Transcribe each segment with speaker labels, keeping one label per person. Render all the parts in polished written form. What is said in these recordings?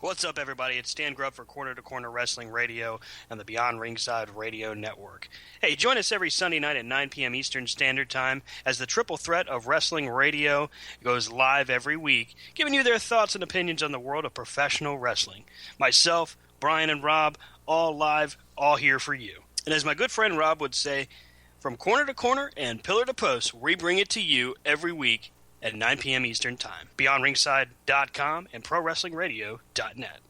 Speaker 1: What's up, everybody? It's Stan Grubb for Corner to Corner Wrestling Radio and the Beyond Ringside Radio Network. Hey, join us every Sunday night at 9 p.m. Eastern Standard Time as the triple threat of wrestling radio goes live every week, giving you their thoughts and opinions on the world of professional wrestling. Myself, Brian, and Rob, all live, all here for you. And as my good friend Rob would say, from corner to corner and pillar to post, we bring it to you every week at 9 p.m. Eastern Time. BeyondRingside.com and ProWrestlingRadio.net.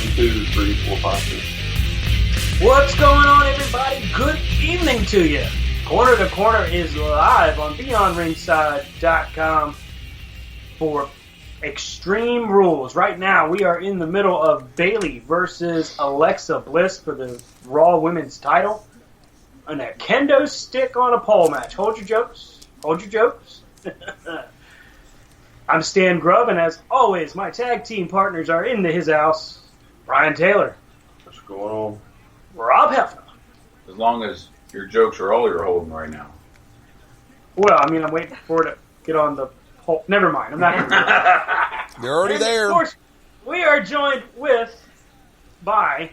Speaker 2: One, two, three, four, five, six.
Speaker 3: What's going on, everybody? Good evening to you. Corner to Corner is live on BeyondRingside.com for Extreme Rules. Right now, we are in the middle of Bayley versus Alexa Bliss for the Raw Women's title. And a kendo stick on a pole match. Hold your jokes. Hold your jokes. I'm Stan Grubb, and as always, my tag team partners are in his house. Brian Taylor.
Speaker 2: What's going on?
Speaker 3: Rob Hefner.
Speaker 4: As long as your jokes are all you're holding right now.
Speaker 3: Well, I mean, I'm waiting for it to get on the pole. Never mind. I'm not going to
Speaker 5: They're already there.
Speaker 3: Of course, we are joined by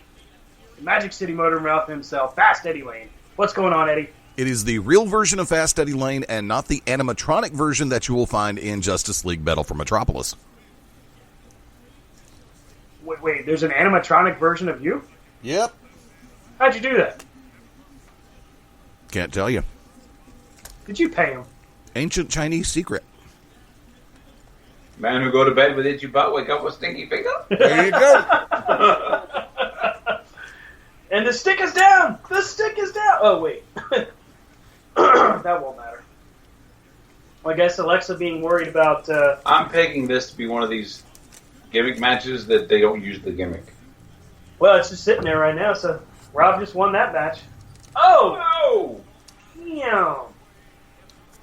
Speaker 3: Magic City Motor Mouth himself, Fast Eddie Lane. What's going on, Eddie?
Speaker 5: It is the real version of Fast Eddie Lane and not the animatronic version that you will find in Justice League Battle for Metropolis.
Speaker 3: Wait, there's an animatronic version of you?
Speaker 5: Yep.
Speaker 3: How'd you do that?
Speaker 5: Can't tell you.
Speaker 3: Did you pay him?
Speaker 5: Ancient Chinese secret.
Speaker 4: Man who go to bed with itchy butt, wake up with stinky finger.
Speaker 5: There you go.
Speaker 3: And the stick is down! The stick is down! Oh, wait. That won't matter. Well, I guess Alexa being worried about...
Speaker 4: I'm pegging this to be one of these gimmick matches that they don't use the gimmick.
Speaker 3: Well, it's just sitting there right now, so Rob just won that match. Oh! Damn.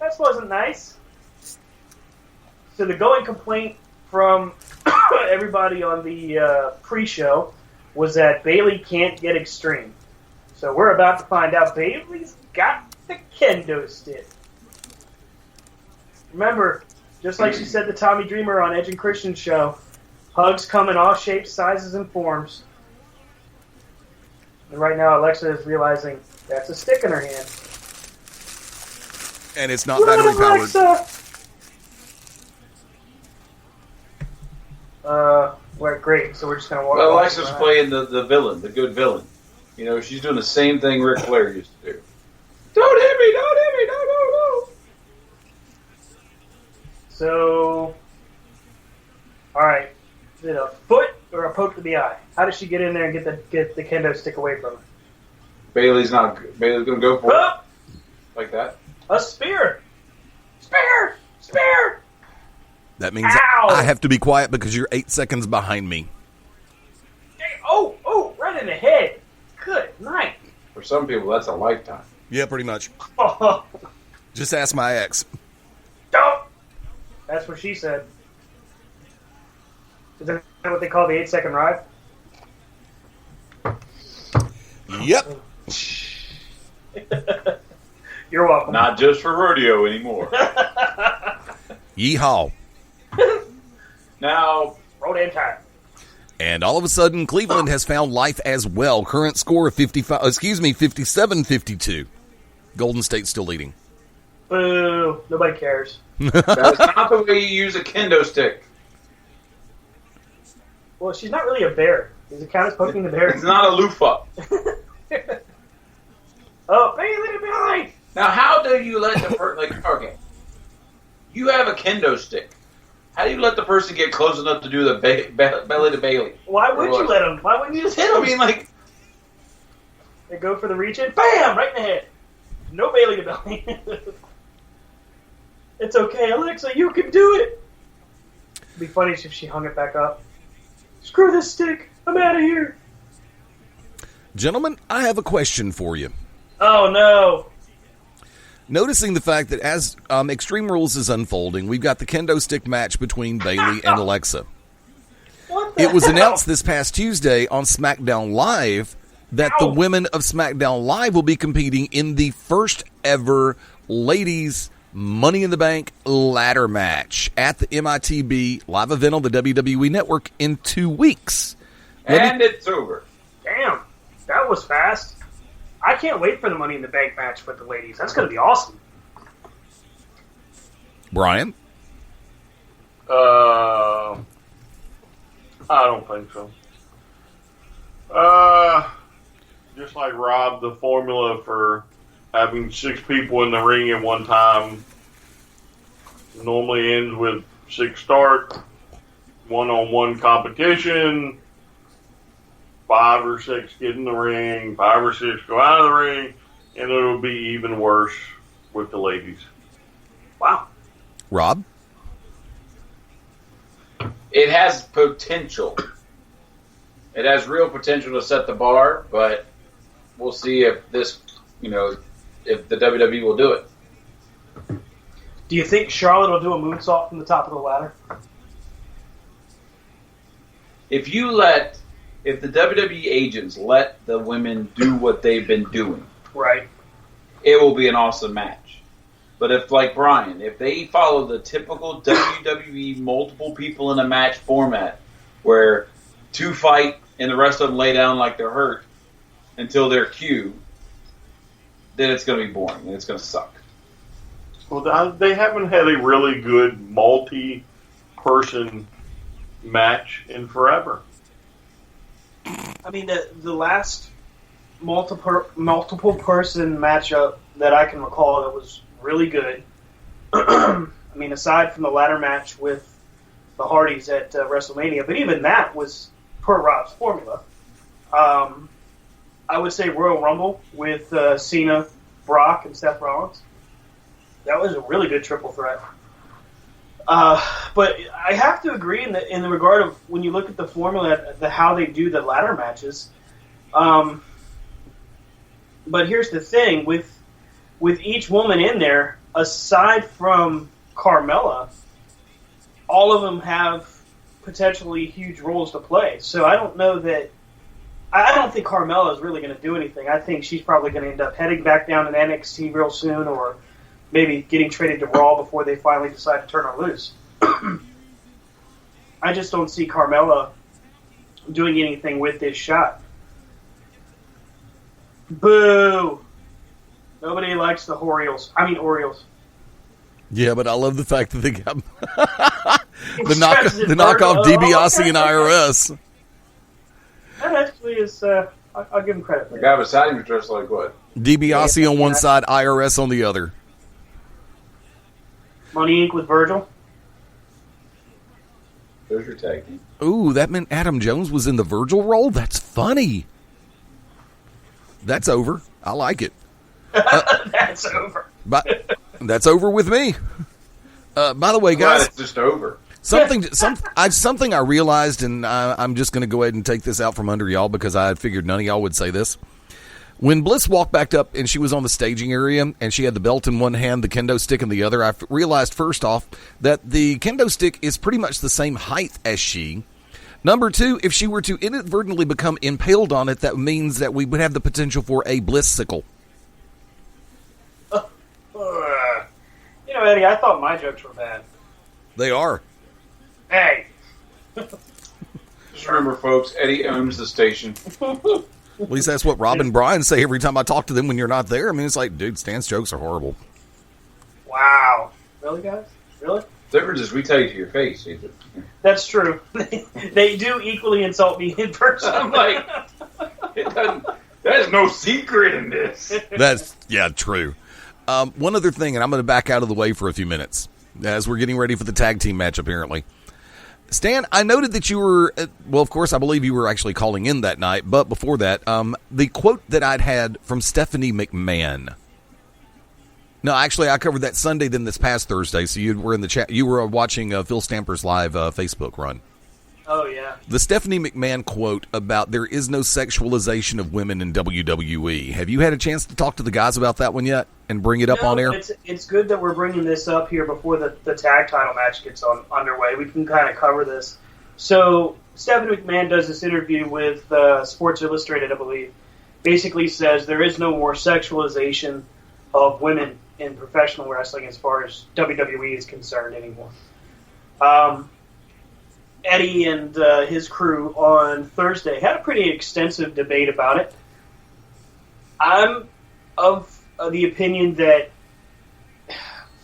Speaker 3: That wasn't nice. So the going complaint from everybody on the pre-show was that Bayley can't get extreme. So we're about to find out Bayley's got the kendo stick. Remember, just like she said to Tommy Dreamer on Edge and Christian's show, hugs come in all shapes, sizes, and forms. And right now Alexa is realizing that's a stick in her hand.
Speaker 5: And it's not battery powered.
Speaker 3: Well, great. So we're just gonna walk.
Speaker 4: Well, Alexa's playing the villain, the good villain. You know, she's doing the same thing Ric Flair used to do. Don't hit me! Don't hit me! No!
Speaker 3: So, all right, is it a foot or a poke to the eye? How does she get in there and get the kendo stick away from her?
Speaker 4: Bayley's gonna go for it like that.
Speaker 3: A spear! Spear! Spear!
Speaker 5: That means
Speaker 3: Ow!
Speaker 5: I have to be quiet because you're 8 seconds behind me.
Speaker 3: Hey, oh, right in the head. Good night.
Speaker 4: For some people, that's a lifetime.
Speaker 5: Yeah, pretty much.
Speaker 3: Oh,
Speaker 5: Just ask my ex.
Speaker 3: don't. That's what she said. Is that what they call the 8-second ride?
Speaker 5: Yep.
Speaker 3: You're welcome.
Speaker 4: Not just for rodeo anymore.
Speaker 5: Yeehaw.
Speaker 4: Now,
Speaker 3: Roll in time.
Speaker 5: And all of a sudden, Cleveland has found life as well. Current score of 57-52. Golden State's still leading.
Speaker 3: Boo. Nobody cares.
Speaker 4: that's not the way you use a kendo stick.
Speaker 3: Well, she's not really a bear. Does it count as poking the bear?
Speaker 4: It's not a loofah.
Speaker 3: Oh, Bayley!
Speaker 4: Now, how do you let the person, okay, you have a kendo stick. How do you let the person get close enough to do the belly to Bailey?
Speaker 3: Why would you let him? Why wouldn't you just hit him?
Speaker 4: I mean, like,
Speaker 3: They go for the reach in, bam, right in the head. No Bailey to belly. It's okay, Alexa, you can do it. It'd be funny if she hung it back up. Screw this stick, I'm out of here.
Speaker 5: Gentlemen, I have a question for you.
Speaker 3: Oh no.
Speaker 5: Noticing the fact that as Extreme Rules is unfolding, we've got the kendo stick match between Bayley and Alexa.
Speaker 3: What the
Speaker 5: It was
Speaker 3: hell?
Speaker 5: announced this past Tuesday on SmackDown Live that the women of SmackDown Live will be competing in the first ever ladies Money in the Bank ladder match at the MITB live event on the WWE Network in 2 weeks.
Speaker 4: It's over.
Speaker 3: Damn, that was fast. I can't wait for the Money in the Bank match with the ladies. That's going to be awesome.
Speaker 5: Brian?
Speaker 2: I don't think so. Just like Rob, the formula for having 6 people in the ring at one time normally ends with 6 start, 1-on-1 competition, 5 or 6 get in the ring, 5 or 6 go out of the ring, and it'll be even worse with the ladies.
Speaker 3: Wow.
Speaker 5: Rob?
Speaker 4: It has potential. It has real potential to set the bar, but we'll see if this, if the WWE will do it.
Speaker 3: Do you think Charlotte will do a moonsault from the top of the ladder?
Speaker 4: If the WWE agents let the women do what they've been doing,
Speaker 3: Right.
Speaker 4: it will be an awesome match. But if they follow the typical WWE multiple people in a match format, where 2 fight and the rest of them lay down like they're hurt until they're cued, then it's going to be boring and it's going to suck.
Speaker 2: Well, they haven't had a really good multi-person match in forever.
Speaker 3: I mean, the last multiple person matchup that I can recall that was really good. I mean, aside from the ladder match with the Hardys at WrestleMania, but even that was per Rob's formula. I would say Royal Rumble with Cena, Brock, and Seth Rollins. That was a really good triple threat. But I have to agree in the regard of when you look at the formula, how they do the ladder matches. But here's the thing, with each woman in there, aside from Carmella, all of them have potentially huge roles to play. So I don't know that. I don't think Carmella is really going to do anything. I think she's probably going to end up heading back down to NXT real soon, or maybe getting traded to Raw before they finally decide to turn her loose. I just don't see Carmella doing anything with this shot. Boo! Nobody likes the Orioles.
Speaker 5: Yeah, but I love the fact that they got the knockoff DiBiase and IRS.
Speaker 3: That actually is, I'll give him credit for
Speaker 4: The
Speaker 3: that.
Speaker 4: guy beside him is dressed like what?
Speaker 5: DiBiase on one side, IRS on the other.
Speaker 3: Money Inc. with Virgil.
Speaker 4: There's your tag team.
Speaker 5: Ooh, that meant Adam Jones was in the Virgil role? That's funny. That's over. I like it.
Speaker 3: That's over.
Speaker 5: But that's over with me. By the way, guys,
Speaker 4: It's just over.
Speaker 5: something I realized, and I'm just going to go ahead and take this out from under y'all because I figured none of y'all would say this. When Bliss walked back up and she was on the staging area and she had the belt in one hand, the kendo stick in the other, I realized first off that the kendo stick is pretty much the same height as she. Number 2, if she were to inadvertently become impaled on it, that means that we would have the potential for a Bliss sickle.
Speaker 3: Eddie, I thought my jokes were bad.
Speaker 5: They are.
Speaker 3: Hey.
Speaker 4: Just remember, folks, Eddie owns the station.
Speaker 5: At least that's what Rob and Brian say every time I talk to them when you're not there. I mean, it's like, dude, Stan's jokes are horrible.
Speaker 3: Wow. Really, guys? Really?
Speaker 4: The difference is we tell you to your face. Either.
Speaker 3: That's true. They do equally insult me in person.
Speaker 4: I'm like, there's no secret in this.
Speaker 5: That's, yeah, true. One other thing, and I'm going to back out of the way for a few minutes as we're getting ready for the tag team match, apparently. Stan, I noted that you were, well, of course, I believe you were actually calling in that night, but before that, the quote that I'd had from Stephanie McMahon. No, actually, I covered that Sunday, then this past Thursday, so you were in the chat. You were watching Phil Stamper's live Facebook run.
Speaker 3: Oh, yeah.
Speaker 5: The Stephanie McMahon quote about there is no sexualization of women in WWE. Have you had a chance to talk to the guys about that one yet and bring it up on air?
Speaker 3: It's good that we're bringing this up here before the tag title match gets underway. We can kind of cover this. So Stephanie McMahon does this interview with Sports Illustrated, I believe, basically says there is no more sexualization of women in professional wrestling as far as WWE is concerned anymore. Eddie and his crew on Thursday had a pretty extensive debate about it. I'm of the opinion that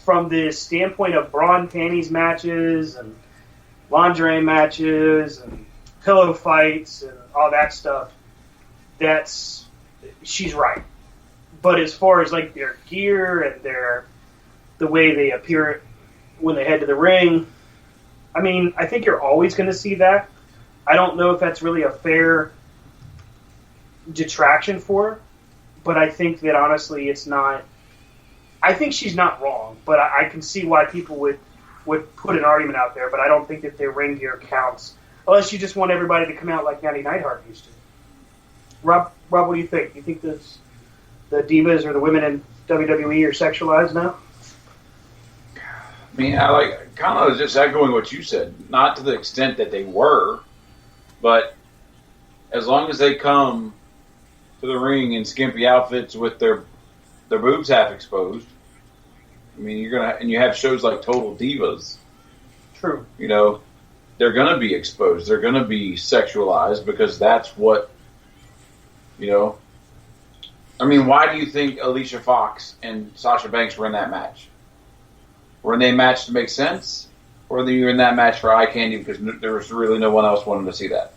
Speaker 3: from the standpoint of bra and panties matches and lingerie matches and pillow fights and all that stuff, she's right. But as far as like their gear and the way they appear when they head to the ring, I mean, I think you're always going to see that. I don't know if that's really a fair detraction for her, but I think that honestly it's not. I think she's not wrong, but I can see why people would put an argument out there, but I don't think that their ring gear counts, unless you just want everybody to come out like Natty Neidhart used to. Rob, what do you think? Do you think the divas or the women in WWE are sexualized now?
Speaker 4: I mean, I kind of just echoing what you said. Not to the extent that they were, but as long as they come to the ring in skimpy outfits with their boobs half exposed, I mean, and you have shows like Total Divas.
Speaker 3: True.
Speaker 4: You know, they're going to be exposed. They're going to be sexualized because that's what, you know. I mean, why do you think Alicia Fox and Sasha Banks were in that match? Were in that match to make sense? Or were you in that match for eye candy because there was really no one else wanting to see that?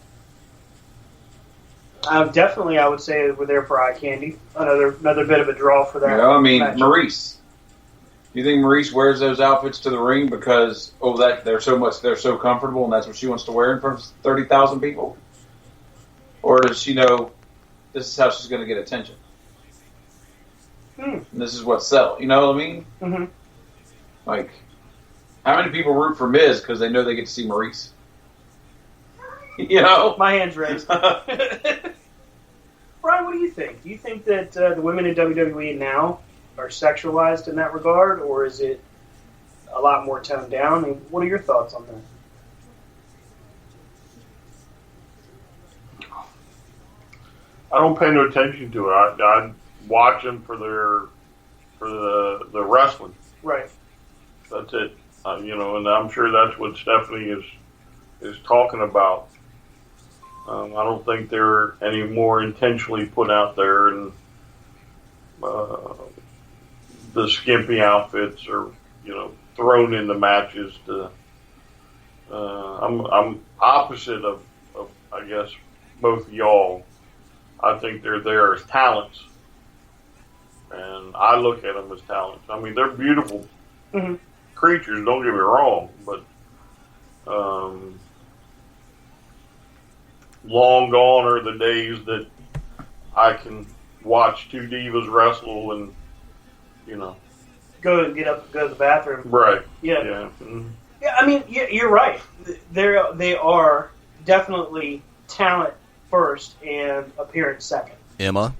Speaker 3: Definitely, I would say we're there for eye candy. Another bit of a draw for that.
Speaker 4: You know, I mean,
Speaker 3: match.
Speaker 4: Maurice. Do you think Maurice wears those outfits to the ring because they're so comfortable and that's what she wants to wear in front of 30,000 people? Or does she know this is how she's going to get attention? And this is what sells. You know what I mean?
Speaker 3: Mm-hmm.
Speaker 4: Like, how many people root for Miz because they know they get to see Maurice? You know?
Speaker 3: My hand's raised. Brian, what do you think? Do you think that the women in WWE now are sexualized in that regard, or is it a lot more toned down? And what are your thoughts on that?
Speaker 2: I don't pay no attention to it. I watch them for the wrestling.
Speaker 3: Right.
Speaker 2: That's it. You know, and I'm sure that's what Stephanie is talking about. I don't think they're any more intentionally put out there, and the skimpy outfits are, you know, thrown into matches. I'm opposite of I guess both of y'all. I think they're there as talents, and I look at them as talents. I mean, they're beautiful creatures. Don't get me wrong, but long gone are the days that I can watch two divas wrestle and, you know,
Speaker 3: go to the bathroom.
Speaker 2: right?
Speaker 3: Yeah.
Speaker 2: Yeah. Mm-hmm.
Speaker 3: Yeah, I mean, you're right. They are definitely talent first and appearance second.
Speaker 5: Emma?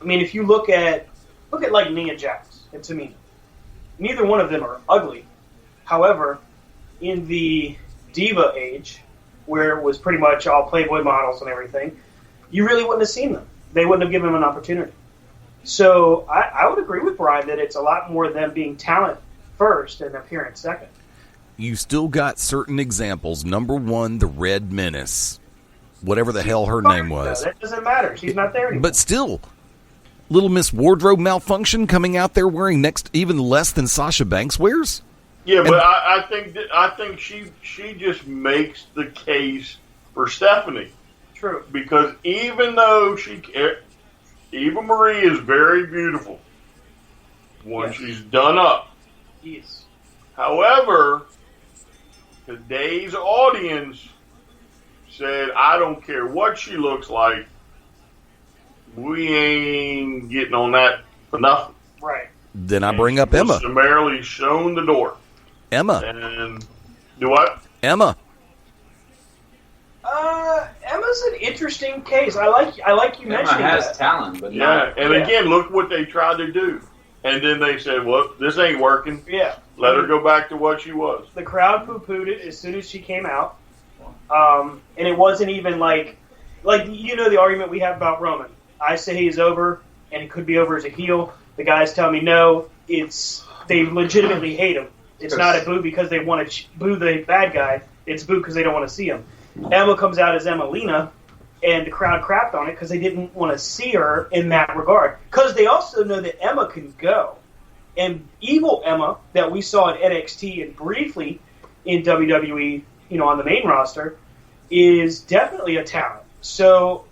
Speaker 3: I mean, if you look at like Nia Jax and Tamina, neither one of them are ugly. However, in the diva age, where it was pretty much all Playboy models and everything, you really wouldn't have seen them. They wouldn't have given them an opportunity. So I would agree with Brian that it's a lot more them being talent first and appearance second.
Speaker 5: You still got certain examples. Number one, the Red Menace. Whatever the hell her name was.
Speaker 3: That doesn't matter. She's not there anymore.
Speaker 5: But still, Little Miss Wardrobe Malfunction coming out there wearing even less than Sasha Banks wears?
Speaker 2: Yeah, but I think she just makes the case for Stephanie.
Speaker 3: True.
Speaker 2: Because even though Eva Marie is very beautiful when she's done up.
Speaker 3: Yes.
Speaker 2: However, today's audience said, I don't care what she looks like, we ain't getting on that for nothing.
Speaker 3: Right.
Speaker 5: Then I bring up Emma.
Speaker 2: Summarily shown the door.
Speaker 5: Emma.
Speaker 2: And do what?
Speaker 5: Emma.
Speaker 3: Emma's an interesting case. I like you mentioning
Speaker 4: Emma has
Speaker 3: that.
Speaker 4: talent, but
Speaker 2: Yeah, and again, look what they tried to do. And then they said, well, this ain't working.
Speaker 3: Yeah.
Speaker 2: Let her go back to what she was.
Speaker 3: The crowd poo-pooed it as soon as she came out. And it wasn't even like you know the argument we have about Roman. I say he's over, and it could be over as a heel. The guys tell me no. They legitimately hate him. It's not a boo because they want to boo the bad guy. It's boo because they don't want to see him. Emma comes out as Emmalina, and the crowd crapped on it because they didn't want to see her in that regard. Because they also know that Emma can go. And evil Emma that we saw at NXT and briefly in WWE, on the main roster, is definitely a talent. So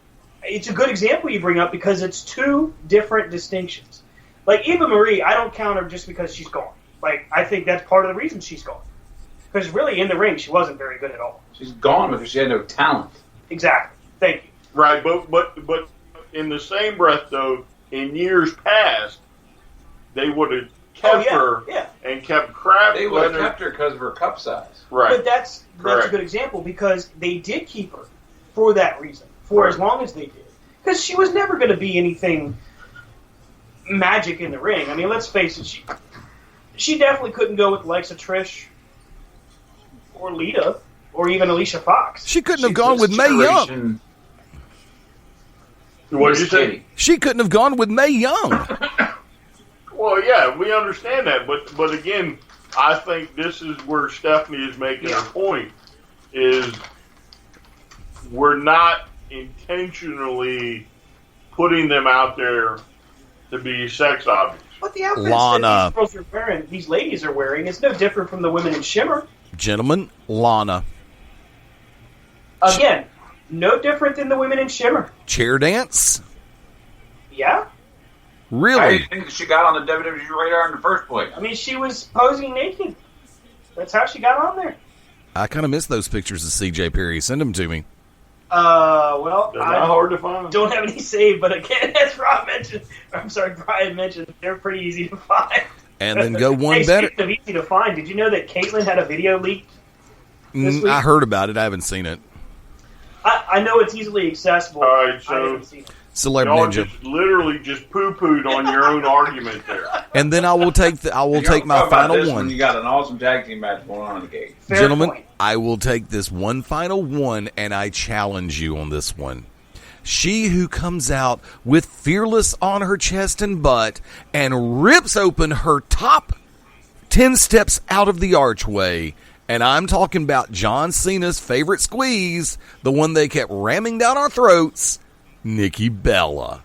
Speaker 3: it's a good example you bring up because it's two different distinctions. Like Eva Marie, I don't count her just because she's gone. Like, I think that's part of the reason she's gone. Because really, in the ring, she wasn't very good at all.
Speaker 4: She's gone because she had no talent.
Speaker 3: Exactly. Thank you.
Speaker 2: Right, but in the same breath, though, in years past, they would have kept her and kept crap.
Speaker 4: They would have kept her because of her cup size.
Speaker 2: Right.
Speaker 3: But that's a good example because they did keep her for that reason, for as long as they did. Because she was never going to be anything magic in the ring. I mean, let's face it, she definitely couldn't go with the likes of Trish or Lita or even Alicia Fox.
Speaker 5: She couldn't have gone with Mae Young.
Speaker 2: What did you say?
Speaker 5: She couldn't have gone with Mae Young.
Speaker 2: Well, yeah, we understand that, but again, I think this is where Stephanie is making her point, is we're not intentionally putting them out there to be sex objects.
Speaker 3: But the outfits that these girls are wearing, these ladies are wearing, is no different from the women in Shimmer.
Speaker 5: Gentlemen, Lana.
Speaker 3: Again, no different than the women in Shimmer.
Speaker 5: Chair dance?
Speaker 3: Yeah.
Speaker 5: Really?
Speaker 4: I didn't think she got on the WWE radar in the first place.
Speaker 3: I mean, she was posing naked. That's how she got on there.
Speaker 5: I kind of miss those pictures of CJ Perry. Send them to me.
Speaker 3: Well,
Speaker 2: they're not hard to find.
Speaker 3: Don't have any saved, but again, as Brian mentioned, they're pretty easy to find.
Speaker 5: And then go one better.
Speaker 3: Speaking of easy to find, did you know that Caitlyn had a video leaked this week?
Speaker 5: I heard about it. I haven't seen it.
Speaker 3: I know it's easily accessible.
Speaker 2: All right,
Speaker 3: I haven't seen it.
Speaker 5: Celeb
Speaker 2: y'all
Speaker 5: Ninja.
Speaker 2: literally just poo-pooed on your own argument there.
Speaker 5: And then I will take my final one.
Speaker 4: When you got an awesome tag team match going on in the game.
Speaker 5: Gentlemen, I will take this one final one, and I challenge you on this one. She who comes out with Fearless on her chest and butt and rips open her top 10 steps out of the archway. And I'm talking about John Cena's favorite squeeze, the one they kept ramming down our throats, Nikki Bella.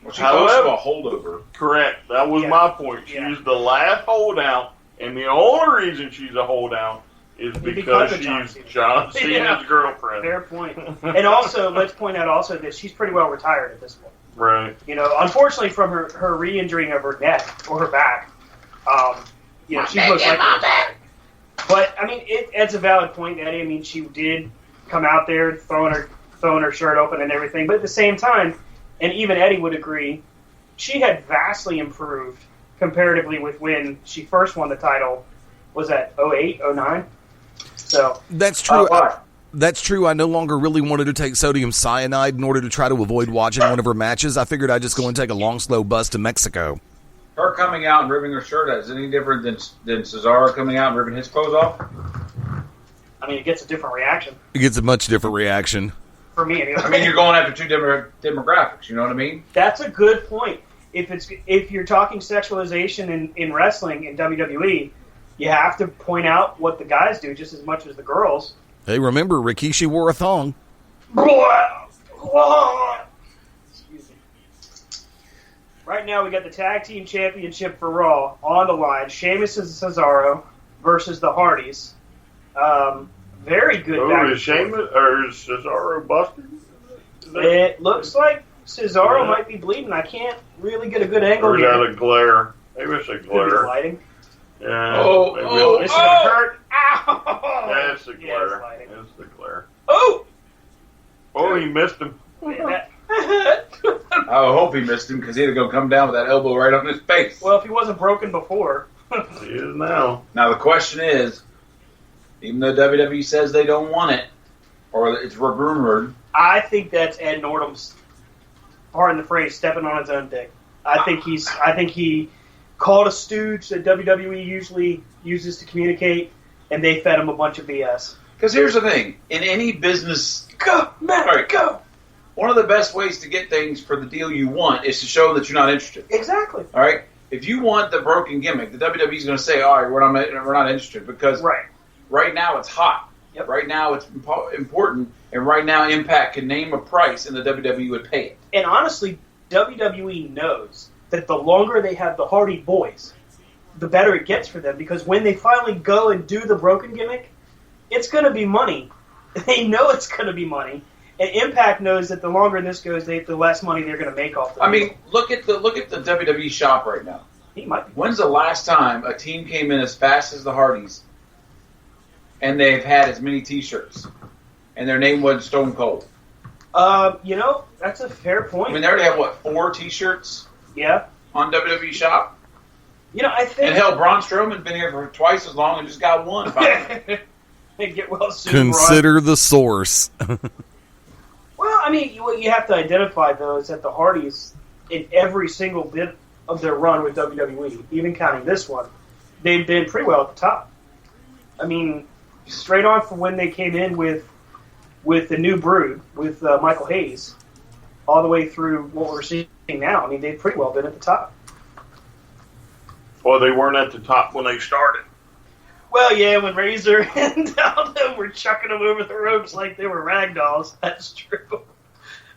Speaker 4: Well, she's also a holdover.
Speaker 2: Correct. That was my point. She's the last holdout, and the only reason she's a holdout is because she's John Cena's girlfriend.
Speaker 3: Fair point. And also, let's point out also that she's pretty well retired at this point.
Speaker 2: Right.
Speaker 3: Unfortunately, from her re-injuring of her neck or her back, she's most likely retired. But I mean, it's a valid point, Eddie. I mean, she did come out there throwing her shirt open and everything, but at the same time, and even Eddie would agree, she had vastly improved comparatively with when she first won the title. Was that 08, 09? So
Speaker 5: that's true. That's true. I no longer really wanted to take sodium cyanide in order to try to avoid watching one of her matches. I figured I'd just go and take a long, slow bus to Mexico.
Speaker 4: Her coming out and ripping her shirt out is any different than Cesaro coming out and ripping his clothes off?
Speaker 3: I mean, it gets a different reaction.
Speaker 5: It gets a much different reaction.
Speaker 3: For me, anyway.
Speaker 4: I mean, you're going after two different demographics. You know what I mean?
Speaker 3: That's a good point. If you're talking sexualization in wrestling in WWE, you have to point out what the guys do just as much as the girls.
Speaker 5: Hey, remember, Rikishi wore a thong.
Speaker 3: Excuse me. Right now, we got the Tag Team Championship for Raw on the line. Sheamus and Cesaro versus the Hardys. Very good.
Speaker 2: Is Sheamus or is Cesaro busted?
Speaker 3: It looks like Cesaro might be bleeding. I can't really get a good angle
Speaker 2: or is
Speaker 3: here.
Speaker 2: that a glare? Maybe it's a glare.
Speaker 3: Lighting.
Speaker 2: Yeah.
Speaker 3: This is gonna hurt. Ow!
Speaker 2: That's the glare.
Speaker 3: Lighting.
Speaker 2: That's the glare.
Speaker 3: Oh!
Speaker 2: He missed him.
Speaker 4: I hope he missed him because he'd go come down with that elbow right on his face.
Speaker 3: Well, if he wasn't broken before.
Speaker 2: He is now.
Speaker 4: Now the question is, even though WWE says they don't want it, or it's rumored,
Speaker 3: I think that's Ed Nordham's, pardon the phrase, stepping on his own dick. I think he called a stooge that WWE usually uses to communicate, and they fed him a bunch of BS.
Speaker 4: Because here's the thing: in any business,
Speaker 3: go, Matt, go.
Speaker 4: one of the best ways to get things for the deal you want is to show that you're not interested.
Speaker 3: Exactly.
Speaker 4: All right? If you want the broken gimmick, the WWE is going to say, all right, we're not interested because right now it's hot.
Speaker 3: Yep.
Speaker 4: Right now it's important, and right now Impact can name a price and the WWE would pay it.
Speaker 3: And honestly, WWE knows that the longer they have the Hardy Boys, the better it gets for them, because when they finally go and do the broken gimmick, it's going to be money. They know it's going to be money. And Impact knows that the longer this goes, the less money they're going to make off the
Speaker 4: deal. Look at the WWE shop right now.
Speaker 3: He might be.
Speaker 4: When's the last time a team came in as fast as the Hardys and they've had as many T-shirts and their name wasn't Stone Cold?
Speaker 3: That's a fair point.
Speaker 4: I mean, they already have, 4 T-shirts?
Speaker 3: Yeah.
Speaker 4: On WWE shop?
Speaker 3: I think...
Speaker 4: And hell, Braun Strowman's been here for twice as long and just got one.
Speaker 3: Get well soon,
Speaker 5: Consider the source.
Speaker 3: Well, I mean, what you have to identify, though, is that the Hardys, in every single bit of their run with WWE, even counting this one, they've been pretty well at the top. I mean, straight on from when they came in with the new Brood, with Michael Hayes, all the way through what we're seeing now. I mean, they've pretty well been at the top.
Speaker 2: Well, they weren't at the top when they started.
Speaker 3: Well, yeah, when Razor and Aldo were chucking them over the ropes like they were ragdolls. That's true.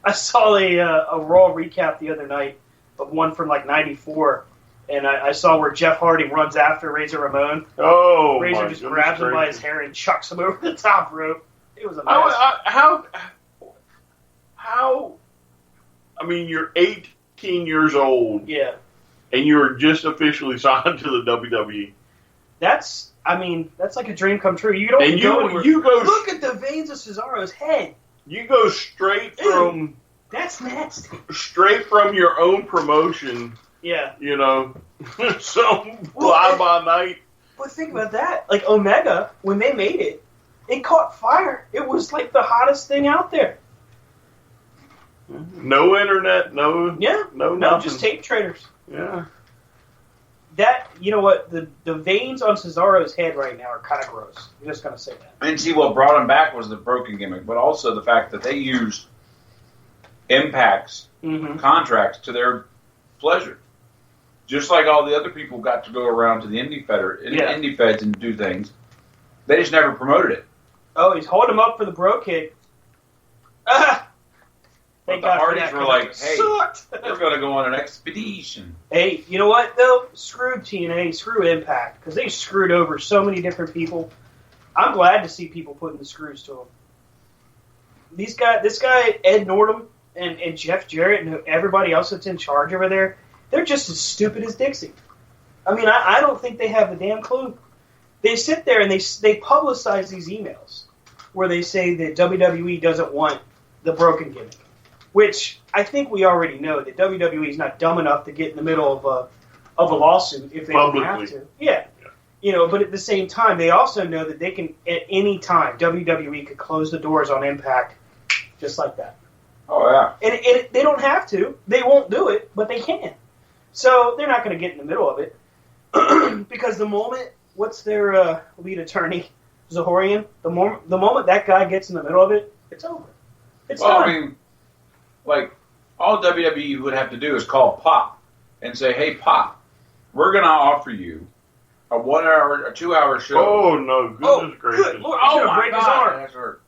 Speaker 3: I saw a Raw recap the other night of one from like '94, and I saw where Jeff Hardy runs after Razor Ramon.
Speaker 2: Oh,
Speaker 3: Razor just grabs him by his hair and chucks him over the top rope. It was a mess.
Speaker 2: How? I mean, you're 18 years old.
Speaker 3: Yeah.
Speaker 2: And you're just officially signed to the WWE.
Speaker 3: That's like a dream come true. You don't.
Speaker 2: And you go.
Speaker 3: Look at the veins of Cesaro's head.
Speaker 2: You go straight from.
Speaker 3: Ew, that's nasty.
Speaker 2: Straight from your own promotion.
Speaker 3: Yeah.
Speaker 2: Some fly-by-night.
Speaker 3: But think about that. Like Omega, when they made it, it caught fire. It was like the hottest thing out there.
Speaker 2: No internet, no nothing.
Speaker 3: Just tape traders.
Speaker 2: Yeah.
Speaker 3: That, you know what, the veins on Cesaro's head right now are kind of gross. I'm just going to say that.
Speaker 4: And see, what brought him back was the broken gimmick, but also the fact that they used Impact's contracts to their pleasure. Just like all the other people got to go around to the indie feds and do things. They just never promoted it.
Speaker 3: Oh, he's holding him up for the bro kick.
Speaker 4: But the Hardys were like, hey, we're going to go on an expedition.
Speaker 3: Hey, you know what, though? Screw TNA, screw Impact, because they screwed over so many different people. I'm glad to see people putting the screws to them. This guy, Ed Nordum, and Jeff Jarrett, and everybody else that's in charge over there, they're just as stupid as Dixie. I mean, I don't think they have a damn clue. They sit there and they publicize these emails where they say that WWE doesn't want the broken gimmick. Which I think we already know that WWE is not dumb enough to get in the middle of a lawsuit if they don't have to. Yeah. But at the same time, they also know that they can, at any time, WWE could close the doors on Impact just like that.
Speaker 4: Oh, yeah.
Speaker 3: And they don't have to. They won't do it, but they can. So they're not going to get in the middle of it. Because the moment, what's their lead attorney, Zahorian? The moment that guy gets in the middle of it, it's over. It's done.
Speaker 4: I mean, like, all WWE would have to do is call Pop and say, hey, Pop, we're going to offer you a 1 hour, a 2 hour show.
Speaker 2: Oh, no. Goodness gracious.
Speaker 3: Good Lord, he's going to break his arm.
Speaker 4: That's hurt.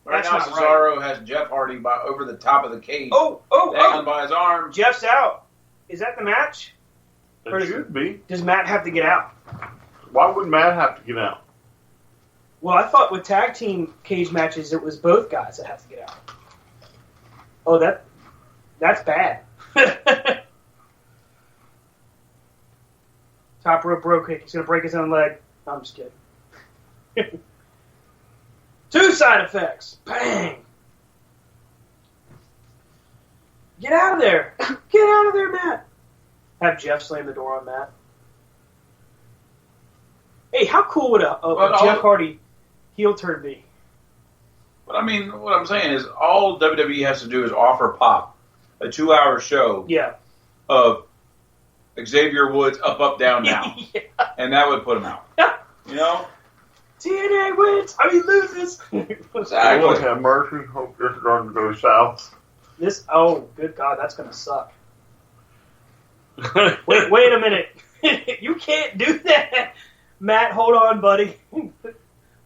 Speaker 3: Right
Speaker 4: now, Cesaro has Jeff Hardy over the top of the cage. Hanging by his arm.
Speaker 3: Jeff's out. Is that the match?
Speaker 2: It should be.
Speaker 3: Does Matt have to get out?
Speaker 2: Why would Matt have to get out?
Speaker 3: Well, I thought with tag team cage matches, it was both guys that have to get out. Oh, that's bad. Top rope bro kick. He's going to break his own leg. No, I'm just kidding. 2 side effects. Bang. Get out of there. Get out of there, Matt. Have Jeff slam the door on Matt. Hey, how cool would a Jeff Hardy heel turn be?
Speaker 4: But I mean, what I'm saying is all WWE has to do is offer Pop a 2 hour show of Xavier Woods up, down, now. And that would put him out.
Speaker 3: TNA wins. I mean, loses.
Speaker 2: I would have mercy. Hope this doesn't go south.
Speaker 3: Oh, good God, that's going to suck. Wait a minute. You can't do that. Matt, hold on, buddy.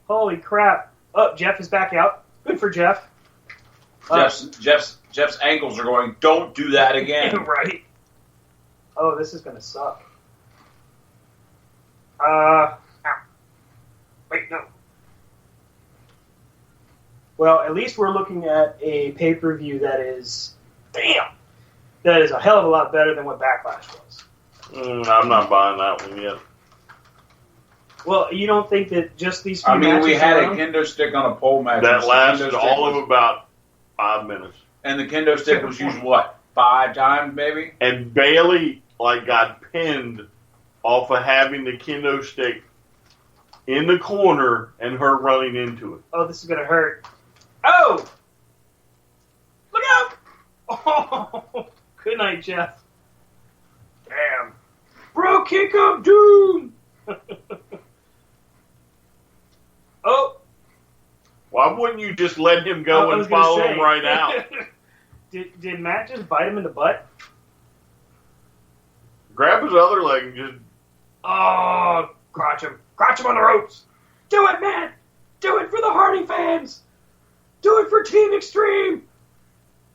Speaker 3: Holy crap. Oh, Jeff is back out. Good for Jeff.
Speaker 4: Jeff's ankles are going, don't do that again.
Speaker 3: Right. Oh, this is going to suck. Ow. Wait, no. Well, at least we're looking at a pay-per-view that is a hell of a lot better than what Backlash was.
Speaker 2: I'm not buying that one yet.
Speaker 3: Well, you don't think that just these few matches
Speaker 4: we had
Speaker 3: alone?
Speaker 4: a kendo stick on a pole match.
Speaker 2: That lasted all of about 5 minutes.
Speaker 4: And the kendo stick was used, what, 5 times, maybe?
Speaker 2: And Bailey, got pinned off of having the kendo stick in the corner and her running into it.
Speaker 3: Oh, this is going to hurt. Oh! Look out! Oh, good night, Jeff. Damn. Bro, kick of doom! Oh.
Speaker 2: Why wouldn't you just let him go and follow him right out?
Speaker 3: Did Matt just bite him in the butt?
Speaker 2: Grab his other leg and just...
Speaker 3: Oh, crotch him. Crotch him on the ropes. Do it, Matt. Do it for the Hardy fans. Do it for Team Extreme.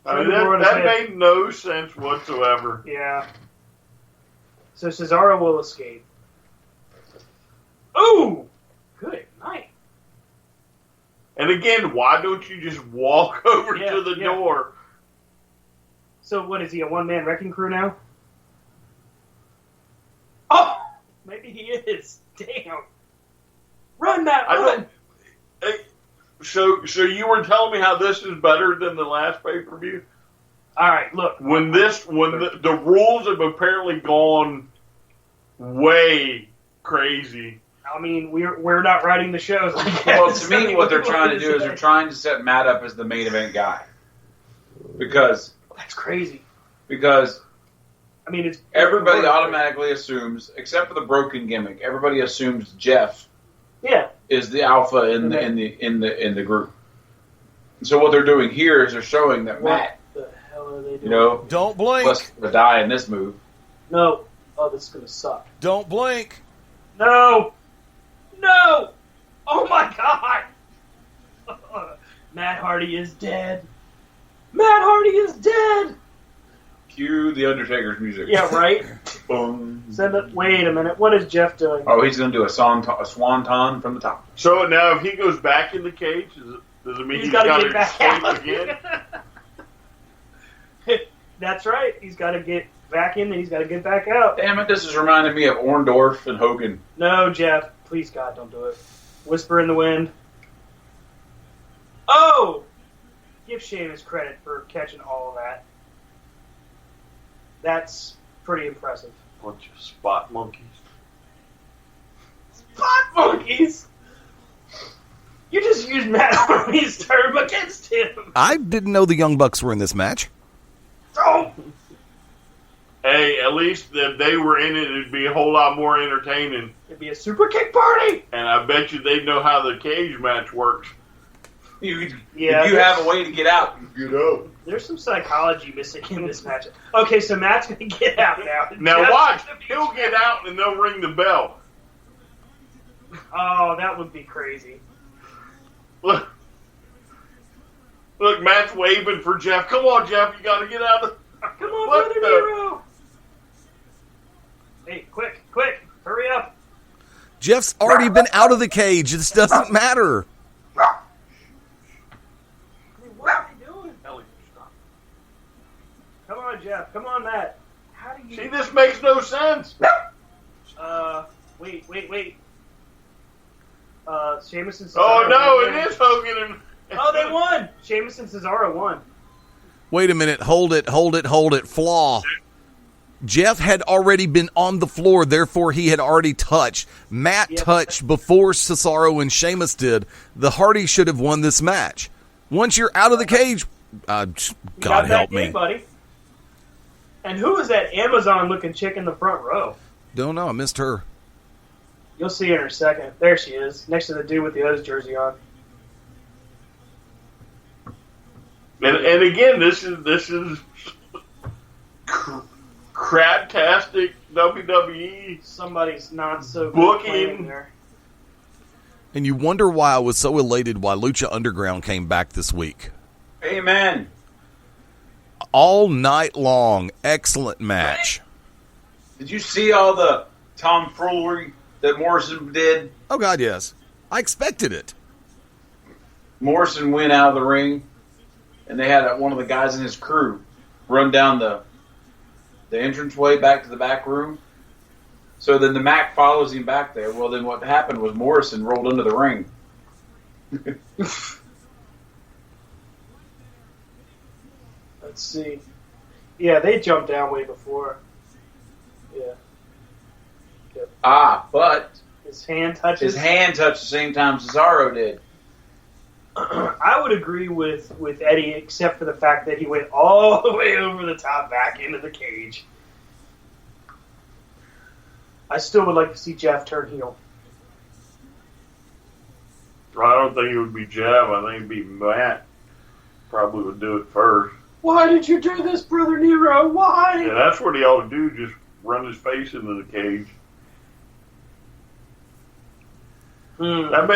Speaker 2: I mean, that made no sense whatsoever.
Speaker 3: Yeah. So Cesaro will escape. Ooh! Good night.
Speaker 2: And again, why don't you just walk over to the door?
Speaker 3: So what is he, a one-man wrecking crew now? Oh! Maybe he is. Damn. Run, Matt, run!
Speaker 2: So you were telling me how this is better than the last pay-per-view?
Speaker 3: All right, look.
Speaker 2: When the rules have apparently gone way crazy.
Speaker 3: I mean, we're not writing the shows.
Speaker 4: Well, to me, what they're trying to do is they're trying to set Matt up as the main event guy. Because
Speaker 3: that's crazy.
Speaker 4: Because
Speaker 3: I mean, it's
Speaker 4: everybody automatically assumes, except for the broken gimmick, everybody assumes Jeff is the alpha in the group. And so what they're doing here is they're showing that Matt,
Speaker 3: what the hell are they doing?
Speaker 5: Don't blink.
Speaker 4: Plus the die in this move.
Speaker 3: No. Oh, this is gonna suck.
Speaker 5: Don't blink.
Speaker 3: No. Oh my God. Matt Hardy is dead. Matt Hardy is dead.
Speaker 4: Cue the Undertaker's music.
Speaker 3: Yeah, right.
Speaker 4: Boom.
Speaker 3: Wait a minute. What is Jeff doing?
Speaker 4: Oh, he's going to do a swanton from the top.
Speaker 2: So now, if he goes back in the cage, does it mean he's got to
Speaker 3: get back out
Speaker 2: again?
Speaker 3: That's right. He's got to get back in, and he's got to get back out.
Speaker 4: Damn it! This is reminding me of Orndorff and Hogan.
Speaker 3: No, Jeff. Please, God, don't do it. Whisper in the wind. Oh! Give Sheamus credit for catching all of that. That's pretty impressive.
Speaker 2: Bunch of spot monkeys.
Speaker 3: Spot monkeys? You just used Matt Hardy's term against him.
Speaker 5: I didn't know the Young Bucks were in this match.
Speaker 3: Oh!
Speaker 2: Hey, at least if they were in it, it'd be a whole lot more entertaining.
Speaker 3: It'd be a super kick party.
Speaker 2: And I bet you they'd know how the cage match works.
Speaker 4: If you have a way to get out,
Speaker 2: you get out.
Speaker 3: There's some psychology missing in this match. Okay, so Matt's going to get out now.
Speaker 2: Now watch. He'll get out and they'll ring the bell.
Speaker 3: Oh, that would be crazy.
Speaker 2: Look, Matt's waving for Jeff. Come on, Jeff. You got to get out of the...
Speaker 3: Come on, Brother Nero. Hey, quick, hurry up.
Speaker 5: Jeff's already been out of the cage. This doesn't matter.
Speaker 3: What are you doing? Come on, Jeff. Come on, Matt. How do you...
Speaker 2: See, this makes no sense.
Speaker 3: Wait. Sheamus and Cesaro.
Speaker 2: Oh, no, it is Hogan and...
Speaker 3: Oh, they won. Sheamus and Cesaro won.
Speaker 5: Wait a minute. Hold it. Flaw. Jeff had already been on the floor, therefore he had already touched. Matt touched before Cesaro and Sheamus did. The Hardys should have won this match. Once you're out of the cage, God help me.
Speaker 3: Buddy. And who is that Amazon-looking chick in the front row?
Speaker 5: Don't know. I missed her.
Speaker 3: You'll see her in a second. There she is, next to the dude with the O's jersey on.
Speaker 2: And again, this is craptastic WWE.
Speaker 3: Somebody's not so good
Speaker 2: Booking.
Speaker 3: planning there.
Speaker 5: And you wonder why I was so elated why Lucha Underground came back this week.
Speaker 4: Amen.
Speaker 5: All night long, excellent match.
Speaker 4: Did you see all the tomfoolery that Morrison did?
Speaker 5: Oh, God, yes. I expected it.
Speaker 4: Morrison went out of the ring, and they had one of the guys in his crew run down the entranceway back to the back room. So then the Mac follows him back there. Well, then what happened was Morrison rolled into the ring.
Speaker 3: Let's see. Yeah, they jumped down way before. Yeah.
Speaker 4: But
Speaker 3: His hand touches.
Speaker 4: his hand touched the same time Cesaro did.
Speaker 3: I would agree with Eddie, except for the fact that he went all the way over the top back into the cage. I still would like to see Jeff turn heel.
Speaker 2: I don't think it would be Jeff. I think it'd be Matt. Probably would do it first.
Speaker 3: Why did you do this, Brother Nero? Why?
Speaker 2: Yeah, that's what he ought to do. Just run his face into the cage. That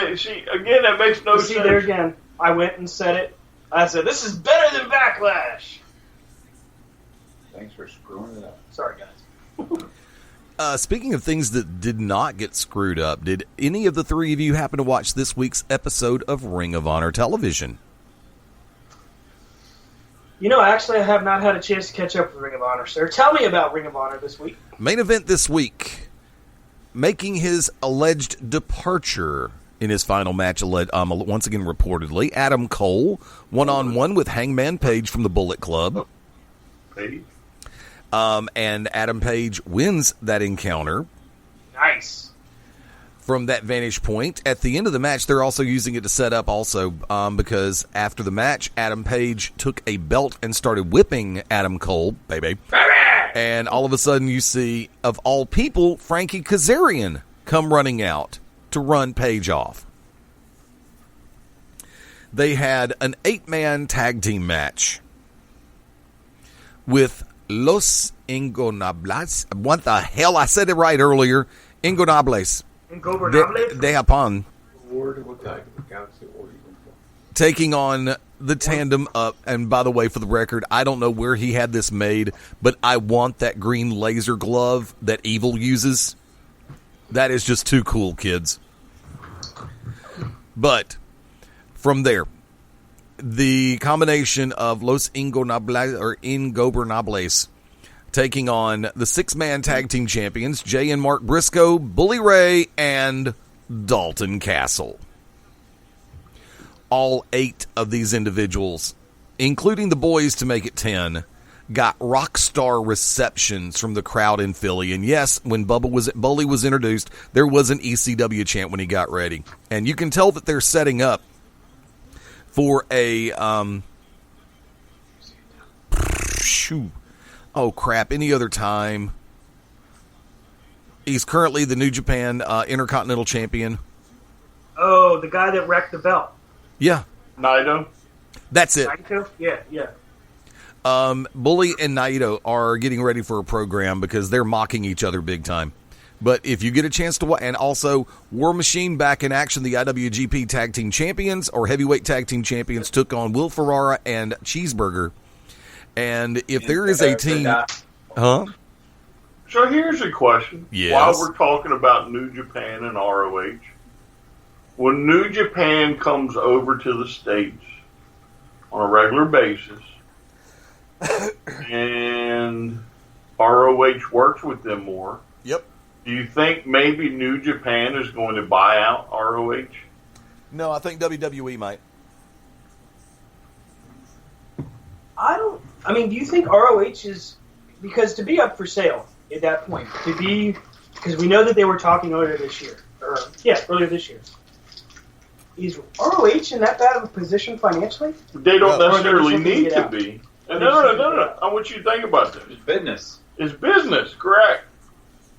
Speaker 2: makes no
Speaker 3: See,
Speaker 2: sense.
Speaker 3: there again, I went and said it. I said, this is better than Backlash.
Speaker 4: Thanks for screwing it up.
Speaker 3: Sorry, guys.
Speaker 5: Speaking of things that did not get screwed up, did any of the three of you happen to watch this week's episode of Ring of Honor Television?
Speaker 3: You know, actually, I have not had a chance to catch up with Ring of Honor, sir. Tell me about Ring of Honor this week.
Speaker 5: Main event this week. Making his alleged departure in his final match, once again reportedly, Adam Cole, one-on-one with Hangman Page from the Bullet Club.
Speaker 2: Page?
Speaker 5: And Adam Page wins that encounter.
Speaker 3: Nice.
Speaker 5: From that vantage point, at the end of the match, they're also using it to set up also because after the match, Adam Page took a belt and started whipping Adam Cole, baby. And all of a sudden you see, of all people, Frankie Kazarian come running out to run Page off. They had an 8-man tag team match with Los Ingobernables. What the hell? I said it right earlier. Ingobernables. De Japan. Taking on the tandem up. And by the way, for the record, I don't know where he had this made, but I want that green laser glove that Evil uses. That is just too cool, kids. But from there, the combination of Los Ingobernables taking on the 6-man tag team champions, Jay and Mark Briscoe, Bully Ray, and Dalton Castle. All 8 of these individuals, including the boys to make it 10, got rock star receptions from the crowd in Philly. And yes, when Bully was introduced, there was an ECW chant when he got ready. And you can tell that they're setting up for a any other time. He's currently the New Japan Intercontinental Champion.
Speaker 3: Oh, the guy that wrecked the belt.
Speaker 5: Yeah.
Speaker 2: Naito?
Speaker 5: That's it.
Speaker 3: Naito? Yeah.
Speaker 5: Bully and Naito are getting ready for a program because they're mocking each other big time. But if you get a chance to watch, and also War Machine back in action, the IWGP Tag Team Champions or Heavyweight Tag Team Champions took on Will Ferrara and Cheeseburger. And if there is a team... Huh?
Speaker 2: So here's a question.
Speaker 5: Yes.
Speaker 2: While we're talking about New Japan and ROH, when New Japan comes over to the States on a regular basis and ROH works with them more,
Speaker 5: Yep.
Speaker 2: do you think maybe New Japan is going to buy out ROH?
Speaker 5: No, I think WWE might.
Speaker 3: Do you think ROH is... Because to be up for sale at that point, because we know that they were talking earlier this year. Is ROH in that bad of a position financially?
Speaker 2: They don't
Speaker 5: No.
Speaker 2: necessarily
Speaker 3: Or they just
Speaker 2: need to
Speaker 3: out.
Speaker 2: be. No. I want you to think about this.
Speaker 4: It's business.
Speaker 2: It's business, correct.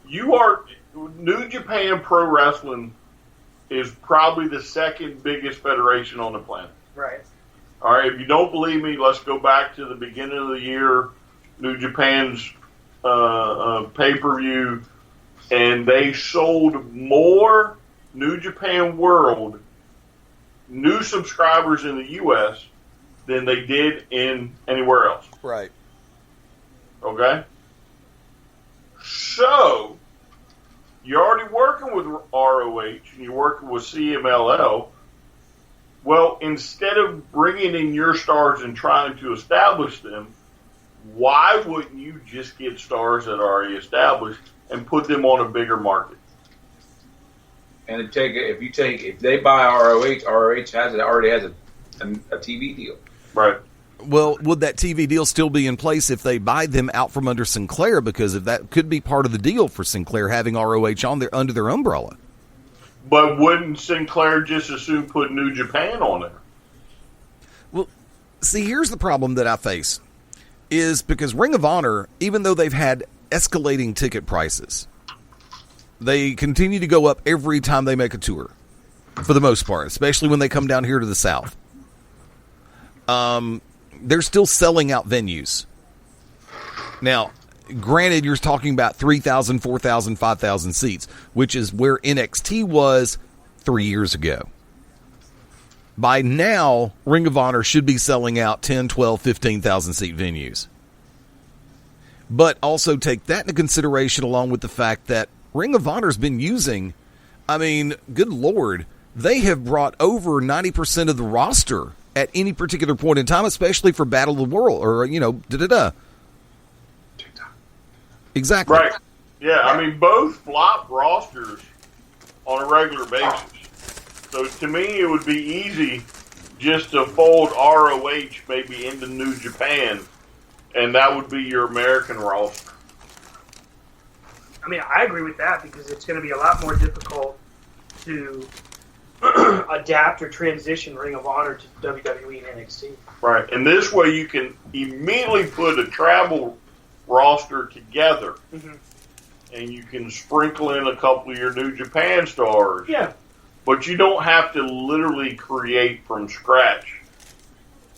Speaker 2: New Japan Pro Wrestling is probably the second biggest federation on the planet.
Speaker 3: Right.
Speaker 2: All right, if you don't believe me, let's go back to the beginning of the year, New Japan's pay-per-view, and they sold more New Japan World new subscribers in the U.S. than they did in anywhere else.
Speaker 5: Right.
Speaker 2: Okay? So, you're already working with ROH and you're working with CMLL. Well, instead of bringing in your stars and trying to establish them, why wouldn't you just get stars that are already established and put them on a bigger market?
Speaker 4: And if they buy ROH already has a TV deal.
Speaker 2: Right.
Speaker 5: Well, would that TV deal still be in place if they buy them out from under Sinclair? Because if that could be part of the deal for Sinclair, having ROH on there under their umbrella.
Speaker 2: But wouldn't Sinclair just as soon put New Japan on there?
Speaker 5: Well, see, here's the problem that I face, is because Ring of Honor, even though they've had escalating ticket prices, they continue to go up every time they make a tour, for the most part, especially when they come down here to the South. They're still selling out venues. Now, granted, you're talking about 3,000, 4,000, 5,000 seats, which is where NXT was 3 years ago. By now, Ring of Honor should be selling out 10, 12, 15,000 seat venues. But also take that into consideration along with the fact that Ring of Honor's been using, I mean, good Lord, they have brought over 90% of the roster at any particular point in time, especially for Battle of the World, or, Exactly.
Speaker 2: Right. Yeah, I mean, both flop rosters on a regular basis. So to me, it would be easy just to fold ROH maybe into New Japan, and that would be your American roster.
Speaker 3: I mean, I agree with that because it's going to be a lot more difficult to adapt or transition Ring of Honor to WWE and NXT.
Speaker 2: Right, and this way you can immediately put a travel roster together, and you can sprinkle in a couple of your New Japan stars.
Speaker 3: Yeah.
Speaker 2: But you don't have to literally create from scratch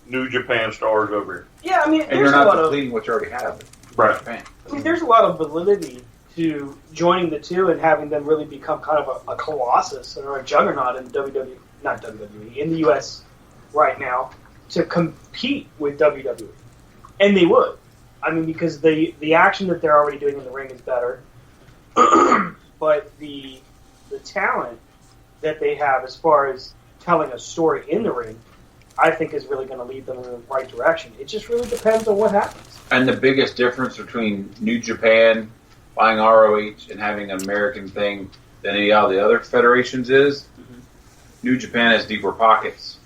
Speaker 2: New Japan stars over here.
Speaker 3: Yeah, I mean,
Speaker 4: And you're not depleting what you already have.
Speaker 2: Right.
Speaker 4: Japan.
Speaker 3: I mean, there's a lot of validity to joining the two and having them really become kind of a colossus or a juggernaut in in the U.S. right now to compete with WWE. And they would. I mean, because the action that they're already doing in the ring is better, but the talent that they have as far as telling a story in the ring, I think is really going to lead them in the right direction. It just really depends on what happens.
Speaker 4: And the biggest difference between New Japan buying ROH and having an American thing than any of the other federations is, New Japan has deeper pockets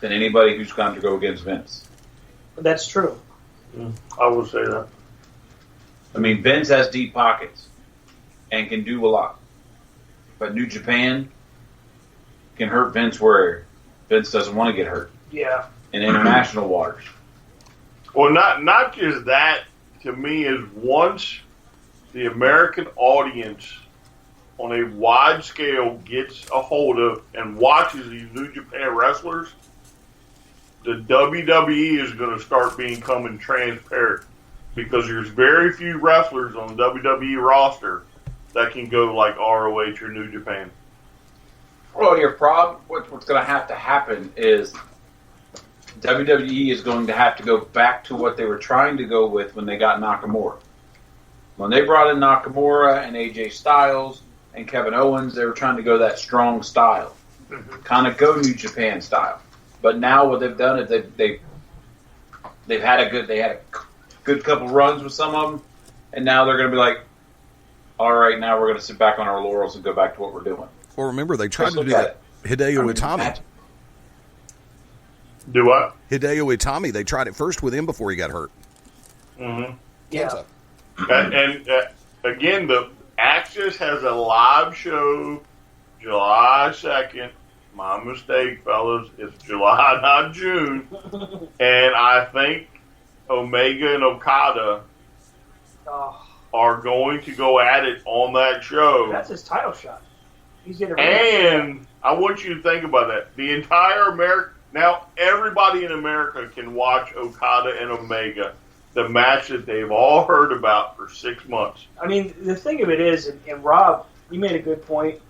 Speaker 4: than anybody who's going to go against Vince.
Speaker 3: That's true.
Speaker 2: I would say that.
Speaker 4: I mean, Vince has deep pockets and can do a lot. But New Japan can hurt Vince where Vince doesn't want to get hurt.
Speaker 3: Yeah.
Speaker 4: In international waters.
Speaker 2: Well, not just that. To me, is once the American audience on a wide scale gets a hold of and watches these New Japan wrestlers, the WWE is going to start becoming transparent because there's very few wrestlers on the WWE roster that can go like ROH or New Japan.
Speaker 4: Well, your problem, what's going to happen is WWE is going to have to go back to what they were trying to go with when they got Nakamura. When they brought in Nakamura and AJ Styles and Kevin Owens, they were trying to go that strong style. Kind of go New Japan style. But now what they've done is they've had a good couple runs with some of them, and now they're going to be like, all right, now we're going to sit back on our laurels and go back to what we're doing.
Speaker 5: Well, remember, they tried to do that. Hideo Itami.
Speaker 2: Do what?
Speaker 5: Hideo Itami, they tried it first with him before he got hurt.
Speaker 2: Mm-hmm.
Speaker 3: Yeah.
Speaker 2: And again, the Axis has a live show July 2nd. My mistake, fellas. It's July, not June. And I think Omega and Okada are going to go at it on that show.
Speaker 3: That's his title shot. He's getting
Speaker 2: And I want you to think about that. The entire Now everybody in America can watch Okada and Omega, the match that they've all heard about for 6 months.
Speaker 3: I mean, the thing of it is, and Rob, you made a good point,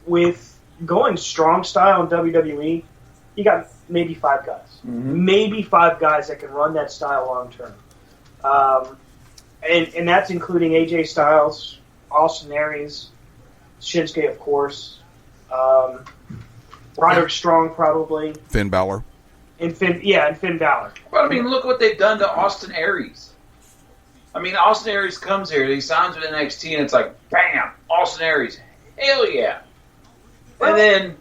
Speaker 3: with going strong style in WWE, you got maybe 5 guys.
Speaker 4: Mm-hmm.
Speaker 3: Maybe 5 guys that can run that style long term. And that's including AJ Styles, Austin Aries, Shinsuke, of course, Roderick Strong probably,
Speaker 5: Finn Balor.
Speaker 3: and Finn Balor.
Speaker 4: But I mean, look what they've done to Austin Aries. I mean, Austin Aries comes here, he signs with NXT, and it's like, bam, Austin Aries, hell yeah.
Speaker 3: Well,
Speaker 4: and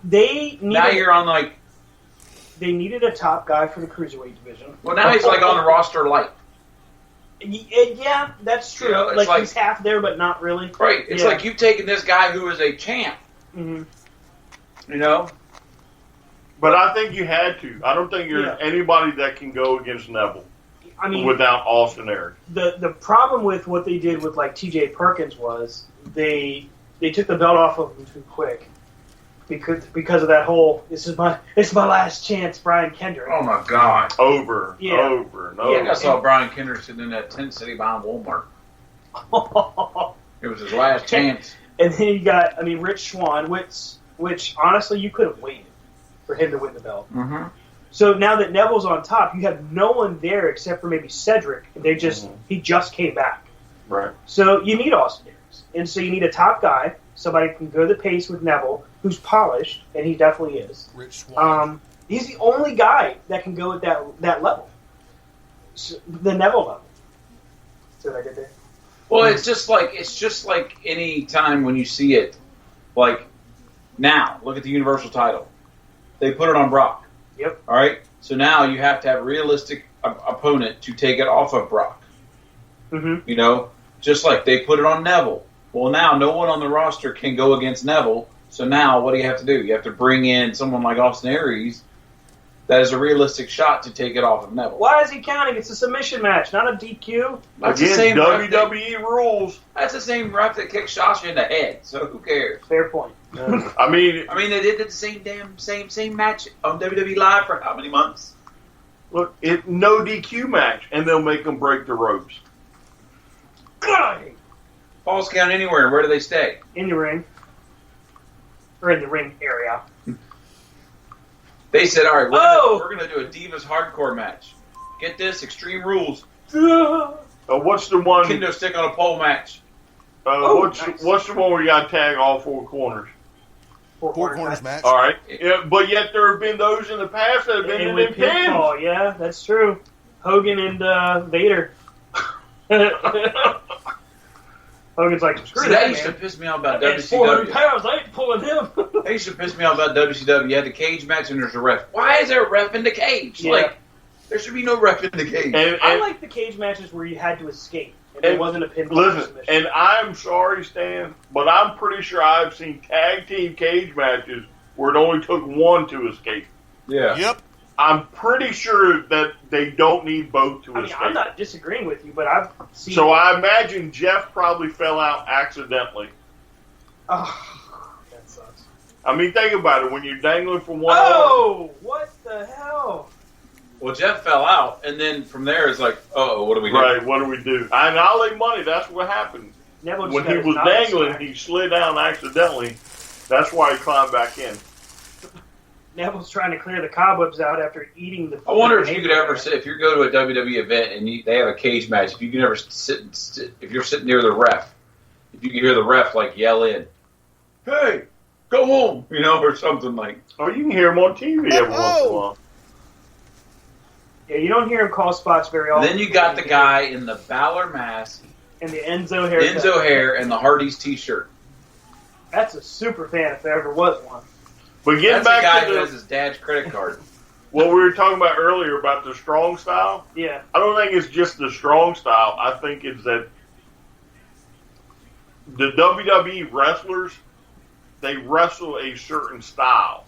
Speaker 4: then now you're on like,
Speaker 3: they needed a top guy for the cruiserweight division.
Speaker 4: well, now he's like on the roster light.
Speaker 3: Yeah, that's true.
Speaker 4: You know, it's
Speaker 3: like he's half there, but not really.
Speaker 4: Right. It's like you've taken this guy who is a champ,
Speaker 3: Mm-hmm.
Speaker 4: you know?
Speaker 2: But I think you had to. I don't think there's
Speaker 3: Yeah.
Speaker 2: anybody that can go against Neville
Speaker 3: I mean,
Speaker 2: without Austin Aries.
Speaker 3: the problem with what they did with like T.J. Perkins was they took the belt off of him too quick because of that whole it's my last chance, Brian Kendrick.
Speaker 4: Oh, my God.
Speaker 2: Over,
Speaker 3: Yeah.
Speaker 2: over, and
Speaker 3: Yeah,
Speaker 4: I think
Speaker 2: over.
Speaker 4: I saw Brian Kendrick sitting in that tent city behind Walmart. It was his last chance.
Speaker 3: And then you got, Rich Swann, which honestly you could have waited for him to win the belt.
Speaker 4: Mm-hmm.
Speaker 3: So now that Neville's on top, you have no one there except for maybe Cedric. And he just came back.
Speaker 2: Right.
Speaker 3: So you need Austin Aries. And so you need a top guy, somebody who can go the pace with Neville, who's polished, and he definitely is.
Speaker 5: Rich Swann.
Speaker 3: He's the only guy that can go at that level. So, the Neville level. See what I did there?
Speaker 4: Well, it's just like any time when you see it, like now, look at the Universal title. They put it on Brock.
Speaker 3: Yep.
Speaker 4: All right? So now you have to have a realistic opponent to take it off of Brock.
Speaker 3: Mm-hmm.
Speaker 4: You know? Just like they put it on Neville. Well, now no one on the roster can go against Neville. So now what do you have to do? You have to bring in someone like Austin Aries that is a realistic shot to take it off of Neville.
Speaker 3: Why is he counting? It's a submission match, not a DQ.
Speaker 4: That's the
Speaker 2: Again,
Speaker 4: same ref
Speaker 2: WWE rules.
Speaker 4: That's the same ref that kicked Sasha in the head. So who cares?
Speaker 3: Fair point.
Speaker 2: I mean,
Speaker 4: They did the same match on WWE Live for how many months?
Speaker 2: look, no DQ match, and they'll make them break the ropes.
Speaker 3: God!
Speaker 4: Falls count anywhere. Where do they stay?
Speaker 3: In the ring. Or in the ring area.
Speaker 4: They said, all right, we're gonna do a Divas Hardcore match. Get this, Extreme Rules.
Speaker 2: What's the one?
Speaker 4: Kendo stick on a pole match.
Speaker 3: Nice.
Speaker 2: What's the one where you got to tag all 4 corners?
Speaker 5: Four corners match.
Speaker 2: All right, yeah, but yet there have been those in the past that have been
Speaker 3: And
Speaker 2: in
Speaker 3: with
Speaker 2: them pins.
Speaker 3: pinfall, yeah, that's true. Hogan and Vader. Hogan's like, screw
Speaker 4: See,
Speaker 3: that,
Speaker 4: that used to
Speaker 3: man.
Speaker 4: piss me off about
Speaker 3: That man's 400
Speaker 4: WCW.
Speaker 3: pounds. I ain't pulling him.
Speaker 4: That used to piss me off about WCW. You had the cage match and there's a ref. Why is there a ref in the cage?
Speaker 3: Yeah.
Speaker 4: Like, there should be no ref in the cage.
Speaker 3: I like the cage matches where you had to escape. And there wasn't a pinfall
Speaker 2: Listen,
Speaker 3: submission.
Speaker 2: and I'm sorry, Stan, but I'm pretty sure I've seen tag team cage matches where it only took one to escape.
Speaker 4: Yeah.
Speaker 5: Yep.
Speaker 2: I'm pretty sure that they don't need both to escape.
Speaker 3: I'm not disagreeing with you, but I've seen...
Speaker 2: So I imagine Jeff probably fell out accidentally.
Speaker 3: Oh, that sucks.
Speaker 2: I mean, think about it. When you're dangling from one
Speaker 3: Oh, what the hell?
Speaker 4: Well, Jeff fell out, and then from there it's like, uh-oh, what do we do?
Speaker 2: right, what do we do? And I'll lay money. That's what happened.
Speaker 3: Neville just
Speaker 2: When
Speaker 3: got
Speaker 2: he
Speaker 3: his
Speaker 2: was
Speaker 3: nuts
Speaker 2: dangling,
Speaker 3: smacked.
Speaker 2: he slid down accidentally. That's why he climbed back in.
Speaker 3: Neville's trying to clear the cobwebs out after eating the...
Speaker 4: I wonder if you could ever sit, if you go to a WWE event and they have a cage match, if you can ever sit, if you're sitting near the ref, if you can hear the ref like yell in, hey, go home, you know, or something like.
Speaker 2: Oh, you can hear him on TV every once in a while.
Speaker 3: Yeah, you don't hear him call spots very often.
Speaker 4: Then you got the guy in the Balor mask,
Speaker 3: And the Enzo haircut.
Speaker 4: Enzo hair, and the Hardy's t-shirt.
Speaker 3: That's a super fan if there ever was one.
Speaker 2: But getting
Speaker 4: That's the guy
Speaker 2: back
Speaker 4: who
Speaker 2: to
Speaker 4: has his dad's credit card.
Speaker 2: what we were talking about earlier about the strong style,
Speaker 3: Yeah.
Speaker 2: I don't think it's just the strong style. I think it's that the WWE wrestlers, they wrestle a certain style.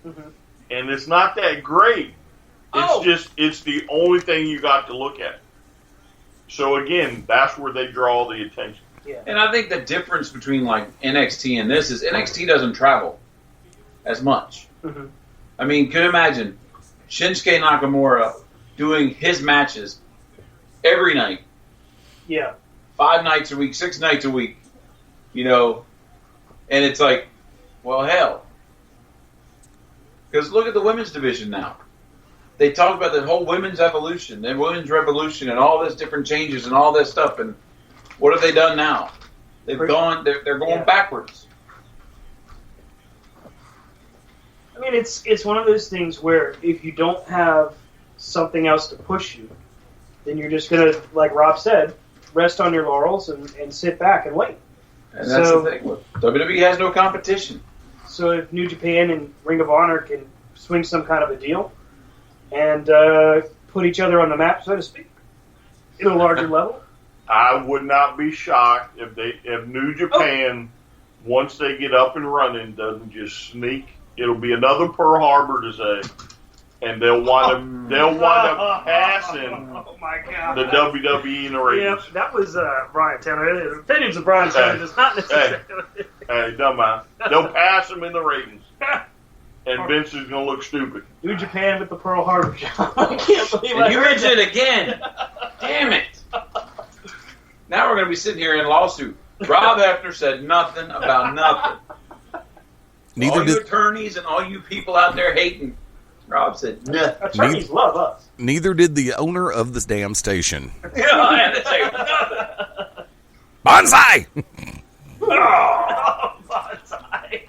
Speaker 3: Mm-hmm.
Speaker 2: And it's not that great.
Speaker 3: Oh.
Speaker 2: It's the only thing you got to look at. So again, that's where they draw the attention.
Speaker 3: Yeah.
Speaker 4: And I think the difference between like NXT and this is NXT doesn't travel as much.
Speaker 3: Mm-hmm.
Speaker 4: I mean, can you imagine Shinsuke Nakamura doing his matches every night,
Speaker 3: Yeah.
Speaker 4: 5 nights a week, 6 nights a week, and it's like, well, hell. Because look at the women's division now. They talk about the whole women's evolution, the women's revolution, and all this different changes and all this stuff. And what have they done now? They're going backwards.
Speaker 3: I mean, it's one of those things where if you don't have something else to push you, then you're just going to, like Rob said, rest on your laurels and sit back and wait.
Speaker 4: And that's the thing. WWE has no competition.
Speaker 3: So if New Japan and Ring of Honor can swing some kind of a deal and put each other on the map, so to speak, in a larger level.
Speaker 2: I would not be shocked if New Japan, once they get up and running, doesn't just sneak. It'll be another Pearl Harbor to say, and they'll wind up passing
Speaker 3: Oh my God.
Speaker 2: the WWE in the ratings.
Speaker 3: Yeah, that was Brian Tanner. The opinions of Brian Tanner does not necessarily.
Speaker 2: Hey, don't mind. They'll pass them in the ratings, and Vince is going to look stupid.
Speaker 3: New Japan with the Pearl Harbor job. I can't believe
Speaker 4: And you mentioned it again. Damn it. Now we're going to be sitting here in lawsuit. Rob Hefner said nothing about nothing.
Speaker 5: Neither
Speaker 4: all you
Speaker 5: did
Speaker 4: attorneys and all you people out there hating, Rob said nothing.
Speaker 3: Attorneys love us.
Speaker 5: neither did the owner of this damn station.
Speaker 4: I had to say nothing.
Speaker 5: Bonsai.
Speaker 3: Oh, bonsai.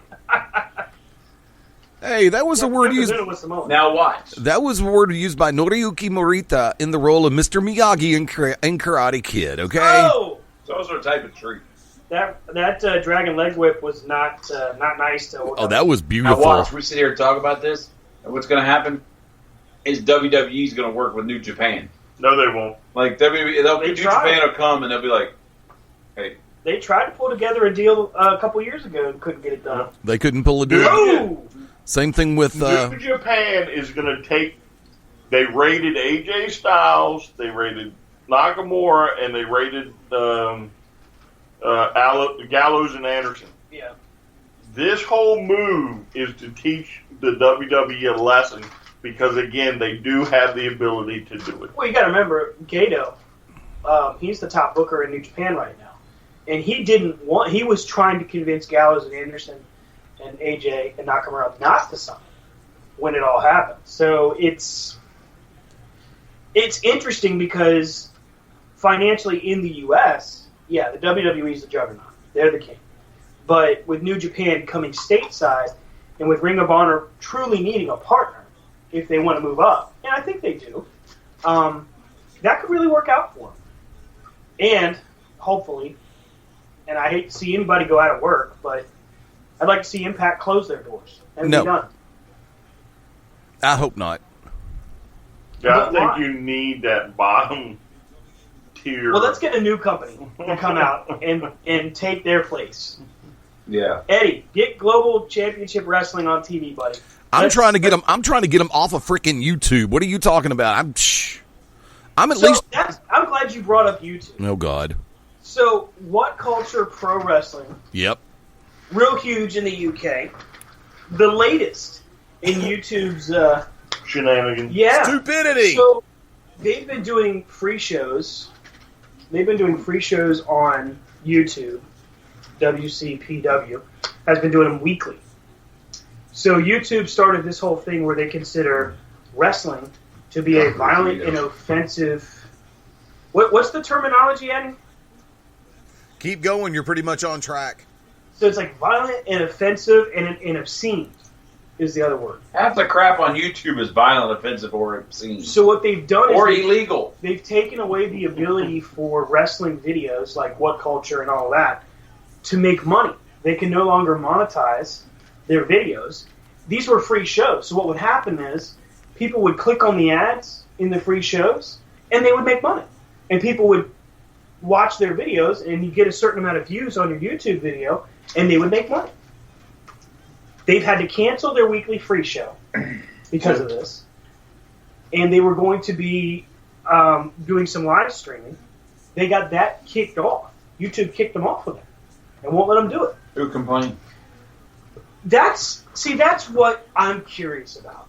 Speaker 5: Hey, that was a word used.
Speaker 4: Now watch.
Speaker 5: That was a word used by Noriyuki Morita in the role of Mr. Miyagi in Karate Kid. Okay.
Speaker 3: Oh,
Speaker 4: It's also a type of tree.
Speaker 3: that dragon leg whip was not nice to.
Speaker 5: Oh, that was
Speaker 4: Now
Speaker 5: beautiful.
Speaker 4: watch. We sit here and talk about this, and what's going to happen is WWE's going to work with New Japan.
Speaker 2: No, they won't.
Speaker 4: Like WWE,
Speaker 3: They
Speaker 4: New
Speaker 3: tried.
Speaker 4: Japan will come and they'll be like, "Hey,
Speaker 3: They tried to pull together a deal a couple years ago and couldn't get it done.
Speaker 5: They couldn't pull a deal.
Speaker 3: Oh,
Speaker 5: Same thing with.
Speaker 2: New Japan is going to take. They rated AJ Styles, they rated Nakamura, and they rated Gallows and Anderson.
Speaker 3: yeah.
Speaker 2: This whole move is to teach the WWE a lesson because, again, they do have the ability to do it.
Speaker 3: Well, you got to remember, Gato, he's the top booker in New Japan right now. And he was trying to convince Gallows and Anderson and AJ and Nakamura not to sign when it all happened. So it's interesting because financially in the U.S., yeah, the WWE is the juggernaut. They're the king. But with New Japan coming stateside and with Ring of Honor truly needing a partner if they want to move up, and I think they do, that could really work out for them. And hopefully, and I hate to see anybody go out of work, but I'd like to see Impact close their doors and
Speaker 5: No.
Speaker 3: be done.
Speaker 5: I hope not.
Speaker 2: Yeah, I
Speaker 3: But why?
Speaker 2: think you need that bottom tier.
Speaker 3: Well, let's get a new company to come out and take their place.
Speaker 4: yeah."
Speaker 3: Eddie, get Global Championship Wrestling on TV, buddy.
Speaker 5: I'm trying to get them off of freaking YouTube. What are you talking about? I'm at least.
Speaker 3: I'm glad you brought up YouTube.
Speaker 5: Oh God.
Speaker 3: So, What Culture Pro Wrestling,
Speaker 5: Yep.
Speaker 3: real huge in the UK. The latest in YouTube's,
Speaker 2: Shenanigans.
Speaker 3: yeah.
Speaker 5: Stupidity.
Speaker 3: So, they've been doing free shows. They've been doing free shows on YouTube. WCPW has been doing them weekly. So YouTube started this whole thing where they consider wrestling to be a violent and offensive. What's the terminology, Eddie?
Speaker 5: Keep going. You're pretty much on track.
Speaker 3: So it's like violent and offensive and obscene is the other word.
Speaker 4: Half the crap on YouTube is violent, offensive, or obscene,
Speaker 3: So what they've done
Speaker 4: or
Speaker 3: is
Speaker 4: illegal.
Speaker 3: they've taken away the ability for wrestling videos like What Culture and all that to make money. They can no longer monetize their videos. These were free shows. So what would happen is people would click on the ads in the free shows and they would make money. And people would watch their videos and you get a certain amount of views on your YouTube video and they would make money. They've had to cancel their weekly free show because of this. And they were going to be doing some live streaming. They got that kicked off. YouTube kicked them off of that and won't let them do it.
Speaker 4: Who complained?
Speaker 3: That's what I'm curious about.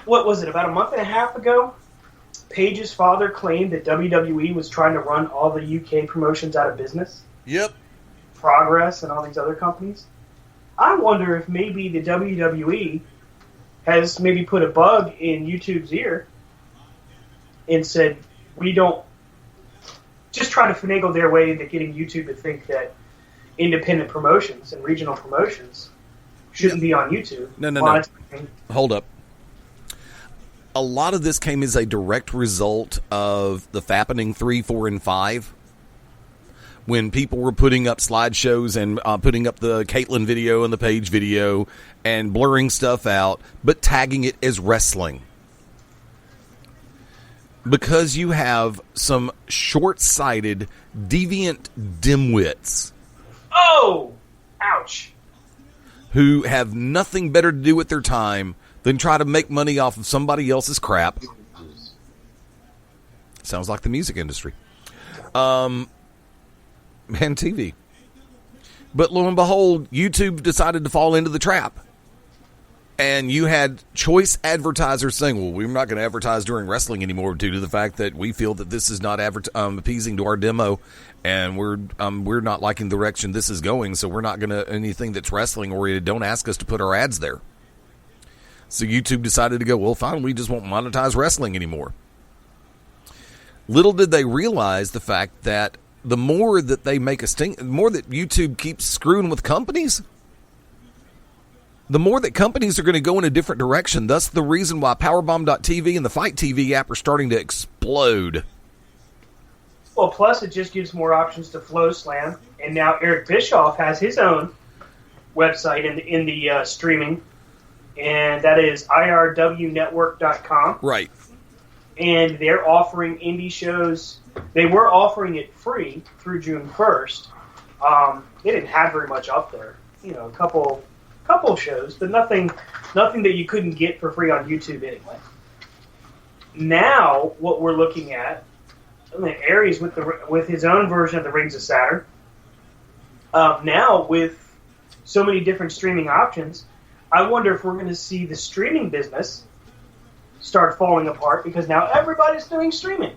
Speaker 3: What was it, about a month and a half ago? Paige's father claimed that WWE was trying to run all the UK promotions out of business.
Speaker 5: Yep.
Speaker 3: Progress and all these other companies. I wonder if maybe the WWE has maybe put a bug in YouTube's ear and said, we don't just try to finagle their way into getting YouTube to think that independent promotions and regional promotions shouldn't be on YouTube.
Speaker 5: No. Hold up. A lot of this came as a direct result of the Fappening 3, 4, and 5. When people were putting up slideshows and putting up the Caitlyn video and the Paige video and blurring stuff out, but tagging it as wrestling. Because you have some short-sighted, deviant dimwits.
Speaker 3: Oh! Ouch.
Speaker 5: Who have nothing better to do with their time than try to make money off of somebody else's crap. Sounds like the music industry. And TV. But lo and behold, YouTube decided to fall into the trap. And you had choice advertisers saying, well, we're not going to advertise during wrestling anymore due to the fact that we feel that this is not appeasing to our demo, and we're not liking the direction this is going, so we're not going to, anything that's wrestling oriented, don't ask us to put our ads there. So YouTube decided to go, well, fine, we just won't monetize wrestling anymore. Little did they realize the fact that the more that they make a stink, the more that YouTube keeps screwing with companies, the more that companies are going to go in a different direction. Thus the reason why Powerbomb.tv and the Fight TV app are starting to explode.
Speaker 3: Well, plus it just gives more options to FlowSlam, and now Eric Bischoff has his own website in the streaming, and that is irwnetwork.com.
Speaker 5: Right.
Speaker 3: And they're offering indie shows. They were offering it free through June 1st. They didn't have very much up there. You know, a couple shows, but nothing that you couldn't get for free on YouTube anyway. Now, what we're looking at, Aries with his own version of the Rings of Saturn. Now, with so many different streaming options, I wonder if we're going to see the streaming business start falling apart because now everybody's doing streaming.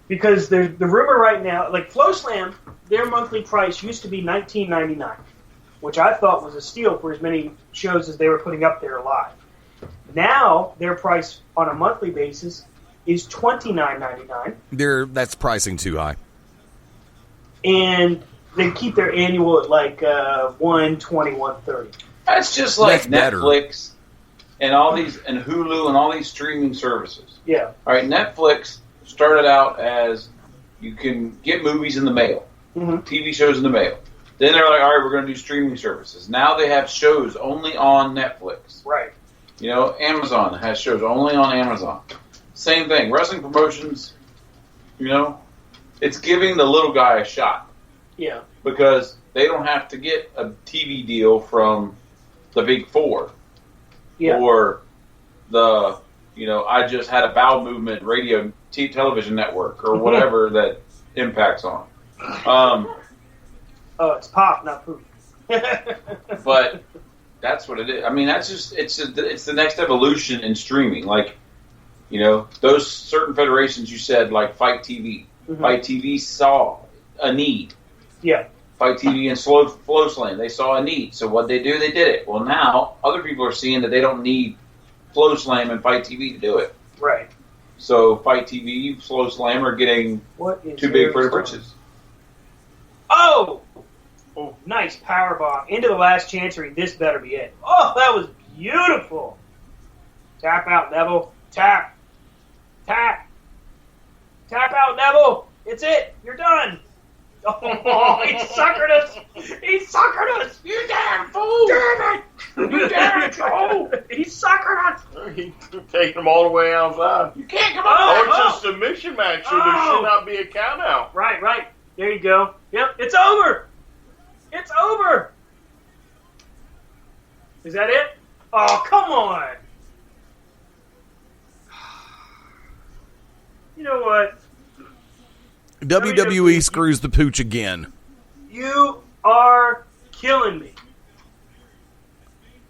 Speaker 3: Because the rumor right now, like FlowSlam, their monthly price used to be $19.99, which I thought was a steal for as many shows as they were putting up there live. Now their price on a monthly basis is $29.99.
Speaker 5: That's pricing too high.
Speaker 3: And they keep their annual at like $120, $130.
Speaker 4: That's just like
Speaker 5: That's
Speaker 4: Netflix and all these, and Hulu and all these streaming services.
Speaker 3: Yeah.
Speaker 4: All right, Netflix started out as you can get movies in the mail, TV shows in the mail. Then they're like, all right, we're going to do streaming services. Now they have shows only on Netflix.
Speaker 3: Right.
Speaker 4: You know, Amazon has shows only on Amazon. Same thing. Wrestling promotions, you know, it's giving the little guy a shot.
Speaker 3: Yeah.
Speaker 4: Because they don't have to get a TV deal from the Big Four.
Speaker 3: Yeah.
Speaker 4: Or the, you know, I just had a bowel movement radio television network or whatever that Impact's on.
Speaker 3: Oh, it's pop, not poop.
Speaker 4: But that's what it is. I mean, that's just it's the next evolution in streaming. Like, you know, those certain federations you said, like Fight TV. Fight TV saw a need.
Speaker 3: Yeah.
Speaker 4: Fight TV and FlowSlam, they saw a need. So what they do, they did it. Well, now other people are seeing that they don't need FlowSlam and Fight TV to do it.
Speaker 3: Right.
Speaker 4: So Fight TV, FlowSlam are getting too big for the britches.
Speaker 3: Oh! Oh, nice powerbomb into the last chancery. This better be it. Oh, that was beautiful. Tap out, Neville. Tap. Tap. Tap out, Neville. It's it. You're done. Oh, he suckered us. He suckered us. You damn fool. Damn it. You damn fool. He suckered us.
Speaker 2: He's taking them all the way outside.
Speaker 3: You can't come
Speaker 2: Oh, it's a submission match, so there should not be a count out.
Speaker 3: Right. There you go. Yep, it's over. It's over. Is that it? Oh, come on. You know what?
Speaker 5: WWE screws the pooch again.
Speaker 3: You are killing me.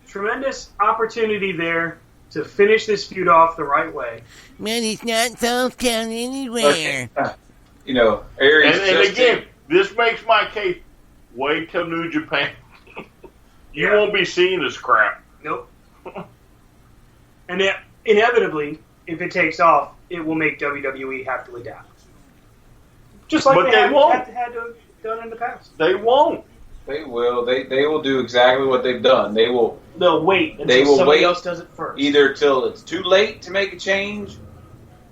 Speaker 3: Tremendous opportunity there to finish this feud off the right way.
Speaker 5: Man, he's not sold down anywhere.
Speaker 4: You know, Aries
Speaker 2: And again, this makes my case. Wait till New Japan. You won't be seeing this crap.
Speaker 3: Nope. And inevitably, if it takes off, it will make WWE have to adapt. Just like
Speaker 2: But
Speaker 3: they
Speaker 2: they
Speaker 3: had
Speaker 2: won't.
Speaker 3: to have done in the past.
Speaker 2: They won't.
Speaker 4: They will. They will do exactly what they've done. They will
Speaker 3: They'll wait until
Speaker 4: They will
Speaker 3: somebody
Speaker 4: wait
Speaker 3: else does it first.
Speaker 4: either till it's too late to make a change,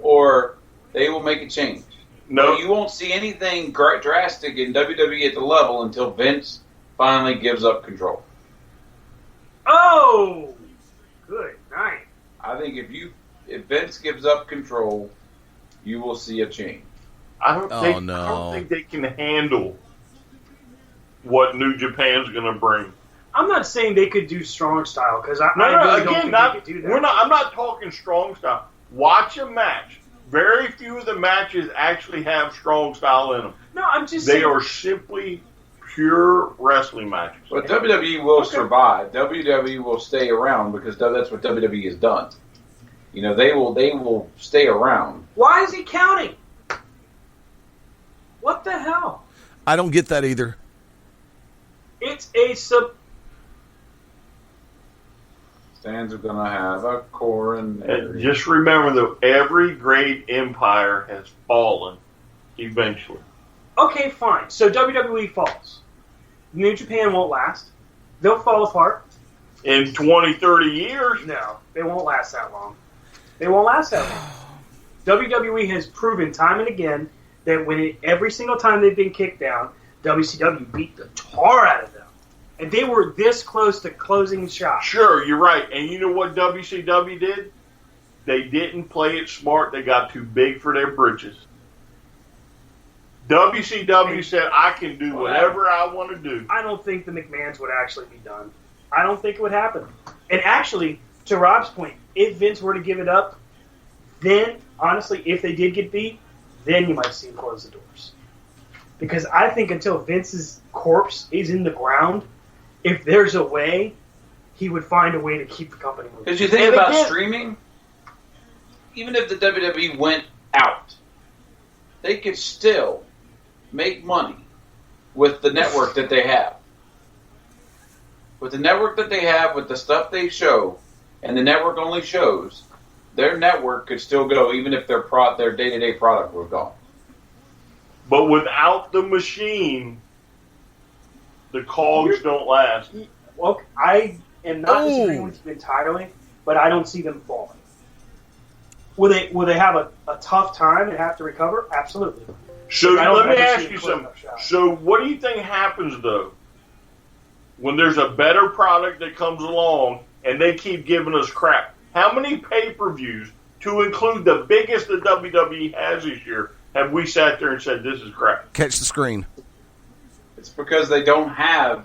Speaker 4: or they will make a change.
Speaker 2: No,
Speaker 4: You won't see anything drastic in WWE at the level until Vince finally gives up control.
Speaker 3: Oh! Good night.
Speaker 4: I think if Vince gives up control, you will see a change.
Speaker 2: I don't think.
Speaker 5: no.
Speaker 2: I don't think they can handle what New Japan's going to bring.
Speaker 3: I'm not saying they could do strong style, because I
Speaker 2: No,
Speaker 3: really don't
Speaker 2: again,
Speaker 3: think
Speaker 2: not,
Speaker 3: they could do that.
Speaker 2: we're not. I'm not talking strong style. Watch a match. Very few of the matches actually have strong style in them.
Speaker 3: No, I'm just
Speaker 2: They
Speaker 3: saying.
Speaker 2: are simply pure wrestling matches.
Speaker 4: But WWE will survive. WWE will stay around because that's what WWE has done. You know, they will stay around.
Speaker 3: Why is he counting? What the hell?
Speaker 5: I don't get that either.
Speaker 3: It's a
Speaker 4: Stands are going to have a coronary.
Speaker 2: Just remember, though, every great empire has fallen eventually.
Speaker 3: Okay, fine. So WWE falls. New Japan won't last. They'll fall apart.
Speaker 2: In 20, 30 years,
Speaker 3: No, they won't last that long. They won't last that long. WWE has proven time and again that every single time they've been kicked down, WCW beat the tar out of them. And they were this close to closing shop.
Speaker 2: sure, you're right. And you know what WCW did? They didn't play it smart. They got too big for their britches. WCW said, I can do whatever I want to do.
Speaker 3: I don't think the McMahons would actually be done. I don't think it would happen. And actually, to Rob's point, if Vince were to give it up, then, honestly, if they did get beat, then you might see him close the doors. Because I think until Vince's corpse is in the ground, if there's a way, he would find a way to keep the company moving.
Speaker 4: Because you think
Speaker 2: And
Speaker 4: about
Speaker 2: again-
Speaker 4: streaming, even if the WWE went out, they could still make money with the network that they have. With the network that they have, with the stuff they show, and the network only shows, their network could still go even if their day-to-day product was gone.
Speaker 2: But without the machine, the cogs don't last.
Speaker 3: Well, I am not disagreeing with you entirely, but I don't see them falling. Will they have a tough time and have to recover? Absolutely.
Speaker 2: So
Speaker 3: I don't
Speaker 2: let me
Speaker 3: ever see
Speaker 2: ask
Speaker 3: it
Speaker 2: you
Speaker 3: close
Speaker 2: something.
Speaker 3: up shop.
Speaker 2: So what do you think happens, though, when there's a better product that comes along and they keep giving us crap? How many pay-per-views, to include the biggest that WWE has this year, have we sat there and said, this is crap?
Speaker 5: Catch the screen.
Speaker 4: It's because they don't have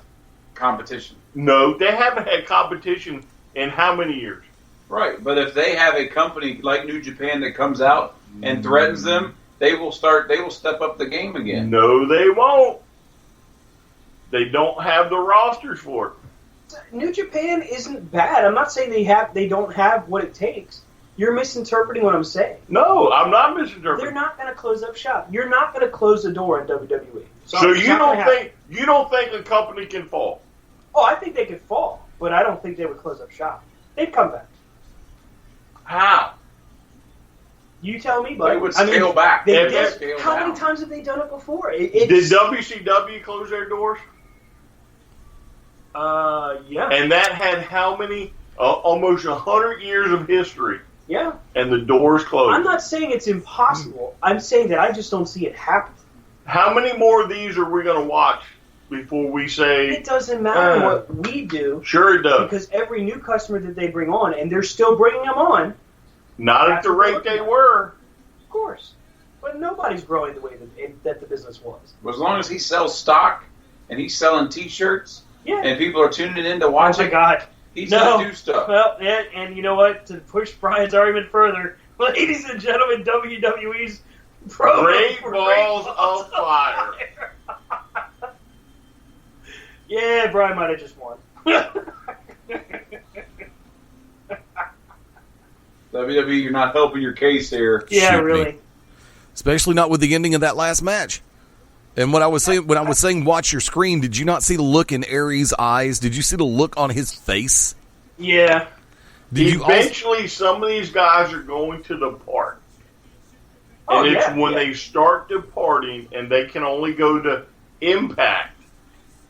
Speaker 4: competition.
Speaker 2: No, they haven't had competition in how many years?
Speaker 4: Right, but if they have a company like New Japan that comes out and threatens them, they will step up the game again.
Speaker 2: No, they won't. They don't have the rosters for it.
Speaker 3: New Japan isn't bad. I'm not saying they don't have what it takes. You're misinterpreting what I'm saying.
Speaker 2: No, I'm not
Speaker 3: They're
Speaker 2: misinterpreting.
Speaker 3: not going to close up shop. You're not going to close the door in WWE.
Speaker 2: So
Speaker 3: it's
Speaker 2: you
Speaker 3: not
Speaker 2: don't
Speaker 3: gonna happen.
Speaker 2: think a company can fall?
Speaker 3: Oh, I think they could fall, but I don't think they would close up shop. They'd come back.
Speaker 2: How?
Speaker 3: You tell me, but
Speaker 4: They would scale back.
Speaker 3: They
Speaker 2: They
Speaker 3: did.
Speaker 2: would
Speaker 4: scale
Speaker 3: How many
Speaker 4: down.
Speaker 3: times have they done it before?
Speaker 2: Did
Speaker 3: It's,
Speaker 2: WCW close their doors?
Speaker 3: yeah,
Speaker 2: And that had how many? Almost 100 years of history,
Speaker 3: yeah.
Speaker 2: and the doors closed.
Speaker 3: I'm not saying it's impossible. I'm saying that I just don't see it happen.
Speaker 2: How many more of these are we going to watch before we say,
Speaker 3: It doesn't matter what we do
Speaker 2: sure it does?
Speaker 3: because every new customer that they bring on, and they're still bringing them on,
Speaker 2: Not at the rate they were.
Speaker 3: of course. But nobody's growing the way that the business was.
Speaker 4: As long as he sells stock and he's selling T-shirts
Speaker 3: Yeah.
Speaker 4: and people are tuning in to
Speaker 3: Oh
Speaker 4: watch
Speaker 3: my
Speaker 4: it,
Speaker 3: God.
Speaker 4: he's
Speaker 3: No.
Speaker 4: going to do stuff.
Speaker 3: Well, and you know what? To push Brian's argument further, ladies and gentlemen, WWE's promo
Speaker 2: Great
Speaker 3: for
Speaker 2: Balls of Fire.
Speaker 3: Yeah, Brian might have just won.
Speaker 4: WWE, you're not helping your case here.
Speaker 3: Yeah,
Speaker 5: Shoot
Speaker 3: really.
Speaker 5: me. Especially not with the ending of that last match. And when I was saying watch your screen, did you not see the look in Aries' eyes? Did you see the look on his face?
Speaker 3: Yeah.
Speaker 5: Did you also,
Speaker 2: Eventually, some of these guys are going to depart. And it's when they start departing and they can only go to Impact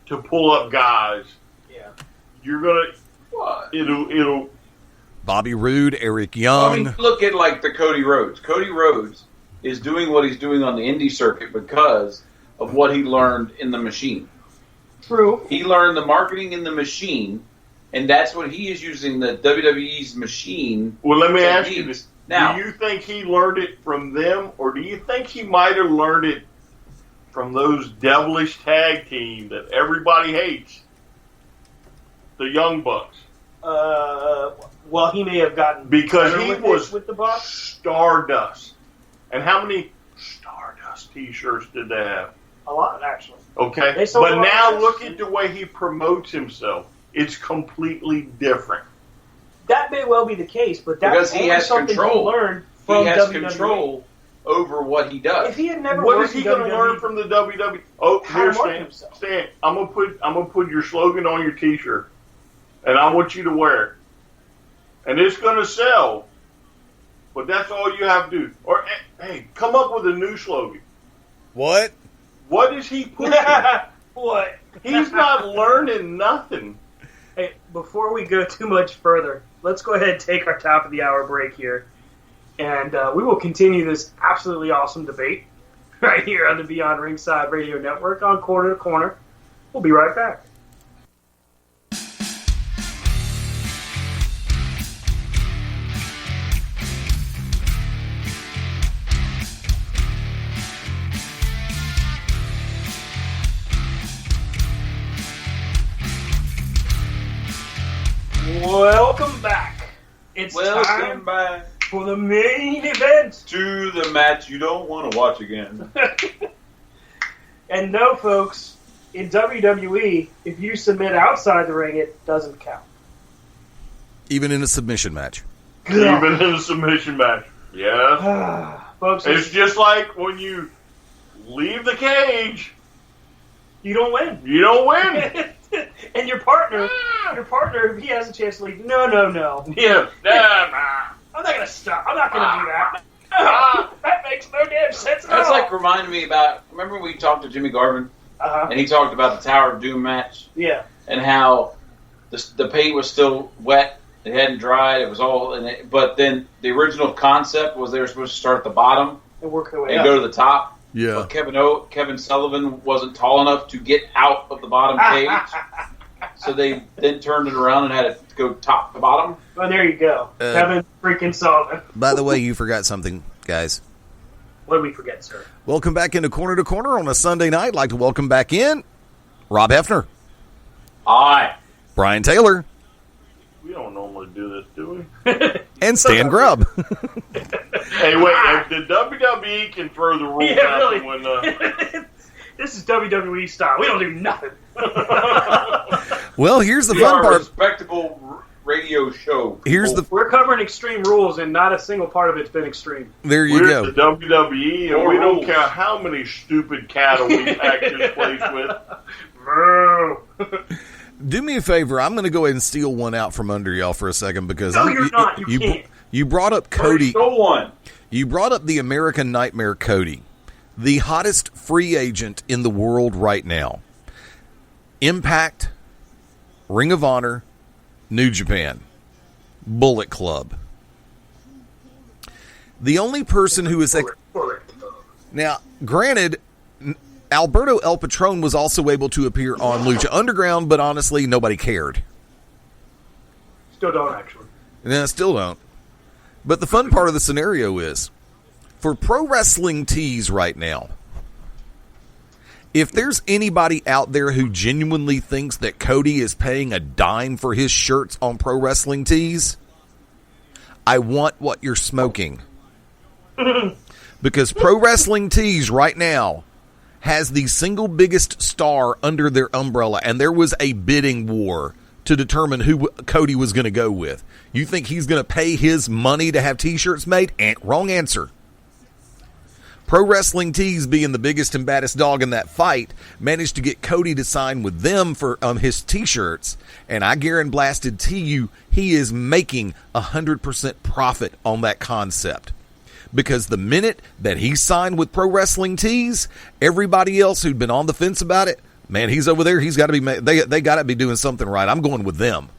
Speaker 2: to pull up guys.
Speaker 3: Yeah.
Speaker 2: You're going to...
Speaker 4: What?
Speaker 2: It'll...
Speaker 5: Bobby Roode, Eric Young.
Speaker 4: I mean, look at like the Cody Rhodes. Cody Rhodes is doing what he's doing on the indie circuit because of what he learned in the machine.
Speaker 3: True.
Speaker 4: He learned the marketing in the machine, and that's what he is using the WWE's machine.
Speaker 2: Well, let me ask you
Speaker 4: techniques.
Speaker 2: this.
Speaker 4: Now,
Speaker 2: Do you think he learned it from them, or do you think he might have learned it from those devilish tag team that everybody hates? The Young Bucks.
Speaker 3: Well, he may have gotten
Speaker 2: Because
Speaker 3: better
Speaker 2: he
Speaker 3: with
Speaker 2: was
Speaker 3: it with the Bucks.
Speaker 2: Stardust. And how many Stardust t-shirts did they have?
Speaker 3: A lot, actually.
Speaker 2: Okay?
Speaker 3: They sold a
Speaker 2: But
Speaker 3: lot
Speaker 2: now
Speaker 3: of
Speaker 2: look
Speaker 3: shirts.
Speaker 2: at the way he promotes himself. It's completely different.
Speaker 3: That may well be the case, but that's
Speaker 4: Because he
Speaker 3: only
Speaker 4: has
Speaker 3: something
Speaker 4: control.
Speaker 3: he learned
Speaker 4: he
Speaker 3: from
Speaker 4: has
Speaker 3: WWE.
Speaker 4: control over what he does.
Speaker 3: If he had never
Speaker 2: What
Speaker 3: worked
Speaker 2: is he
Speaker 3: in
Speaker 2: going to
Speaker 3: WWE,
Speaker 2: learn from the WWE? Oh,
Speaker 3: How to
Speaker 2: here,
Speaker 3: market
Speaker 2: Stan.
Speaker 3: himself.
Speaker 2: Stan, I'm gonna put your slogan on your T-shirt, and I want you to wear it, and it's going to sell. But that's all you have to do. Or hey, come up with a new slogan.
Speaker 5: What?
Speaker 2: What is he pushing?
Speaker 3: What?
Speaker 2: He's not learning nothing.
Speaker 3: Hey, before we go too much further, let's go ahead and take our top of the hour break here. And we will continue this absolutely awesome debate right here on the Beyond Ringside Radio Network on Corner to Corner. We'll be right back. Welcome back. It's time
Speaker 4: back
Speaker 3: for the main event.
Speaker 4: to the match you don't want to watch again.
Speaker 3: And no, folks, in WWE, if you submit outside the ring, it doesn't count.
Speaker 5: Even in a submission match.
Speaker 2: Even in a submission match. Yeah.
Speaker 3: Folks,
Speaker 2: It's just like when you leave the cage,
Speaker 3: you don't win.
Speaker 2: you don't win.
Speaker 3: And your partner, if he has a chance to leave, no.
Speaker 2: Yeah.
Speaker 3: I'm not going to stop. I'm not going to do that. That makes no damn sense at
Speaker 4: That's
Speaker 3: all.
Speaker 4: like reminding me about, remember we talked to Jimmy Garvin,
Speaker 3: Uh-huh.
Speaker 4: and he talked about the Tower of Doom match,
Speaker 3: Yeah.
Speaker 4: and how the paint was still wet, it hadn't dried, it was all, but then the original concept was they were supposed to start at the bottom
Speaker 3: And work their way
Speaker 4: and
Speaker 3: up.
Speaker 4: go to the top.
Speaker 5: Yeah.
Speaker 4: But Kevin Sullivan wasn't tall enough to get out of the bottom cage, so they then turned it around and had it go top to bottom.
Speaker 3: Well, there you go. Kevin freaking Sullivan.
Speaker 5: By the way, you forgot something, guys.
Speaker 3: What did we forget, sir?
Speaker 5: Welcome back into Corner to Corner on a Sunday night. I'd like to welcome back in Rob Hefner,
Speaker 4: Aye.
Speaker 5: Brian Taylor,
Speaker 2: We don't normally do this, do we?
Speaker 5: and Stan Grubb.
Speaker 2: Hey, wait, the WWE can throw the rules
Speaker 3: Yeah,
Speaker 2: out
Speaker 3: really.
Speaker 2: the window.
Speaker 3: This is WWE style. We don't do nothing.
Speaker 5: Well, here's the
Speaker 4: We
Speaker 5: fun
Speaker 4: are a
Speaker 5: part.
Speaker 4: respectable radio show.
Speaker 5: Here's the
Speaker 3: We're covering extreme rules, and not a single part of it's been extreme.
Speaker 5: there you
Speaker 2: We're
Speaker 5: go.
Speaker 2: the WWE, and
Speaker 4: More
Speaker 2: we don't
Speaker 4: rules.
Speaker 2: care how many stupid cattle we pack this place with.
Speaker 5: Do me a favor. I'm going to go ahead and steal one out from under y'all for a second because
Speaker 3: No, you're not. You can't.
Speaker 5: You brought up Cody.
Speaker 4: Go one.
Speaker 5: You brought up the American Nightmare Cody, the hottest free agent in the world right now. Impact, Ring of Honor, New Japan, Bullet Club. The only person who is now, granted, Alberto El Patron was also able to appear on Lucha Underground, but honestly, nobody cared.
Speaker 3: Still don't, actually.
Speaker 5: And I still don't. But the fun part of the scenario is, for Pro Wrestling Tees right now, if there's anybody out there who genuinely thinks that Cody is paying a dime for his shirts on Pro Wrestling Tees, I want what you're smoking. Because Pro Wrestling Tees right now has the single biggest star under their umbrella, and there was a bidding war to determine who Cody was going to go with. You think he's going to pay his money to have T-shirts made? Wrong answer. Pro Wrestling Tees, being the biggest and baddest dog in that fight, managed to get Cody to sign with them for his T-shirts, and I guarantee to you he is making 100% profit on that concept. Because the minute that he signed with Pro Wrestling Tees, everybody else who'd been on the fence about it, man, he's over there. He's got to be. They got to be doing something right. I'm going with them.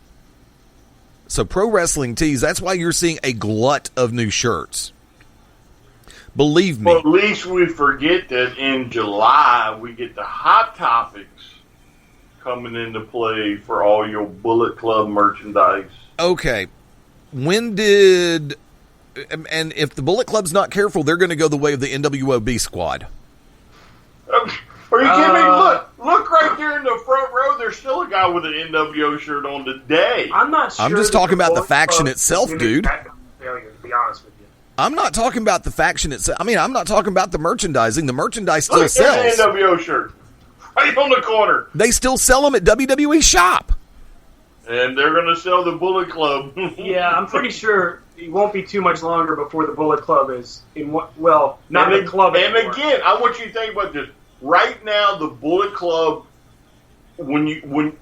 Speaker 5: So Pro Wrestling Tees. That's why you're seeing a glut of new shirts. Believe me.
Speaker 2: Well, at least we forget that in July we get the Hot Topics coming into play for all your Bullet Club merchandise.
Speaker 5: Okay, when did? And if the Bullet Club's not careful, they're going to go the way of the NWOB squad.
Speaker 2: Are you kidding me? Look right there in the front row. There's still a guy with an NWO shirt on today.
Speaker 3: I'm not sure.
Speaker 5: I'm just talking about the faction itself, dude.
Speaker 3: Failure, to be honest with you.
Speaker 5: I'm not talking about the faction itself. I mean, I'm not talking about the merchandising. The merchandise still
Speaker 2: Look,
Speaker 5: sells.
Speaker 2: there's an NWO shirt right on the corner.
Speaker 5: They still sell them at WWE Shop.
Speaker 2: And they're going to sell the Bullet Club.
Speaker 3: Yeah, I'm pretty sure it won't be too much longer before the Bullet Club is in what? Well, not
Speaker 2: and
Speaker 3: the club
Speaker 2: And
Speaker 3: anymore.
Speaker 2: again, I want you to think about this. Right now, the Bullet Club, when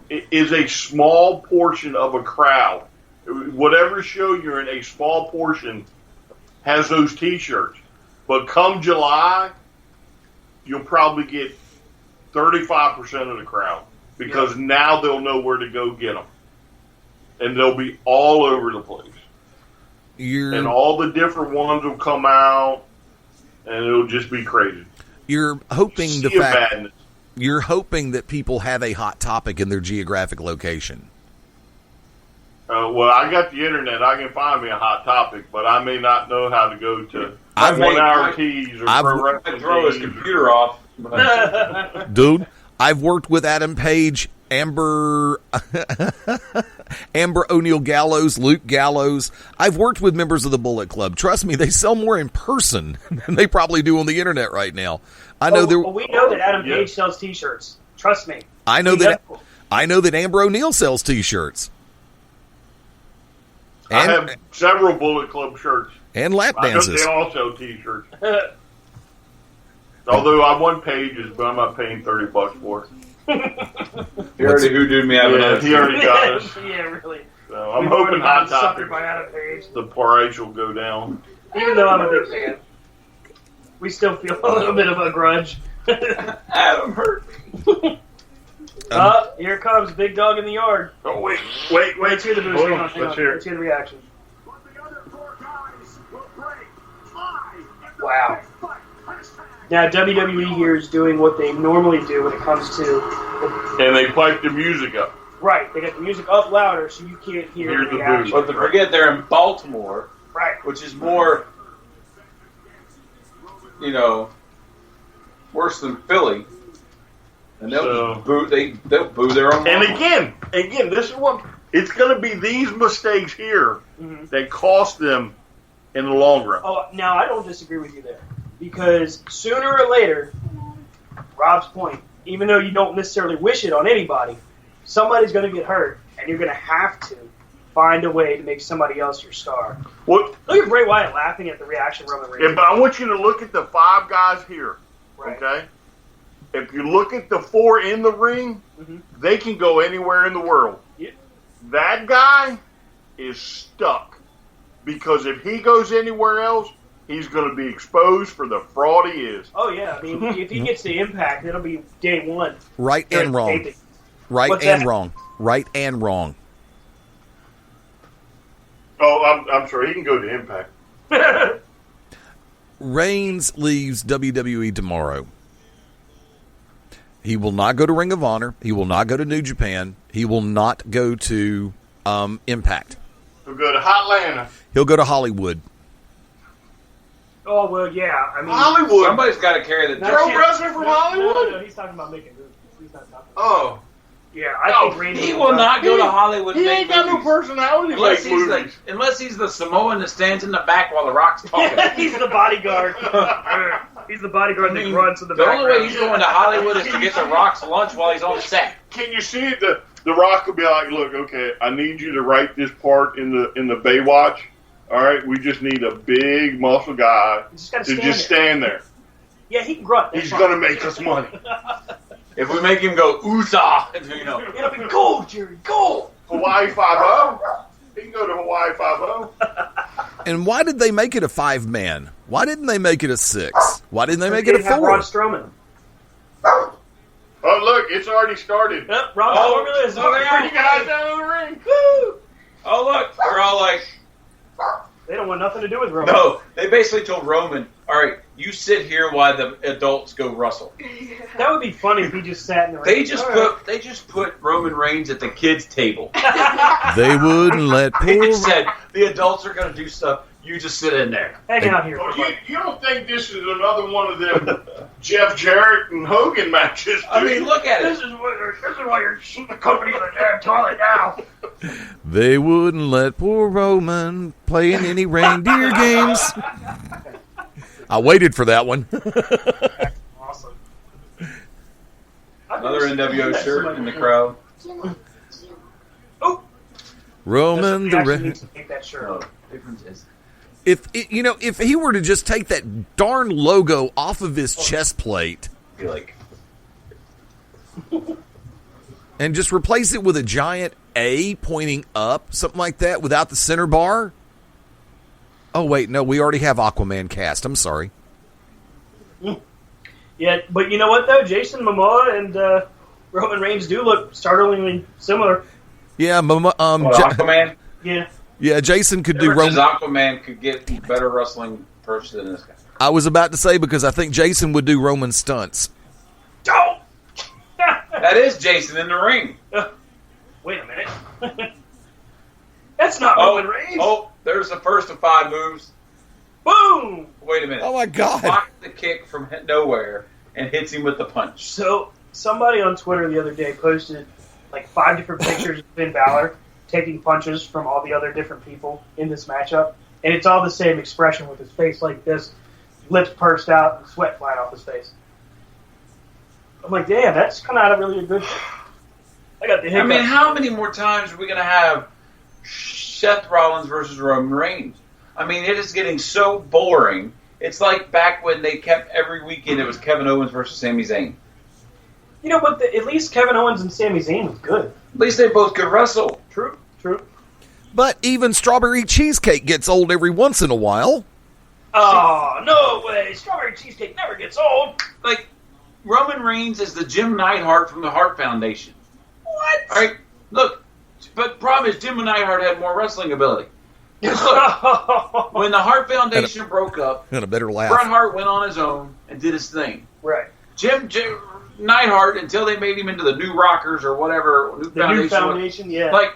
Speaker 2: it is a small portion of a crowd. Whatever show you're in, a small portion has those T-shirts. But come July, you'll probably get 35% of the crowd because now they'll know where to go get them. And they'll be all over the place. And all the different ones will come out, and it'll just be crazy.
Speaker 5: You're hoping
Speaker 2: Sea
Speaker 5: the
Speaker 2: of
Speaker 5: fact
Speaker 2: madness.
Speaker 5: you're hoping that people have a hot topic in their geographic location.
Speaker 2: Well, I got the internet. I can find me a hot topic, but I may not know how to go to
Speaker 5: I've-
Speaker 2: 1 Hour Tees or
Speaker 5: I've-
Speaker 2: Pro
Speaker 4: I
Speaker 2: Wrestling
Speaker 4: throw his
Speaker 2: Tees.
Speaker 4: computer off.
Speaker 5: Dude, I've worked with Adam Page, Amber O'Neil Gallows, Luke Gallows. I've worked with members of the Bullet Club. Trust me, they sell more in person than they probably do on the internet right now. I know
Speaker 3: Well, we know that Adam
Speaker 2: Yeah.
Speaker 3: Page sells T-shirts. Trust me.
Speaker 5: I know that Amber O'Neil sells T-shirts
Speaker 2: I have several Bullet Club shirts.
Speaker 5: and lap
Speaker 2: I know
Speaker 5: dances.
Speaker 2: they all sell T-shirts. Although I want Pages, but I'm not paying $30 for it.
Speaker 4: He already hoodooed me out of
Speaker 2: Yeah,
Speaker 4: an
Speaker 2: he already got us.
Speaker 3: Yeah, really.
Speaker 2: So I'm
Speaker 3: We've already
Speaker 2: hoping Hot
Speaker 3: gotten suckered
Speaker 2: Topic,
Speaker 3: by Adam Page.
Speaker 2: the price will go down.
Speaker 3: Even though I'm a big fan, we still feel a little bit of a grudge.
Speaker 4: Adam hurt me.
Speaker 3: Here comes Big Dog in the Yard.
Speaker 2: Oh, wait.
Speaker 3: Let's hear the boost.
Speaker 2: Hold
Speaker 3: Hang
Speaker 2: on,
Speaker 3: on, hang
Speaker 2: let's
Speaker 3: on.
Speaker 2: hear
Speaker 3: Let's
Speaker 2: it.
Speaker 3: hear the reaction. Wow. Now, WWE here is doing what they normally do when it comes to...
Speaker 2: And they pipe the music up.
Speaker 3: Right, they got the music up louder so you can't hear
Speaker 2: Hear
Speaker 3: the
Speaker 2: the
Speaker 3: reaction.
Speaker 4: But to forget they're in Baltimore,
Speaker 3: Right.
Speaker 4: which is more, worse than Philly. And they'll just boo. They'll boo their own.
Speaker 2: And
Speaker 4: mama.
Speaker 2: again, this is what it's going to be. These mistakes here that cost them in the long run.
Speaker 3: Oh, now I don't disagree with you there. Because sooner or later, Rob's point, even though you don't necessarily wish it on anybody, somebody's going to get hurt, and you're going to have to find a way to make somebody else your star.
Speaker 2: What?
Speaker 3: Look at Bray Wyatt laughing at the reaction Roman Reigns.
Speaker 2: Yeah, but I want you to look at the 5 guys here.
Speaker 3: Right.
Speaker 2: Okay. If you look at the 4 in the ring, they can go anywhere in the world.
Speaker 3: Yeah.
Speaker 2: That guy is stuck because if he goes anywhere else, he's going to be exposed for the fraud he is.
Speaker 3: Oh, yeah. I mean, if he gets the impact, it'll be day one.
Speaker 5: Right and wrong.
Speaker 3: Taping.
Speaker 5: Right
Speaker 3: What's
Speaker 5: and
Speaker 3: that?
Speaker 5: wrong. Right and wrong.
Speaker 2: Oh, I'm sure he can go to Impact.
Speaker 5: Reigns leaves WWE tomorrow. He will not go to Ring of Honor. He will not go to New Japan. He will not go to Impact.
Speaker 2: He'll go to Hotlanta.
Speaker 5: He'll go to Hollywood.
Speaker 3: Oh, well, yeah. I mean,
Speaker 2: Hollywood.
Speaker 4: Somebody's got to carry the.
Speaker 3: No,
Speaker 2: Pro
Speaker 3: shit.
Speaker 2: wrestler from Hollywood?
Speaker 3: No, he's talking about making movies. He's not talking about
Speaker 2: Oh.
Speaker 3: Yeah, I
Speaker 2: No,
Speaker 3: think Randy
Speaker 4: He will not go to Hollywood.
Speaker 2: He
Speaker 4: to
Speaker 2: ain't
Speaker 4: make
Speaker 2: got no
Speaker 4: movies.
Speaker 2: personality to make movies.
Speaker 4: Unless he's the Samoan that stands in the back while the Rock's talking.
Speaker 3: He's the bodyguard. He's the bodyguard that grunts in the
Speaker 4: The
Speaker 3: background.
Speaker 4: only way he's going to Hollywood is to get The Rock's lunch while he's on the set.
Speaker 2: Can you see it? The Rock will be like, look, okay, I need you to write this part in the Baywatch. All right, we just need a big muscle guy to stand there.
Speaker 3: Yeah, he can grunt.
Speaker 2: He's going to make us money.
Speaker 4: If we make him go, ooh-sah,
Speaker 3: It'll be gold, Jerry, gold.
Speaker 2: Hawaii 5-0. He can go to Hawaii 5-0.
Speaker 5: And why did they make it a 5-man? Why didn't they make it a 6? Why didn't they make it a 4?
Speaker 3: Braun Strowman.
Speaker 2: Oh, look, it's already started.
Speaker 3: Yep, Braun Strowman is
Speaker 2: Look, you guys down in the ring.
Speaker 3: Woo!
Speaker 4: Oh, look, they're all like,
Speaker 3: They don't want nothing to do with Roman.
Speaker 4: no, they basically told Roman, all right, you sit here while the adults go wrestle.
Speaker 3: That would be funny if he just sat in the ring.
Speaker 4: They just put Roman Reigns at the kids' table.
Speaker 5: They wouldn't let
Speaker 4: They
Speaker 5: poor...
Speaker 4: just said, the adults are going to do stuff, you just sit in there.
Speaker 3: Hang out here.
Speaker 2: Well, you don't think this is another one of them Jeff Jarrett and Hogan matches, do
Speaker 4: I mean,
Speaker 2: you?
Speaker 4: look at
Speaker 3: This
Speaker 4: it.
Speaker 3: is why you're shooting the company in the damn toilet now.
Speaker 5: They wouldn't let poor Roman play in any reindeer games. I waited for that one.
Speaker 3: Awesome.
Speaker 4: Another NWO shirt in the crowd.
Speaker 3: Oh,
Speaker 5: Roman the
Speaker 3: actually
Speaker 5: Red.
Speaker 3: needs to take that shirt off.
Speaker 4: Difference is,
Speaker 5: If he were to just take that darn logo off of his chest plate
Speaker 4: be like,
Speaker 5: and just replace it with a giant A pointing up, something like that, without the center bar. Oh wait, no, we already have Aquaman cast. I'm sorry.
Speaker 3: Yeah, but you know what though? Jason Momoa and Roman Reigns do look startlingly similar.
Speaker 5: Yeah,
Speaker 4: Aquaman?
Speaker 3: Yeah.
Speaker 5: Jason could do
Speaker 4: Difference is
Speaker 5: Roman.
Speaker 4: Aquaman could get a better wrestling person than this guy.
Speaker 5: I was about to say because I think Jason would do Roman stunts.
Speaker 3: Oh!
Speaker 4: That is Jason in the ring.
Speaker 3: Wait a minute. That's not Roman Reigns.
Speaker 4: Oh, there's the first of 5 moves.
Speaker 3: Boom!
Speaker 4: Wait a minute.
Speaker 5: Oh my God!
Speaker 4: Blocks the kick from nowhere and hits him with the punch.
Speaker 3: So somebody on Twitter the other day posted like 5 different pictures of Finn Balor taking punches from all the other different people in this matchup, and it's all the same expression with his face like this, lips pursed out, and sweat flying off his face. I'm like, damn, that's kind of really a good thing. I got the hiccups.
Speaker 4: I mean, how many more times are we going to have Seth Rollins versus Roman Reigns? I mean, it is getting so boring. It's like back when they kept every weekend it was Kevin Owens versus Sami Zayn.
Speaker 3: You know, but at least Kevin Owens and Sami Zayn was good.
Speaker 4: At least they both could wrestle.
Speaker 3: True.
Speaker 5: But even strawberry cheesecake gets old every once in a while.
Speaker 3: Oh, no way. Strawberry cheesecake never gets old.
Speaker 4: Like, Roman Reigns is the Jim Neidhart from the Hart Foundation.
Speaker 3: What?
Speaker 4: All right, look, but problem is Jim Neidhart had more wrestling ability. Look, when the Hart Foundation broke up,
Speaker 5: And a better laugh.
Speaker 4: Bret Hart went on his own and did his thing.
Speaker 3: Right.
Speaker 4: Jim Neidhart, until they made him into the New Rockers or whatever,
Speaker 3: The new foundation, yeah.
Speaker 4: like,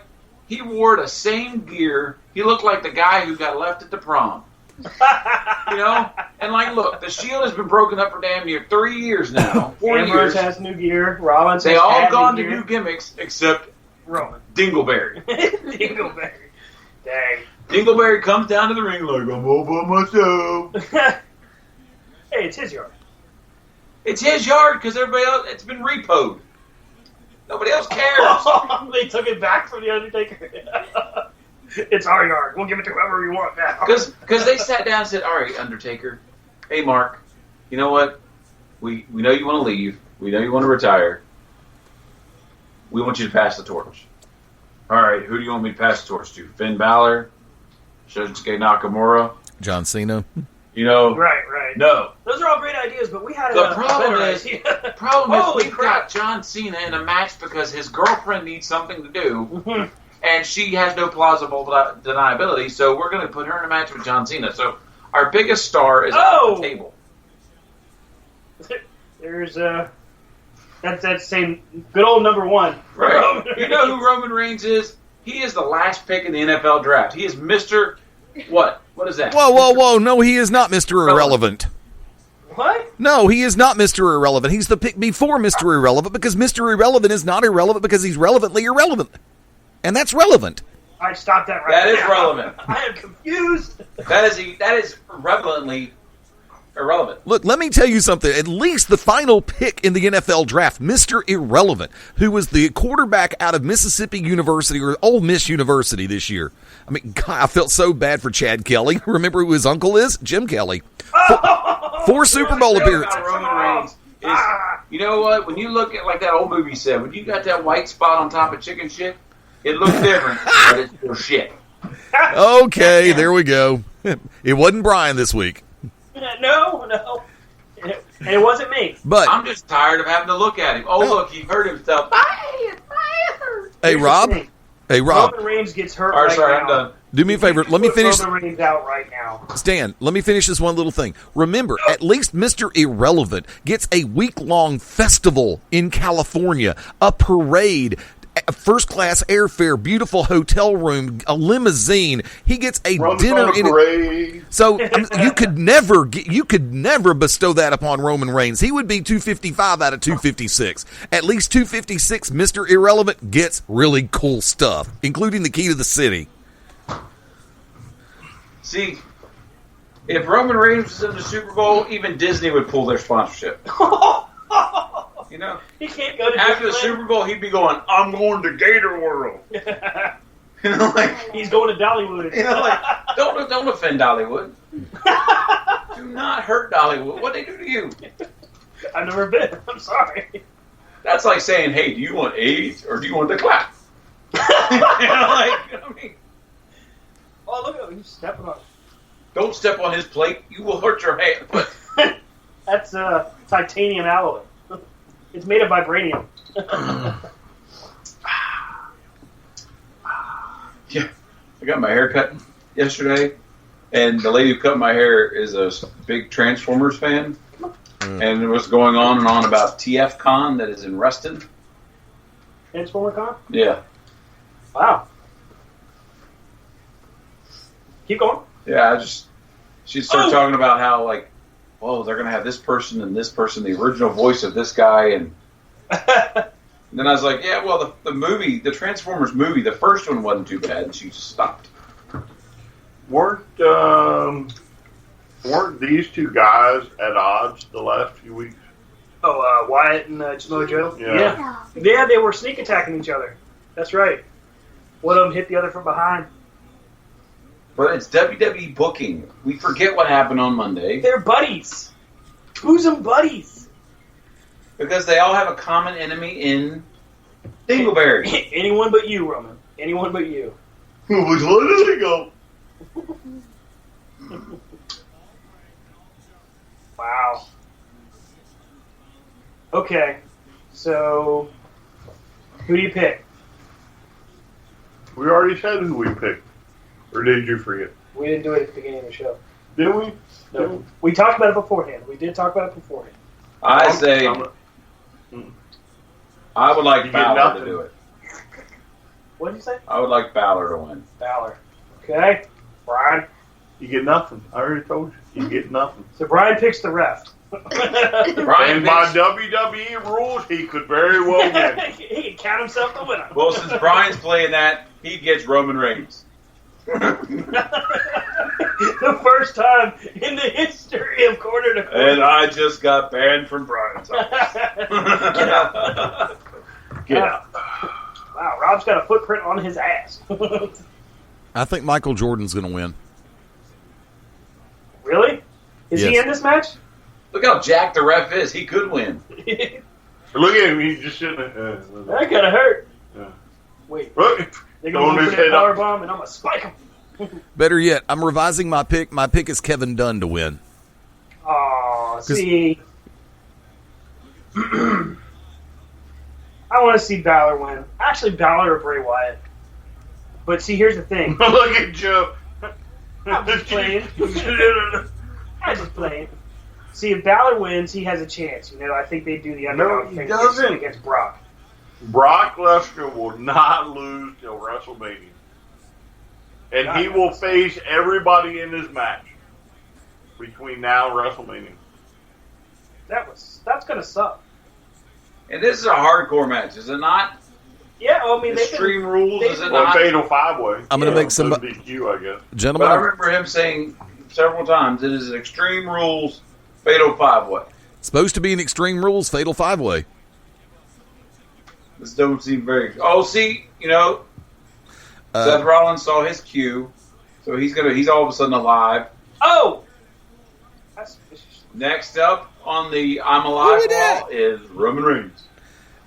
Speaker 4: he wore the same gear. He looked like the guy who got left at the prom. You know? And, like, look, the Shield has been broken up for damn near 3 years now. 4
Speaker 3: Ambrose
Speaker 4: years.
Speaker 3: has new gear. Rollins
Speaker 4: They
Speaker 3: has
Speaker 4: all
Speaker 3: had
Speaker 4: gone to
Speaker 3: new gear.
Speaker 4: new gimmicks except
Speaker 3: Roman.
Speaker 4: Dingleberry.
Speaker 3: Dingleberry. Dang.
Speaker 4: Dingleberry comes down to the ring like, I'm all by myself.
Speaker 3: Hey, it's his yard.
Speaker 4: It's his yard because everybody else, it's been repoed. Nobody else cares.
Speaker 3: They took it back from the Undertaker. It's our yard. We'll give it to whoever we want now.
Speaker 4: Because they sat down and said, all right, Undertaker, hey, Mark, you know what? We know you want to leave. We know you want to retire. We want you to pass the torch. All right, who do you want me to pass the torch to? Finn Balor? Shinsuke Nakamura?
Speaker 5: John Cena.
Speaker 4: You know,
Speaker 3: Right.
Speaker 4: no.
Speaker 3: Those are all great ideas, but we had
Speaker 4: The
Speaker 3: a
Speaker 4: problem
Speaker 3: better
Speaker 4: is,
Speaker 3: idea.
Speaker 4: we've
Speaker 3: crap.
Speaker 4: got John Cena in a match because his girlfriend needs something to do,
Speaker 3: Mhm.
Speaker 4: and she has no plausible deniability, so we're going to put her in a match with John Cena. So our biggest star is off the table.
Speaker 3: There's that's same good old number one.
Speaker 4: Right. You know who Roman Reigns is? He is the last pick in the NFL draft. He is Mr. What? What is that?
Speaker 5: Whoa. No, he is not Mr. Irrelevant.
Speaker 3: What?
Speaker 5: No, he is not Mr. Irrelevant. He's the pick before Mr. Irrelevant because Mr. Irrelevant is not irrelevant because he's relevantly irrelevant. And that's relevant.
Speaker 3: I stopped that right
Speaker 4: That is
Speaker 3: now.
Speaker 4: relevant.
Speaker 3: I am confused.
Speaker 4: That is relevantly irrelevant.
Speaker 5: Look, let me tell you something. At least the final pick in the NFL draft, Mr. Irrelevant, who was the quarterback out of Mississippi University or Ole Miss University this year. I mean, God, I felt so bad for Chad Kelly. Remember who his uncle is? Jim Kelly. Four Super Bowl appearances.
Speaker 4: Roman Reigns is, you know what? When you look at, like that old movie said, when you got that white spot on top of chicken shit, it looks different, but it's still shit.
Speaker 5: Okay, there we go. It wasn't Brian this week.
Speaker 3: No. And it wasn't me.
Speaker 5: But
Speaker 4: I'm just tired of having to look at him. Oh, look, he hurt himself.
Speaker 5: hey, Rob. Hey, Rob.
Speaker 3: Roman Reigns gets hurt
Speaker 4: All right,
Speaker 3: right
Speaker 4: sorry,
Speaker 3: now.
Speaker 4: I'm done.
Speaker 5: Do me a favor. Let me finish.
Speaker 3: Roman Reigns out right now.
Speaker 5: Stan, let me finish this one little thing. Remember, at least Mr. Irrelevant gets a week-long festival in California, a parade, first-class airfare, beautiful hotel room, a limousine. He gets a dinner in
Speaker 2: parade.
Speaker 5: So you could never bestow that upon Roman Reigns. He would be 255 out of 256. At least 256, Mr. Irrelevant gets really cool stuff, including the key to the city.
Speaker 4: See, if Roman Reigns was in the Super Bowl, even Disney would pull their sponsorship. You know,
Speaker 3: He can't go to
Speaker 4: after the
Speaker 3: Disneyland.
Speaker 4: Super Bowl, he'd be going, "I'm going to Gator World." You know, like,
Speaker 3: He's going to Dollywood.
Speaker 4: you know, like, don't offend Dollywood. Do not hurt Dollywood. What they do to you?
Speaker 3: I've never been. I'm sorry.
Speaker 4: That's like saying, "Hey, do you want AIDS or do you want the clap?" You know, like, I mean,
Speaker 3: Oh, look at him. He's stepping on.
Speaker 4: don't step on his plate. You will hurt your hand.
Speaker 3: That's titanium alloy. It's made of vibranium.
Speaker 4: Yeah, I got my hair cut yesterday, and the lady who cut my hair is a big Transformers fan, and it was going on and on about TF Con that is in Reston.
Speaker 3: Transformer Con?
Speaker 4: Yeah,
Speaker 3: Wow. Keep going.
Speaker 4: yeah. She started talking about how, like, oh, they're gonna have this person and this person, the original voice of this guy, and then I was like, yeah, well, the Transformers movie, the first one wasn't too bad, and she just stopped.
Speaker 2: Weren't these two guys at odds the last few weeks?
Speaker 3: Oh, Wyatt and Mojo?
Speaker 2: Yeah.
Speaker 3: Yeah, they were sneak attacking each other. That's right. One of them hit the other from behind.
Speaker 4: But it's WWE booking. We forget what happened on Monday
Speaker 3: They're buddies. Bosom buddies.
Speaker 4: because they all have a common enemy in Dingleberry.
Speaker 3: Anyone but you, Roman. Anyone but you.
Speaker 2: Which one did he go?
Speaker 3: Wow. Okay. So, who do you pick?
Speaker 2: We already said who we picked. Or did you forget?
Speaker 3: We didn't do it at the beginning of the show.
Speaker 2: Did we?
Speaker 3: No. We talked about it beforehand. We did talk about it beforehand.
Speaker 4: I say
Speaker 2: I'm-
Speaker 4: I would like
Speaker 2: You get
Speaker 4: Balor
Speaker 2: nothing.
Speaker 4: to do it.
Speaker 3: What did you say?
Speaker 4: I would like Balor to win.
Speaker 3: Balor. Okay. Brian.
Speaker 2: You get nothing. I already told you. You get nothing.
Speaker 3: So Brian picks the ref.
Speaker 4: Brian
Speaker 2: And by
Speaker 4: picks,
Speaker 2: WWE rules, he could very well win.
Speaker 3: He can count himself the winner.
Speaker 4: well, since Brian's playing that, he gets Roman Reigns.
Speaker 3: The first time in the history of Corner to Corner.
Speaker 4: And I just got banned from Brian's house.
Speaker 3: Get out.
Speaker 4: Get out.
Speaker 3: Wow, Rob's got a footprint on his ass.
Speaker 5: I think Michael Jordan's going to win.
Speaker 3: Really? Is he
Speaker 5: Yes.
Speaker 3: in this match?
Speaker 4: Look how jacked the ref is. He could win.
Speaker 2: Look at him. He's just sitting there.
Speaker 3: That kind of hurt.
Speaker 2: Yeah.
Speaker 3: Wait,
Speaker 2: Look.
Speaker 3: they're going
Speaker 2: Throwing
Speaker 3: to
Speaker 2: his
Speaker 3: put a
Speaker 2: head up.
Speaker 3: powerbomb and I'm going to spike him.
Speaker 5: Better yet, I'm revising my pick. My pick is Kevin Dunn to win.
Speaker 3: Aw, see. I want to see Balor win. Actually, Balor or Bray Wyatt. But see, here's the thing.
Speaker 2: Look at Joe.
Speaker 3: I'm just playing. I'm just playing. See, if Balor wins, he has a chance. You know, I think they do the underdog
Speaker 2: he
Speaker 3: thing
Speaker 2: doesn't.
Speaker 3: against Brock.
Speaker 2: Brock Lesnar will not lose till WrestleMania. And he will face everybody in this match between now and WrestleMania.
Speaker 3: That's gonna suck.
Speaker 4: And this is a hardcore match, is it not?
Speaker 3: Yeah, well, I mean, they've been,
Speaker 4: Extreme Rules, is it
Speaker 2: Well,
Speaker 4: not?
Speaker 2: Fatal 5-Way.
Speaker 5: I'm going to make some
Speaker 2: DQ, I guess.
Speaker 5: gentlemen.
Speaker 4: But I remember him saying several times, it is Extreme Rules Fatal 5-way.
Speaker 5: Supposed to be an Extreme Rules Fatal 5-way.
Speaker 4: This don't seem very. Oh, see, Seth Rollins saw his cue, so he's all of a sudden alive.
Speaker 3: Oh! That's vicious.
Speaker 4: Next up on the I'm Alive
Speaker 5: Who did
Speaker 4: wall is Roman Reigns.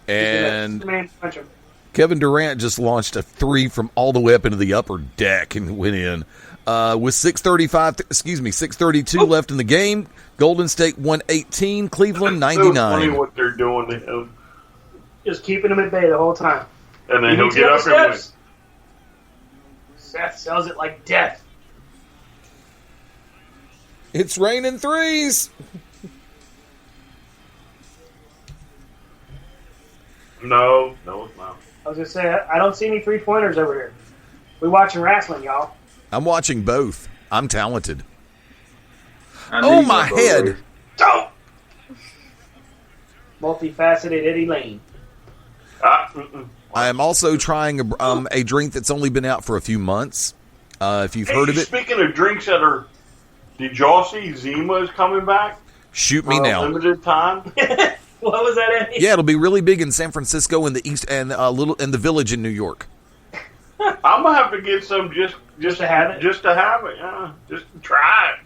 Speaker 5: And
Speaker 3: Superman punch him.
Speaker 5: Kevin Durant just launched a 3 from all the way up into the upper deck and went in. With 6:32 left in the game, Golden State 118, Cleveland
Speaker 2: It's so funny
Speaker 5: 99.
Speaker 2: what they're doing to him.
Speaker 3: Just keeping him at bay the whole time.
Speaker 2: And then
Speaker 3: You
Speaker 2: he'll
Speaker 3: need to
Speaker 2: get
Speaker 3: go
Speaker 2: up and win.
Speaker 3: steps. Seth sells it like death.
Speaker 5: It's raining threes.
Speaker 2: No, it's not.
Speaker 3: I was gonna say I don't see any 3-pointers over here. We watching wrestling, y'all.
Speaker 5: I'm watching both. I'm talented.
Speaker 4: I
Speaker 5: Oh,
Speaker 4: need
Speaker 5: my
Speaker 4: both
Speaker 5: head.
Speaker 4: ways.
Speaker 3: Go! Multifaceted Eddie Lane.
Speaker 5: I am also trying a drink that's only been out for a few months. If you've heard of it,
Speaker 2: Speaking of drinks that are, did y'all see Zima is coming back?
Speaker 5: shoot me now.
Speaker 2: Limited time.
Speaker 3: What was that, Eddie?
Speaker 5: Yeah, it'll be really big in San Francisco and the East and the Village in New York.
Speaker 2: I'm gonna have to get some just
Speaker 3: to have it?
Speaker 2: Just to have it, yeah. Just to try it.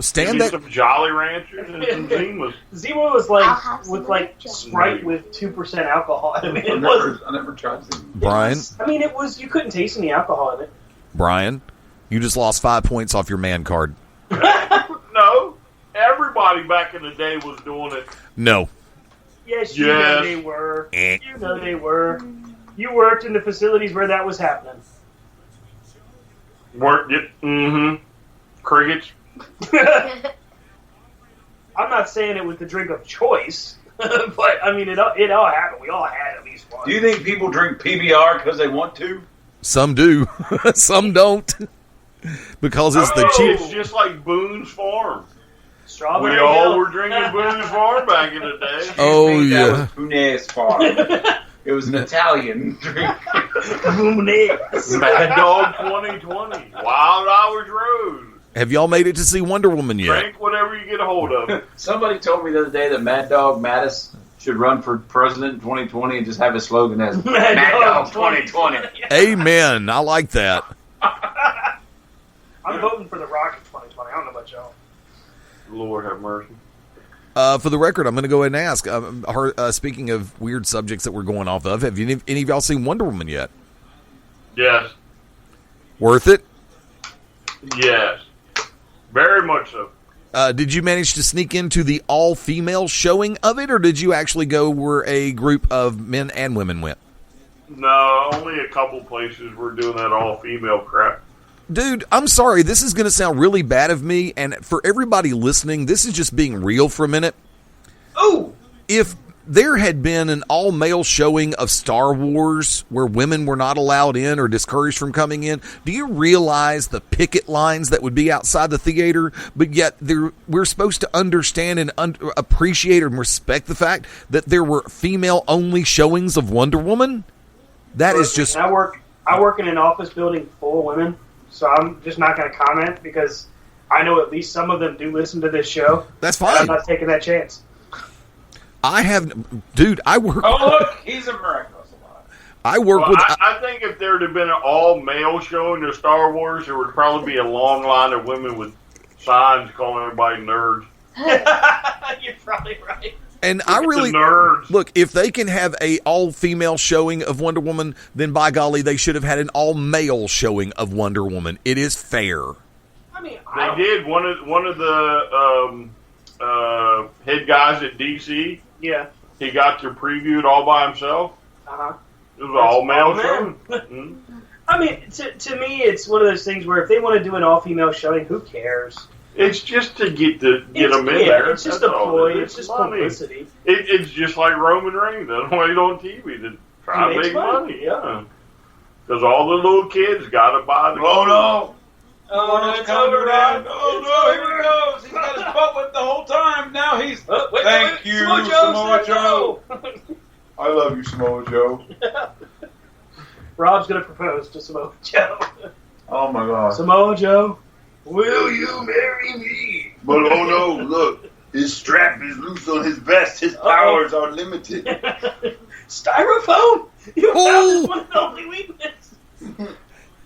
Speaker 5: Stand
Speaker 2: Give me
Speaker 5: that.
Speaker 2: some Jolly Ranchers and some Zimas.
Speaker 3: Zima was
Speaker 6: I'll have some
Speaker 3: with like
Speaker 6: Red
Speaker 3: Sprite with 2% alcohol. I mean, it
Speaker 4: I
Speaker 3: wasn't.
Speaker 4: never tried them.
Speaker 5: Brian,
Speaker 3: I mean, it was. You couldn't taste any alcohol in it.
Speaker 5: Brian, you just lost 5 points off your man card.
Speaker 2: No, everybody back in the day was doing it.
Speaker 5: No.
Speaker 3: Yes, you know
Speaker 2: Yes.
Speaker 3: they were.
Speaker 5: Eh.
Speaker 3: You know they were. You worked in the facilities where that was happening.
Speaker 2: Weren't it? Mm-hmm. Crickets.
Speaker 3: I'm not saying it was the drink of choice, but I mean, it all happened. We all had at least one.
Speaker 4: Do you think people drink PBR because they want to?
Speaker 5: Some do. Some don't. Because it's the cheap.
Speaker 2: It's just like Boone's Farm.
Speaker 3: Strawberry
Speaker 2: We all
Speaker 3: milk.
Speaker 2: were drinking Boone's Farm back in the day.
Speaker 5: Oh,
Speaker 4: That
Speaker 5: yeah.
Speaker 4: was Puna's Farm. It was an Italian drink.
Speaker 2: Mad Dog 2020. Wild Hours Road.
Speaker 5: Have y'all made it to see Wonder Woman yet?
Speaker 2: Drink whatever you get a hold of.
Speaker 4: Somebody told me the other day that Mad Dog Mattis should run for president in 2020 and just have his slogan as Mad Dog 2020.
Speaker 5: Amen. I like that.
Speaker 3: I'm voting for The Rock in 2020. I don't know about y'all.
Speaker 2: Lord have mercy.
Speaker 5: For the record, I'm going to go ahead and ask. Speaking of weird subjects that we're going off of, have any of y'all seen Wonder Woman yet?
Speaker 2: Yes.
Speaker 5: Worth it?
Speaker 2: Yes. Very much so.
Speaker 5: Did you manage to sneak into the all-female showing of it, or did you actually go where a group of men and women went?
Speaker 2: No, only a couple places were doing that all-female crap.
Speaker 5: Dude, I'm sorry. This is going to sound really bad of me, and for everybody listening, this is just being real for a minute.
Speaker 3: Ooh!
Speaker 5: If there had been an all-male showing of Star Wars where women were not allowed in or discouraged from coming in, do you realize the picket lines that would be outside the theater? But yet we're supposed to understand and appreciate and respect the fact that there were female-only showings of Wonder Woman? That is just...
Speaker 3: I work in an office building full of women, so I'm just not going to comment because I know at least some of them do listen to this show.
Speaker 5: That's
Speaker 3: And I'm
Speaker 5: fine.
Speaker 3: not taking that chance.
Speaker 5: I work...
Speaker 4: Oh, look, he's a miraculous alive.
Speaker 5: I work
Speaker 2: Well,
Speaker 5: with...
Speaker 2: I think if there had been an all-male showing of Star Wars, there would probably be a long line of women with signs calling everybody nerds.
Speaker 3: You're probably right.
Speaker 5: And I really...
Speaker 2: The nerds.
Speaker 5: Look, if they can have a all-female showing of Wonder Woman, then by golly, they should have had an all-male showing of Wonder Woman. It is fair.
Speaker 3: I mean,
Speaker 2: They did. One of the head guys at DC,
Speaker 3: Yeah.
Speaker 2: he got to preview it all by himself.
Speaker 3: Uh-huh.
Speaker 2: It was all male
Speaker 3: all
Speaker 2: show.
Speaker 3: men.
Speaker 2: Mhm.
Speaker 3: I mean, to me, it's one of those things where if they want to do an all-female showing, who cares?
Speaker 2: It's just to get them in
Speaker 3: Yeah,
Speaker 2: there.
Speaker 3: it's just
Speaker 2: That's
Speaker 3: a
Speaker 2: all
Speaker 3: ploy.
Speaker 2: it is.
Speaker 3: It's just
Speaker 2: money.
Speaker 3: publicity.
Speaker 2: It's just like Roman Reigns. That's why he's on TV to try
Speaker 3: He
Speaker 2: to
Speaker 3: makes
Speaker 2: make
Speaker 3: money,
Speaker 2: money. Yeah, because all the little kids got to buy the.
Speaker 4: Oh, no.
Speaker 3: Oh,
Speaker 4: It's over, Rod. Oh, no, here he goes. He's got his butt whipped the whole time. Now he's... Thank you, Samoa Joe. I love you, Samoa Joe.
Speaker 3: Rob's going to propose to Samoa Joe.
Speaker 4: Oh, my God.
Speaker 3: Samoa Joe, will you marry me?
Speaker 4: But, oh, no, look.
Speaker 6: His strap is loose on his vest. His powers are limited.
Speaker 3: Styrofoam? You
Speaker 5: Oh.
Speaker 3: found this one the only weakness.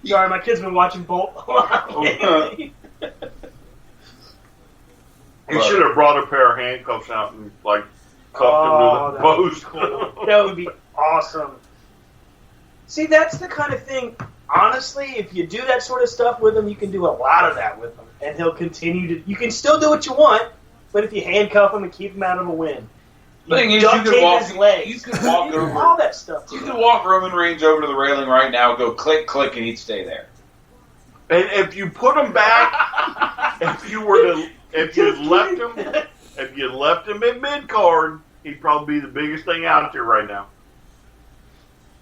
Speaker 3: Sorry, my kid's been watching Bolt a lot.
Speaker 2: He should have brought a pair of handcuffs out and like cuffed him to the
Speaker 3: that would be
Speaker 2: post.
Speaker 3: cool. That would be awesome. See, that's the kind of thing. Honestly, if you do that sort of stuff with him, you can do a lot of that with him, and he'll continue to. You can still do what you want, but if you handcuff him and keep him out of a wind,
Speaker 4: Thing is,
Speaker 3: duct
Speaker 4: you
Speaker 3: tape
Speaker 4: could walk.
Speaker 3: his legs.
Speaker 4: You could walk over.
Speaker 3: all that stuff.
Speaker 4: You could walk Roman Reigns over to the railing right now, go click, click, and he'd stay there.
Speaker 2: And if you put him back, if you left him in mid card, he'd probably be the biggest thing out there right now.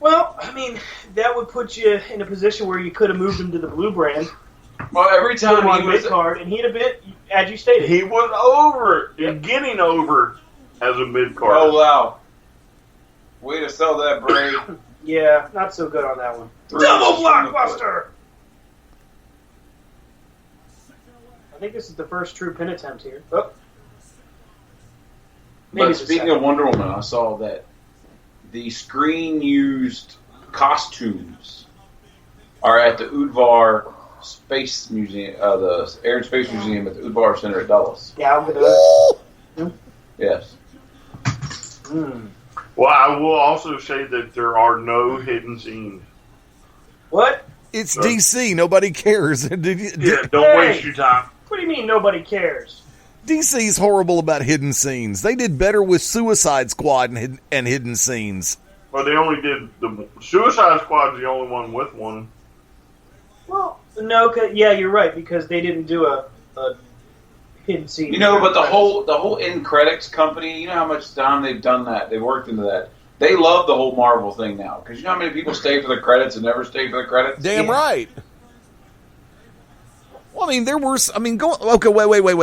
Speaker 3: Well, I mean, that would put you in a position where you could have moved him to the blue brand,
Speaker 4: Well, every
Speaker 3: put him
Speaker 4: time
Speaker 3: on
Speaker 4: he
Speaker 3: mid
Speaker 4: was,
Speaker 3: card, and he'd have been, as you stated.
Speaker 2: He was over and getting over as a mid card.
Speaker 4: oh wow, way to sell that Bray.
Speaker 3: Yeah, not so good on that one.
Speaker 4: Three
Speaker 3: Double
Speaker 4: inches from the
Speaker 3: blockbuster! I think this is the first true pin attempt here. Oh. Maybe
Speaker 4: But
Speaker 3: it's the
Speaker 4: speaking
Speaker 3: second.
Speaker 4: of Wonder Woman, I saw that the screen-used costumes are at the Udvar Space Museum, the Air and Space Museum at the Udvar Center at Dulles.
Speaker 3: Yeah, I'm gonna.
Speaker 4: Yes.
Speaker 2: Well, I will also say that there are no hidden scenes.
Speaker 3: What?
Speaker 5: It's DC. Nobody cares.
Speaker 2: Don't waste your time.
Speaker 3: What do you mean nobody cares?
Speaker 5: DC's horrible about hidden scenes. They did better with Suicide Squad and hidden scenes.
Speaker 2: Well, they only did the Suicide Squad's the only one with one.
Speaker 3: Well, no, yeah, you're right, because they didn't do a hidden scene.
Speaker 4: You know, but the whole end credits company, you know how much time they've done that? They worked into that. They love the whole Marvel thing now. Because you know how many people stay for the credits and never stay for the credits?
Speaker 5: Damn right. Well, I mean,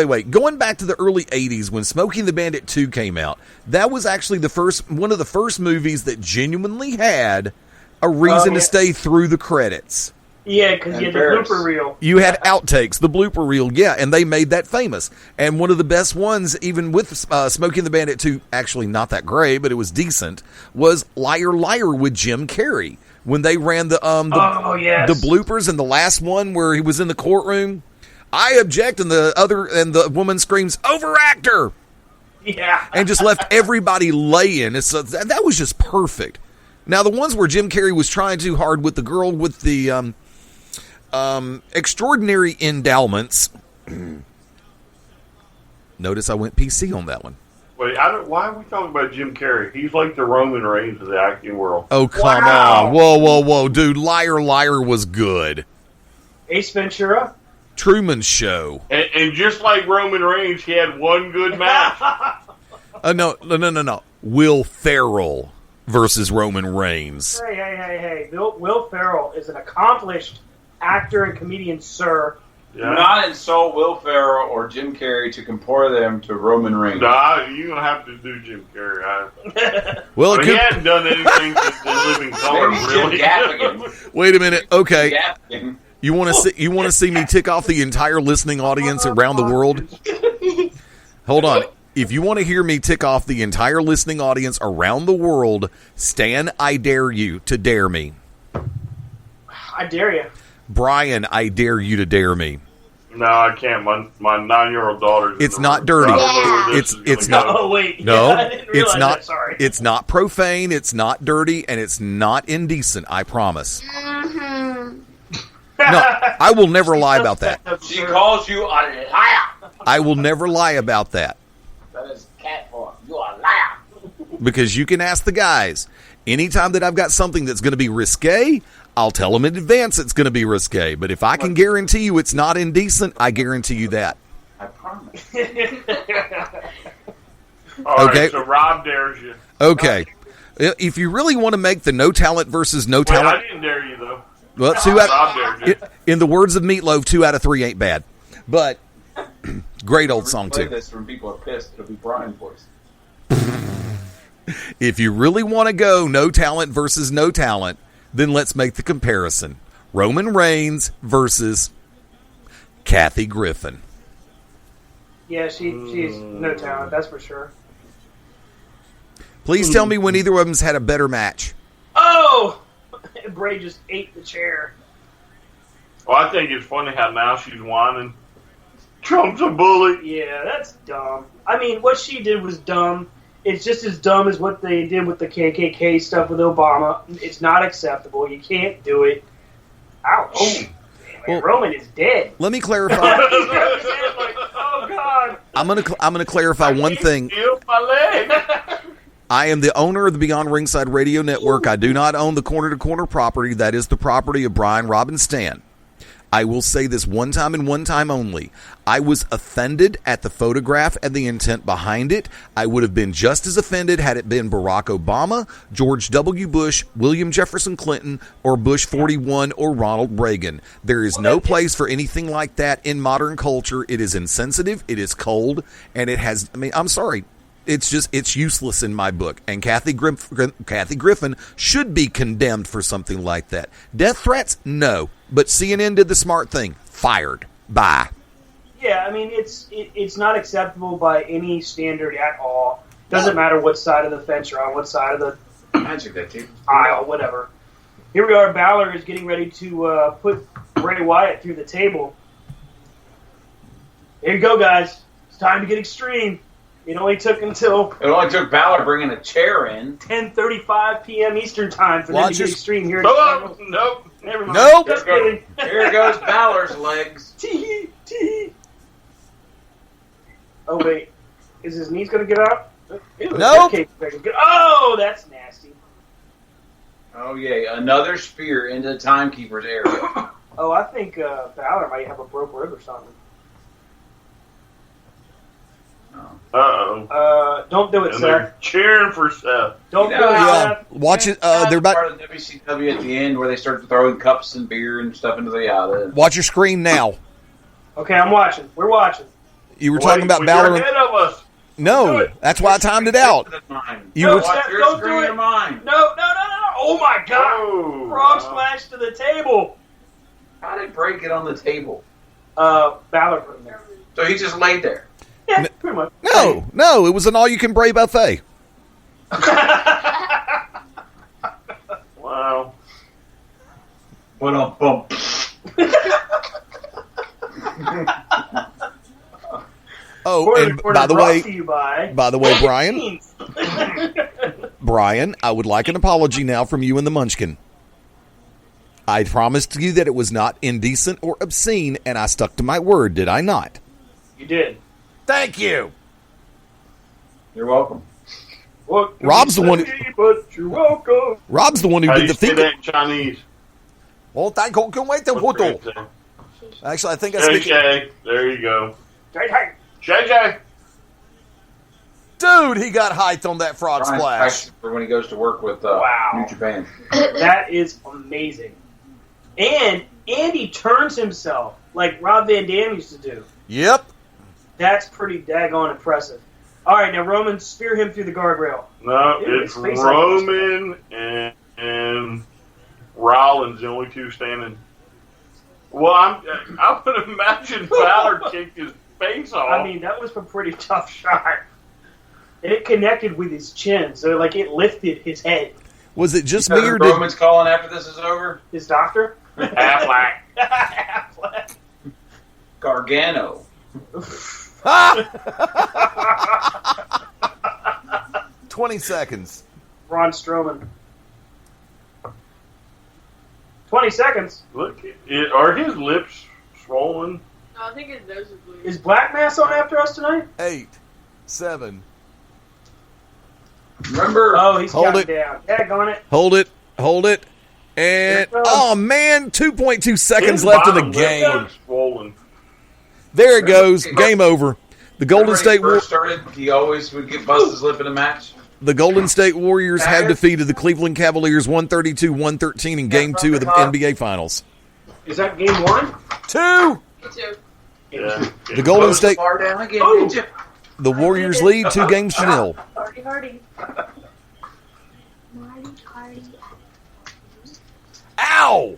Speaker 5: wait. Going back to the early 80s when Smokey and the Bandit 2 came out, that was actually one of the first movies that genuinely had a reason to stay through the credits.
Speaker 3: Yeah, because you had the blooper reel.
Speaker 5: You had outtakes, the blooper reel, yeah, and they made that famous. And one of the best ones, even with Smokey and the Bandit 2, actually not that great, but it was decent, was Liar Liar with Jim Carrey. When they ran the bloopers and the last one where he was in the courtroom, I object, and the woman screams, "Overactor!"
Speaker 3: Yeah,
Speaker 5: and just left everybody laying. That was just perfect. Now the ones where Jim Carrey was trying too hard with the girl with the extraordinary endowments. Notice I went PC on that one.
Speaker 2: Wait, why are we talking about Jim Carrey? He's like the Roman Reigns of the acting world.
Speaker 5: Oh, come on. Whoa. Dude, Liar Liar was good.
Speaker 3: Ace Ventura.
Speaker 5: Truman Show.
Speaker 2: And just like Roman Reigns, he had one good match.
Speaker 5: No. Will Ferrell versus Roman Reigns.
Speaker 3: Hey. Will Ferrell is an accomplished actor and comedian, sir.
Speaker 2: Yeah.
Speaker 4: Do not insult Will Ferrell or Jim Carrey to compare them to Roman Reigns.
Speaker 2: Nah, you're going to have to do Jim Carrey. He hadn't done anything since The Living Color,
Speaker 4: Maybe
Speaker 2: really.
Speaker 4: Jim Gaffigan.
Speaker 5: Wait a minute. Okay.
Speaker 4: Gaffigan.
Speaker 5: You want to see me tick off the entire listening audience around the world? Hold on. If you want to hear me tick off the entire listening audience around the world, Stan, I dare you to dare me.
Speaker 3: I dare you.
Speaker 5: Brian, I dare you to dare me.
Speaker 2: No, I can't. My 9-year-old daughter.
Speaker 5: It's not dirty. It's not.
Speaker 3: Oh wait.
Speaker 5: No,
Speaker 3: I didn't realize
Speaker 5: it's not.
Speaker 3: That. Sorry.
Speaker 5: It's not profane. It's not dirty, and it's not indecent. I promise. No, I will never lie about that.
Speaker 4: She calls you a liar.
Speaker 5: I will never lie about that.
Speaker 4: That is cat form. You are a liar.
Speaker 5: Because you can ask the guys. Anytime that I've got something that's going to be risque, I'll tell them in advance it's going to be risque. But if I can guarantee you it's not indecent, I guarantee you that.
Speaker 4: I promise.
Speaker 2: All
Speaker 5: Okay.
Speaker 2: right, so Rob dares you.
Speaker 5: Okay. If you really want to make the no talent versus no
Speaker 2: Wait,
Speaker 5: talent,
Speaker 2: I didn't dare you, though.
Speaker 5: well,
Speaker 2: Rob dared you.
Speaker 5: in the words of Meatloaf, 2 out of 3 ain't bad. But great old song
Speaker 4: Play
Speaker 5: too.
Speaker 4: this when people are pissed. It'll be Brian's voice.
Speaker 5: If you really want to go no talent versus no talent, then let's make the comparison. Roman Reigns versus Kathy Griffin.
Speaker 3: Yeah, she's no talent, that's for sure.
Speaker 5: Please tell me when either of them's had a better match.
Speaker 3: Oh! Bray just ate the chair.
Speaker 2: Well, I think it's funny how now she's whining. Trump's a bully.
Speaker 3: Yeah, that's dumb. I mean, what she did was dumb. It's just as dumb as what they did with the KKK stuff with Obama. It's not acceptable. You can't do it. Ouch. Oh, damn,
Speaker 5: Well,
Speaker 3: Roman is dead.
Speaker 5: Let me clarify.
Speaker 3: Oh, God.
Speaker 5: I'm gonna clarify one thing.
Speaker 2: Ew, my leg.
Speaker 5: I am the owner of the Beyond Ringside Radio Network. I do not own the Corner to Corner property. That is the property of Brian Robin Stan. I will say this one time and one time only. I was offended at the photograph and the intent behind it. I would have been just as offended had it been Barack Obama, George W. Bush, William Jefferson Clinton, or Bush 41 or Ronald Reagan. There is no place for anything like that in modern culture. It is insensitive, it is cold, and it has, I'm sorry. It's useless in my book. And Kathy Griffin should be condemned for something like that. Death threats? No. But CNN did the smart thing. Fired. Bye.
Speaker 3: Yeah, I mean, it's not acceptable by any standard at all. Doesn't matter what side of the fence you're on, what side of the aisle, whatever. Here we are. Balor is getting ready to put Bray Wyatt through the table. Here you go, guys. It's time to get extreme. It only took
Speaker 4: Balor bringing a chair in.
Speaker 3: 10:35 p.m. Eastern time for them to get extreme here.
Speaker 2: Nope.
Speaker 3: Never mind.
Speaker 5: Nope.
Speaker 3: Just kidding.
Speaker 4: Here goes Balor's legs.
Speaker 3: Tee tee. Oh wait, is his knees gonna get out?
Speaker 5: Nope.
Speaker 3: Oh, that's nasty.
Speaker 4: Oh yeah, another spear into the timekeeper's area.
Speaker 3: Oh, I think Balor might have a broke rib or something.
Speaker 2: Uh-oh.
Speaker 3: Don't do it,
Speaker 2: And they're
Speaker 3: Seth.
Speaker 2: cheering for Seth.
Speaker 3: Don't
Speaker 4: You
Speaker 3: do
Speaker 4: know
Speaker 3: it,
Speaker 4: how-
Speaker 3: Seth.
Speaker 5: Watch it.
Speaker 4: That's
Speaker 5: They're about.
Speaker 4: part of the WCW at the end where they start throwing cups and beer and stuff into the
Speaker 5: Watch your screen now.
Speaker 3: Okay, I'm watching. We're watching.
Speaker 5: You were talking about
Speaker 2: Wait,
Speaker 5: Balor.
Speaker 2: You're ahead of us.
Speaker 5: No, that's why I timed it out. You
Speaker 3: No,
Speaker 5: were.
Speaker 3: Seth,
Speaker 4: Watch your
Speaker 3: don't
Speaker 4: screen
Speaker 3: do it.
Speaker 4: or mine.
Speaker 3: No. Oh my God!
Speaker 2: Oh,
Speaker 3: Frog
Speaker 2: wow.
Speaker 3: splash to the table.
Speaker 4: How did Bray get on the table?
Speaker 3: Balor put him there.
Speaker 4: So he just laid there.
Speaker 3: Yeah, pretty much.
Speaker 5: No, it was an all-you-can-Bray buffet.
Speaker 2: Wow.
Speaker 4: What a bump.
Speaker 5: Oh, and by the way, Brian, I would like an apology now from you and the Munchkin. I promised you that it was not indecent or obscene, and I stuck to my word, did I not?
Speaker 3: You did.
Speaker 5: Thank you.
Speaker 4: You're welcome.
Speaker 3: What can
Speaker 5: Rob's
Speaker 3: we
Speaker 5: the one
Speaker 3: say, but you're welcome.
Speaker 5: Rob's the one who
Speaker 2: How do
Speaker 5: did
Speaker 2: you
Speaker 5: the
Speaker 2: say
Speaker 5: thing.
Speaker 2: that in Chinese?
Speaker 5: Well, thank you. Can wait the
Speaker 2: What's
Speaker 5: photo.
Speaker 2: that say?
Speaker 5: Actually, I think I speak.
Speaker 2: JJ. There you go.
Speaker 3: Hey.
Speaker 2: JJ.
Speaker 5: Dude, he got hyped on that frog
Speaker 4: Brian's
Speaker 5: splash.
Speaker 4: practicing for when he goes to work with
Speaker 3: Wow.
Speaker 4: New Japan.
Speaker 3: That is amazing. And Andy turns himself like Rob Van Dam used to do.
Speaker 5: Yep.
Speaker 3: That's pretty daggone impressive. All right, now Roman, spear him through the guardrail.
Speaker 2: No,
Speaker 3: Ew,
Speaker 2: it's
Speaker 3: his face
Speaker 2: Roman and Rollins, the only two standing. Well, I would imagine Balor kicked his face off.
Speaker 3: I mean, that was a pretty tough shot. And it connected with his chin, so like it lifted his head.
Speaker 5: Was it just me or did
Speaker 4: Roman's calling after this is over?
Speaker 3: His doctor?
Speaker 2: Affleck.
Speaker 3: Affleck.
Speaker 4: Gargano.
Speaker 5: 20 seconds?
Speaker 3: Braun Strowman. 20 seconds.
Speaker 2: Look, are his lips swollen?
Speaker 7: No, I think his nose is blue.
Speaker 3: Is Black Mass on after us tonight?
Speaker 5: 8, 7.
Speaker 4: Remember?
Speaker 3: Oh, he's
Speaker 5: Hold
Speaker 3: counting
Speaker 5: it.
Speaker 3: down. Dag on it.
Speaker 5: Hold it. And,
Speaker 3: Here it comes.
Speaker 5: oh man, 2.2 seconds
Speaker 2: His
Speaker 5: left in the
Speaker 2: bottom lip
Speaker 5: game.
Speaker 2: looks swollen.
Speaker 5: There it goes. Game over. The Golden
Speaker 4: Remember
Speaker 5: State
Speaker 4: when he first started, he always would get bust his lip in a match.
Speaker 5: The Golden State Warriors have defeated the Cleveland Cavaliers 132-113 in Game 2 of the NBA Finals.
Speaker 3: Is that game one?
Speaker 5: 2!
Speaker 7: Me too.
Speaker 2: Yeah.
Speaker 5: The Golden
Speaker 4: Goes
Speaker 5: State,
Speaker 4: far down again,
Speaker 3: Oh.
Speaker 4: did you?
Speaker 5: the Warriors lead 2 games to 0.
Speaker 7: Hardy, Hardy.
Speaker 5: Ow!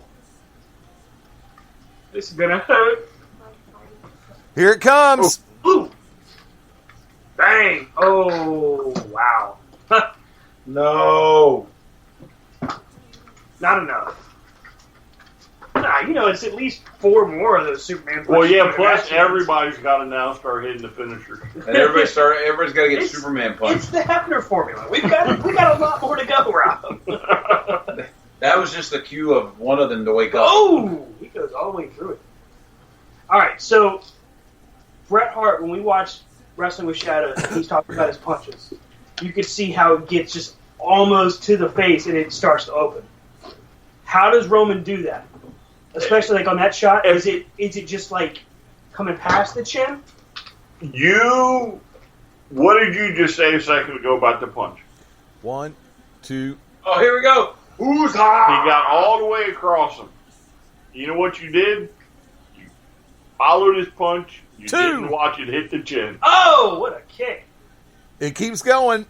Speaker 3: This is gonna hurt.
Speaker 5: Here it comes.
Speaker 3: Ooh. Oh, wow.
Speaker 4: No.
Speaker 3: Not enough. Nah, it's at least 4 more of those Superman punches.
Speaker 2: Well, yeah.
Speaker 3: in the
Speaker 2: Plus,
Speaker 3: match.
Speaker 2: everybody's got to now start hitting the finishers.
Speaker 4: And everybody's got to get
Speaker 3: It's-
Speaker 4: Superman punch.
Speaker 3: It's the Hefner formula. We got a lot more to go, Rob.
Speaker 4: That was just the cue of one of them to wake up.
Speaker 3: Oh, he goes all the way through it. All right, so Bret Hart, when we watched Wrestling with Shadows, he's talking about his punches. You could see how it gets just almost to the face and it starts to open. How does Roman do that? Especially like on that shot, is it just like coming past the chin?
Speaker 2: What did you just say a second ago about the punch?
Speaker 5: 1, 2.
Speaker 4: Oh, here we go. Who's
Speaker 2: He
Speaker 4: hot?
Speaker 2: got all the way across him. You know what you did? You followed his punch. You
Speaker 5: 2.
Speaker 2: didn't watch it hit the chin.
Speaker 3: Oh, what a kick.
Speaker 5: It keeps going.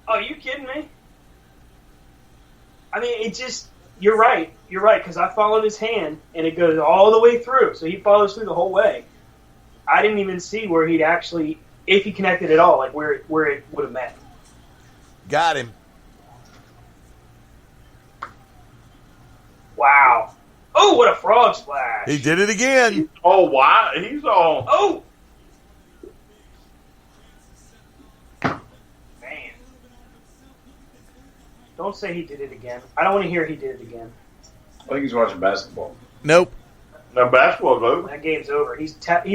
Speaker 3: Oh, you kidding me? I mean, it just, you're right, because I followed his hand, and it goes all the way through, so he follows through the whole way. I didn't even see where he'd actually, if he connected at all, like where it would have met.
Speaker 5: Got him.
Speaker 3: Wow. Oh, what a frog splash.
Speaker 5: He did it again.
Speaker 2: Oh, wow. He's all...
Speaker 3: Oh! Man. Don't say he did it again. I don't want to hear he did it again.
Speaker 4: I think he's watching basketball.
Speaker 5: Nope.
Speaker 2: Now, basketball's over.
Speaker 3: That game's over. He's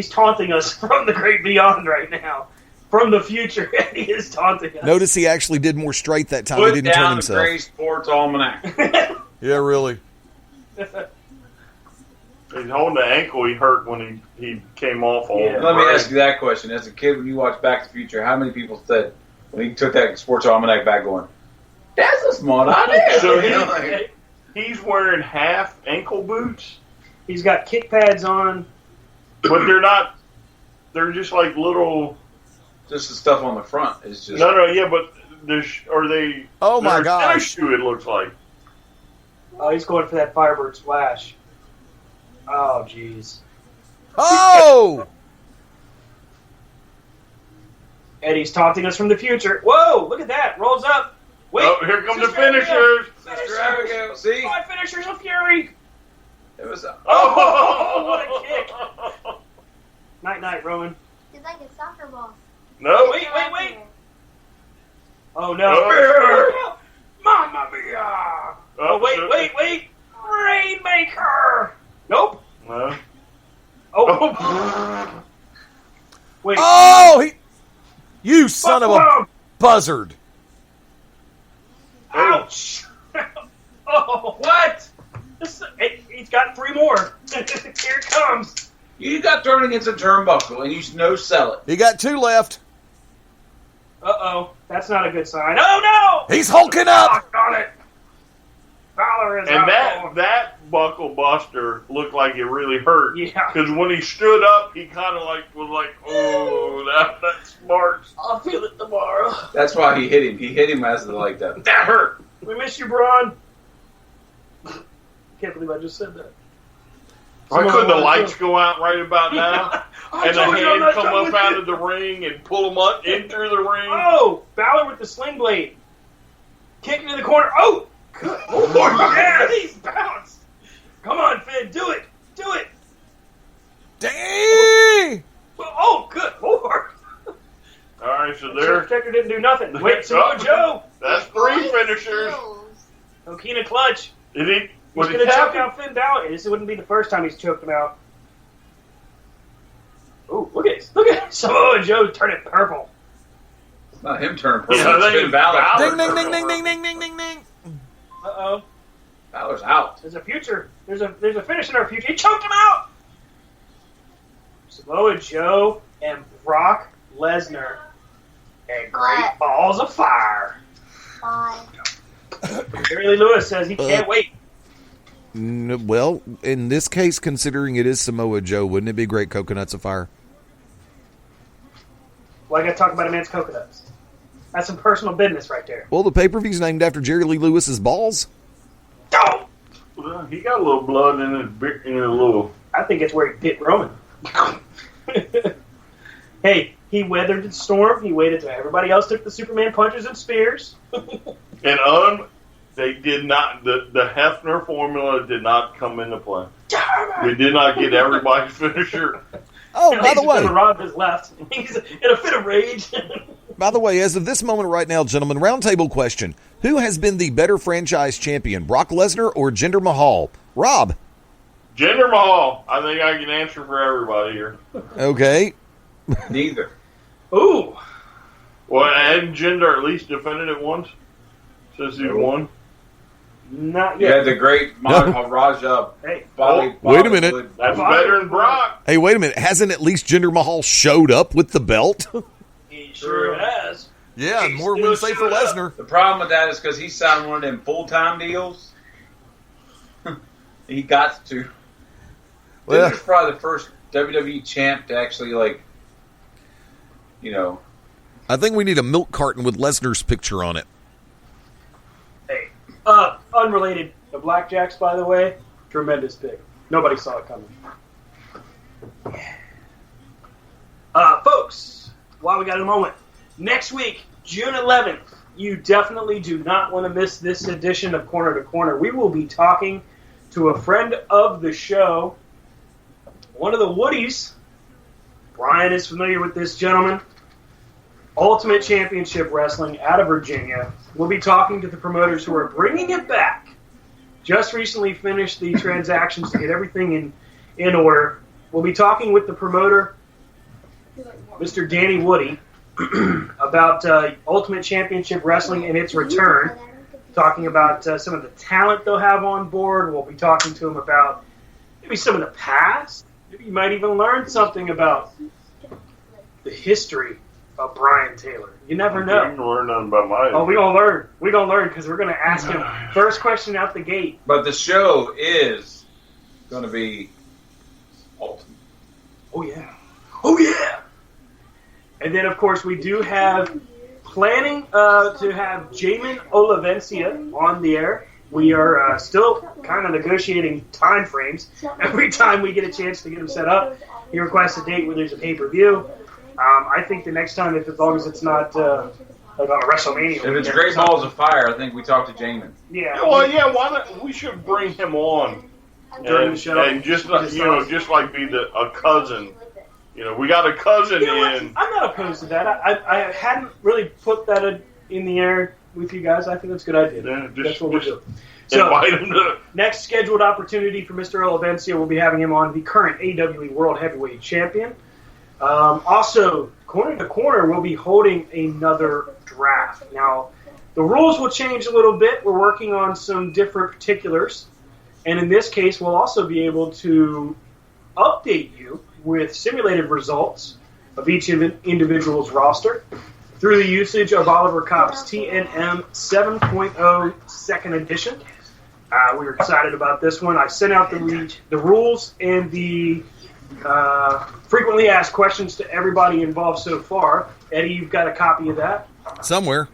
Speaker 3: taunting us from the great beyond right now. From the future, he is taunting us.
Speaker 5: Notice he actually did more straight that time.
Speaker 4: Put
Speaker 5: he didn't turn
Speaker 4: down the
Speaker 5: himself.
Speaker 4: Gray Sports Almanac.
Speaker 5: Yeah, really.
Speaker 2: He's holding the ankle he hurt when he came off all
Speaker 3: Yeah.
Speaker 4: Let me ask you that question. As a kid, when you watched Back to the Future, how many people said, when he took that Sports Almanac back going, that's a smart idea?
Speaker 2: So
Speaker 4: You know, like,
Speaker 2: he's wearing half ankle boots,
Speaker 3: He's got kick pads on.
Speaker 2: but they're not. They're just like little.
Speaker 4: just the stuff on the front is just...
Speaker 2: No, yeah, but are they?
Speaker 5: Oh, my
Speaker 2: they're a tennis
Speaker 5: gosh.
Speaker 2: shoe, it looks like.
Speaker 3: Oh, he's going for that Firebird splash. Oh, jeez.
Speaker 5: Oh!
Speaker 3: Eddie's taunting us from the future. Whoa, look at that. Rolls up. Wait.
Speaker 2: Oh, here come the
Speaker 3: Sister Abigail.
Speaker 2: finishers.
Speaker 4: Sister Abigail, see?
Speaker 3: Come on, finishers of Fury.
Speaker 4: It was...
Speaker 3: Oh, what a kick. Night, Roman.
Speaker 7: It's like a soccer ball.
Speaker 2: No,
Speaker 3: Wait. Oh, no.
Speaker 2: Oh.
Speaker 3: Mamma mia. Oh, wait. Rainmaker. Nope.
Speaker 2: No.
Speaker 3: Oh. Wait.
Speaker 5: Oh! You son of a buzzard.
Speaker 3: Ouch. Oh, what? He's got 3 more. Here it comes.
Speaker 4: You got thrown against a turnbuckle, and you sell it.
Speaker 5: He got 2 left.
Speaker 3: Uh-oh. That's not a good sign. Oh, no.
Speaker 5: He's hulking up.
Speaker 3: Locked on it. Valor is
Speaker 2: And
Speaker 3: out.
Speaker 2: that buckle buster looked like it really hurt.
Speaker 3: Yeah.
Speaker 2: Because when he stood up, he kind of was like, oh, that smarts.
Speaker 3: I'll feel it tomorrow.
Speaker 4: That's why he hit him. He hit him as like that. That hurt.
Speaker 3: We miss you, Braun. Can't believe I just said that.
Speaker 2: Why couldn't the lights go out right about now?
Speaker 3: I
Speaker 2: And the
Speaker 3: told you I'm
Speaker 2: hand
Speaker 3: not
Speaker 2: come
Speaker 3: done
Speaker 2: up
Speaker 3: with
Speaker 2: out
Speaker 3: you.
Speaker 2: of the ring and pull him up in through the ring?
Speaker 3: Oh, Balor with the sling blade. Kick into the corner. Oh, good. Oh, yeah, he's bounced. Come on, Finn, do it.
Speaker 5: Dang!
Speaker 3: Oh, good Lord.
Speaker 2: All right, so
Speaker 3: Sheriff
Speaker 2: there.
Speaker 3: Checker didn't do nothing. Wait, Samoa Joe.
Speaker 2: That's 3 finishers.
Speaker 3: Okina clutch.
Speaker 2: Did he?
Speaker 3: He's
Speaker 2: Was
Speaker 3: going
Speaker 2: he
Speaker 3: to choke
Speaker 2: tapping?
Speaker 3: out Finn Balor. This wouldn't be the first time he's choked him out. Ooh, look at Samoa Joe turning purple.
Speaker 4: It's not him turning purple.
Speaker 2: Yeah,
Speaker 4: It's
Speaker 2: they-
Speaker 4: Finn Balor.
Speaker 2: Balor.
Speaker 5: Ding, ding, ding, ding, ding, ding, ding, ding, ding.
Speaker 3: Uh-oh.
Speaker 4: Balor's out.
Speaker 3: There's a future. There's a finish in our future. He choked him out. Samoa Joe and Brock Lesnar. And great
Speaker 7: What?
Speaker 3: balls of fire.
Speaker 7: Five.
Speaker 3: Jerry Lee Lewis says he can't wait.
Speaker 5: Well, in this case, considering it is Samoa Joe, wouldn't it be great coconuts of fire?
Speaker 3: Why I got to talk about a man's coconuts? That's some personal business right there.
Speaker 5: Well, the pay-per-view's named after Jerry Lee Lewis's balls.
Speaker 3: Oh!
Speaker 2: Well, he got a little blood in his little.
Speaker 3: I think it's where he bit Roman. Hey, He weathered the storm. He waited till everybody else took the Superman punches and spears.
Speaker 2: And they did not. The Hefner formula did not come into play. We did not get everybody's finisher.
Speaker 5: Oh, by the way,
Speaker 3: Rob has left. He's in a fit of rage.
Speaker 5: By the way, as of this moment right now, gentlemen, roundtable question. Who has been the better franchise champion, Brock Lesnar or Jinder Mahal? Rob.
Speaker 2: Jinder Mahal. I think I can answer for everybody here.
Speaker 5: Okay.
Speaker 4: Neither.
Speaker 3: Ooh.
Speaker 2: Well, hadn't Jinder at least defended it once since he won?
Speaker 3: Not
Speaker 4: You had
Speaker 3: yet.
Speaker 4: the great Maharaja.
Speaker 3: Hey.
Speaker 5: Wait a minute.
Speaker 2: That's better than Brock.
Speaker 5: Hey, wait a minute. Hasn't at least Jinder Mahal showed up with the belt?
Speaker 3: He sure has.
Speaker 5: Yeah,
Speaker 2: He
Speaker 5: more
Speaker 2: still
Speaker 5: would say for
Speaker 2: showed up.
Speaker 5: Lesnar.
Speaker 4: The problem with that is because he signed one of them full-time deals. He got to.
Speaker 5: Well,
Speaker 4: This is probably the first WWE champ to actually,
Speaker 5: I think we need a milk carton with Lesnar's picture on it.
Speaker 3: Hey. Unrelated. The Blackjacks, by the way, tremendous pick. Nobody saw it coming. Folks, while we got a moment, next week, June 11th, you definitely do not want to miss this edition of Corner to Corner. We will be talking to a friend of the show, one of the Woodies. Brian is familiar with this gentleman. Ultimate Championship Wrestling out of Virginia. We'll be talking to the promoters who are bringing it back. Just recently finished the transactions to get everything in order. We'll be talking with the promoter, Mr. Danny Woody, about Ultimate Championship Wrestling and its return. Talking about some of the talent they'll have on board. We'll be talking to him about maybe some of the past. Maybe you might even learn something about the history of Brian Taylor. You never know.
Speaker 2: You didn't learn nothing about my.
Speaker 3: Oh, we're going to learn. We're going to learn because we're going to ask him first question out the gate.
Speaker 4: But the show is going to be ultimate.
Speaker 3: Oh, yeah. Oh, yeah. And then, of course, we do have planning to have Jamin Olivencia on the air. We are still kind of negotiating time frames. Every time we get a chance to get him set up, he requests a date where there's a pay-per-view. I think the next time, if as long as it's not like on a WrestleMania.
Speaker 4: If it's Great Balls of Fire, I think we talk to Jamin.
Speaker 3: Yeah.
Speaker 2: Well, yeah. Why not? We should bring him on
Speaker 3: During the show.
Speaker 2: and just just like be a cousin. We got a cousin
Speaker 3: You know what?
Speaker 2: in.
Speaker 3: I'm not opposed to that. I hadn't really put that in the air with you guys. I think that's a good idea.
Speaker 2: Yeah,
Speaker 3: That's what we'll do. So,
Speaker 2: Invite him to.
Speaker 3: next scheduled opportunity for Mr. Olivencia, we'll be having him on, the current AWE World Heavyweight Champion. Also, Corner to Corner, we'll be holding another draft. Now, the rules will change a little bit. We're working on some different particulars. And in this case, we'll also be able to update you with simulated results of each individual's roster through the usage of Oliver Kopp's TNM 7.0 second edition. We were excited about this one. I sent out the rules and the frequently asked questions to everybody involved so far. Eddie, you've got a copy of that.
Speaker 5: Somewhere.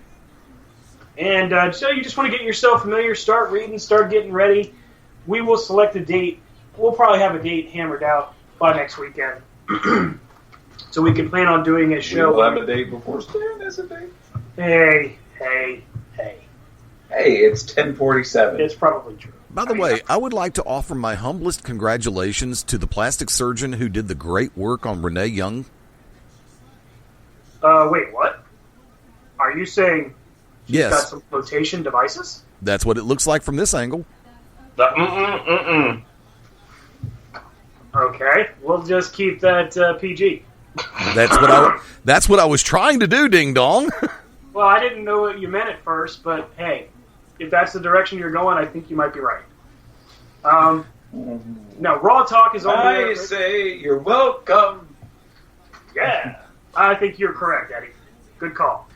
Speaker 3: And so you just want to get yourself familiar, start reading, start getting ready. We will select a date. We'll probably have a date hammered out by next weekend. So we can plan on doing a show.
Speaker 4: We'll have a date before Stan has a date.
Speaker 3: Hey.
Speaker 4: Hey, it's 10:47.
Speaker 3: It's probably true.
Speaker 5: By the way, I would like to offer my humblest congratulations to the plastic surgeon who did the great work on Renee Young.
Speaker 3: Wait, what? Are you saying she's got
Speaker 5: Yes,
Speaker 3: some flotation devices?
Speaker 5: that's what it looks like from this angle.
Speaker 3: Okay, we'll just keep that PG.
Speaker 5: That's what I was trying to do, Ding Dong.
Speaker 3: Well, I didn't know what you meant at first, but hey, if that's the direction you're going, I think you might be right. Now, Raw Talk is on the
Speaker 4: I
Speaker 3: air.
Speaker 4: say you're welcome.
Speaker 3: Yeah, I think you're correct, Eddie. Good call.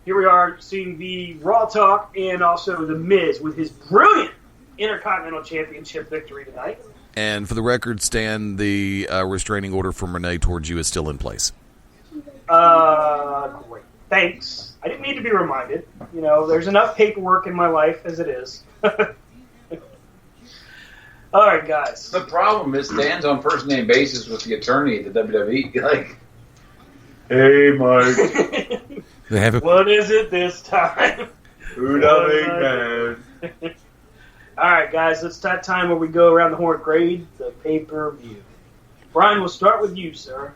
Speaker 3: Here we are seeing the Raw Talk and also The Miz with his brilliant Intercontinental Championship victory tonight.
Speaker 5: And for the record, Stan, the restraining order from Renee towards you is still in place.
Speaker 3: Great. Thanks. I didn't need to be reminded. There's enough paperwork in my life as it is. All right, guys.
Speaker 4: The problem is Stan's on first name basis with the attorney at the WWE.
Speaker 2: Hey, Mike.
Speaker 5: They have
Speaker 3: What is it this time?
Speaker 2: Who done make mad?
Speaker 3: All right, guys, it's that time where we go around the horn, grade the pay-per-view. Brian, we'll start with you, sir.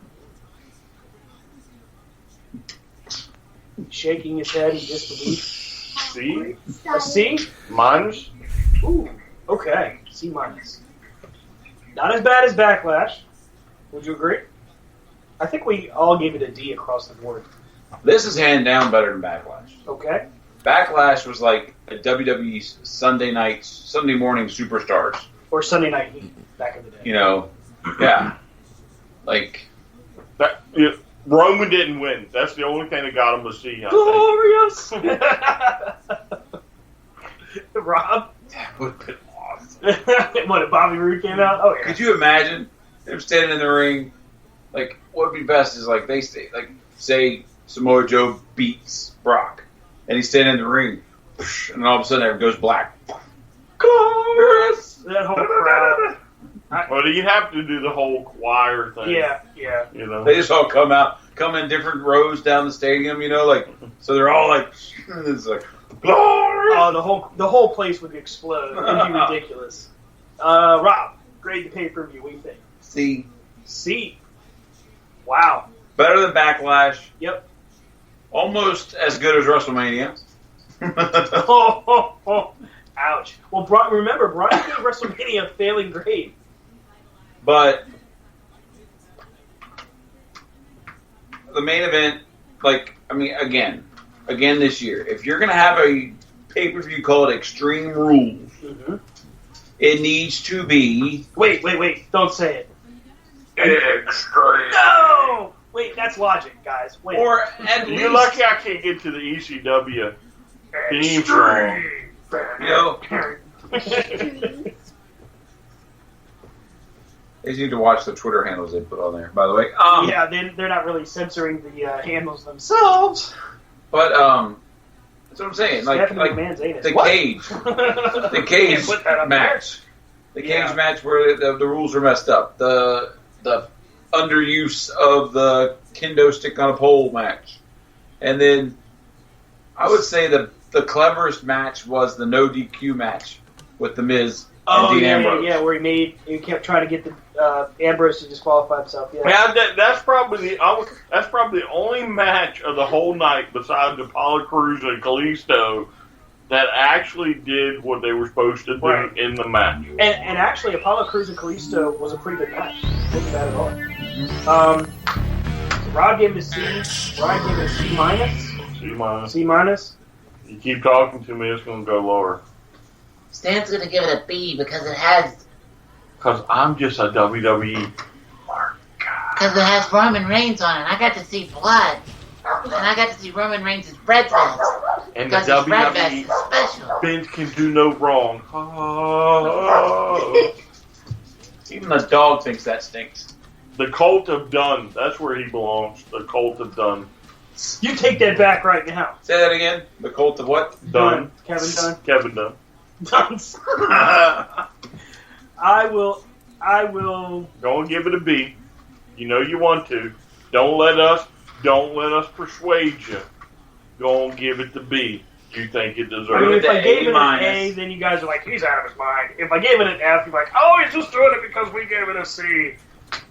Speaker 3: Shaking his head in disbelief.
Speaker 2: C?
Speaker 3: A C?
Speaker 2: Minus?
Speaker 3: Ooh, okay. C minus. Not as bad as Backlash. Would you agree? I think we all gave it a D across the board.
Speaker 4: This is hand down better than Backlash.
Speaker 3: Okay.
Speaker 4: Backlash was like a WWE Sunday morning superstars.
Speaker 3: Or Sunday Night Heat back in the day.
Speaker 4: You know, yeah. Like,
Speaker 2: That, yeah, Roman didn't win. That's the only thing that got him a C.
Speaker 3: Glorious! Rob?
Speaker 4: that would have been awesome.
Speaker 3: What, if Bobby Roode came out? Oh, yeah.
Speaker 4: Could you imagine them standing in the ring? Like, what would be best is like they stay, like, say Samoa Joe beats Brock, and he's standing in the ring, and all of a sudden it goes black.
Speaker 3: Glorious! That whole crowd.
Speaker 2: Well, you have to do the whole choir thing.
Speaker 3: Yeah.
Speaker 2: You know.
Speaker 4: They just all come in different rows down the stadium, you know, like, so they're all like, it's like, glory!
Speaker 3: Oh, the whole place would explode. It'd be ridiculous. Rob, grade the pay-per-view. What do you think?
Speaker 4: See,
Speaker 3: C. Wow.
Speaker 4: better than Backlash,
Speaker 3: Yep.
Speaker 4: almost as good as WrestleMania.
Speaker 3: Ouch. Well, remember, Brian gave WrestleMania a failing grade.
Speaker 4: But the main event, like, I mean, again this year, if you're going to have a pay-per-view called Extreme Rules,
Speaker 3: Mm-hmm.
Speaker 4: it needs to be...
Speaker 3: Wait. Don't say it.
Speaker 2: Extreme.
Speaker 3: No! Wait, that's logic, guys. Wait.
Speaker 4: Or at least...
Speaker 2: You're lucky I can't get to the ECW theme song.
Speaker 4: You know, they need to watch the Twitter handles they put on there, by the way.
Speaker 3: Yeah, they're not really censoring the handles themselves.
Speaker 4: But, that's what I'm saying. Like
Speaker 3: McMahon's anus.
Speaker 4: the
Speaker 3: What?
Speaker 4: cage. The cage
Speaker 3: Can't put that up
Speaker 4: match. The cage
Speaker 3: Yeah.
Speaker 4: match where the rules are messed up. The underuse of the kendo stick on a pole match. And then I would say the cleverest match was the no DQ match with The Miz and Dean Ambrose.
Speaker 3: Yeah, where he kept trying to get the Ambrose to disqualify himself. Yeah.
Speaker 2: Yeah, that's probably the only match of the whole night besides Apollo Crews and Kalisto that actually did what they were supposed to do
Speaker 3: Right.
Speaker 2: in the match.
Speaker 3: And actually, Apollo Crews and Kalisto was a pretty good match. Wasn't bad at all. Rob gave it a C. Brian gave it a C minus.
Speaker 2: See,
Speaker 3: C minus.
Speaker 2: you keep talking to me, it's going to go lower.
Speaker 8: Stan's gonna give it a B because it has
Speaker 2: I'm just a WWE.
Speaker 8: Roman Reigns on it. I got to see blood, and I got to see Roman Reigns' red vest
Speaker 2: And the
Speaker 8: because his red vest
Speaker 2: WWE
Speaker 8: is special.
Speaker 2: Vince can do no wrong. Oh.
Speaker 4: Even the dog thinks that stinks.
Speaker 2: The Cult of Dunn. That's where he belongs. The Cult of Dunn.
Speaker 3: You take that back right now.
Speaker 4: Say that again. The cult of what?
Speaker 2: Dunn.
Speaker 3: Kevin Dunn.
Speaker 2: Kevin Dunn.
Speaker 3: Dunce. I will.
Speaker 2: Don't give it a B. You know you want to. Don't let us persuade you. Don't give it the B. You think it deserves.
Speaker 3: I mean, if
Speaker 4: it
Speaker 3: I
Speaker 4: the
Speaker 3: gave it an
Speaker 4: A-minus.
Speaker 3: A, then you guys are like, he's out of his mind. If I gave it an F, you're like, oh, he's just doing it because we gave it a C.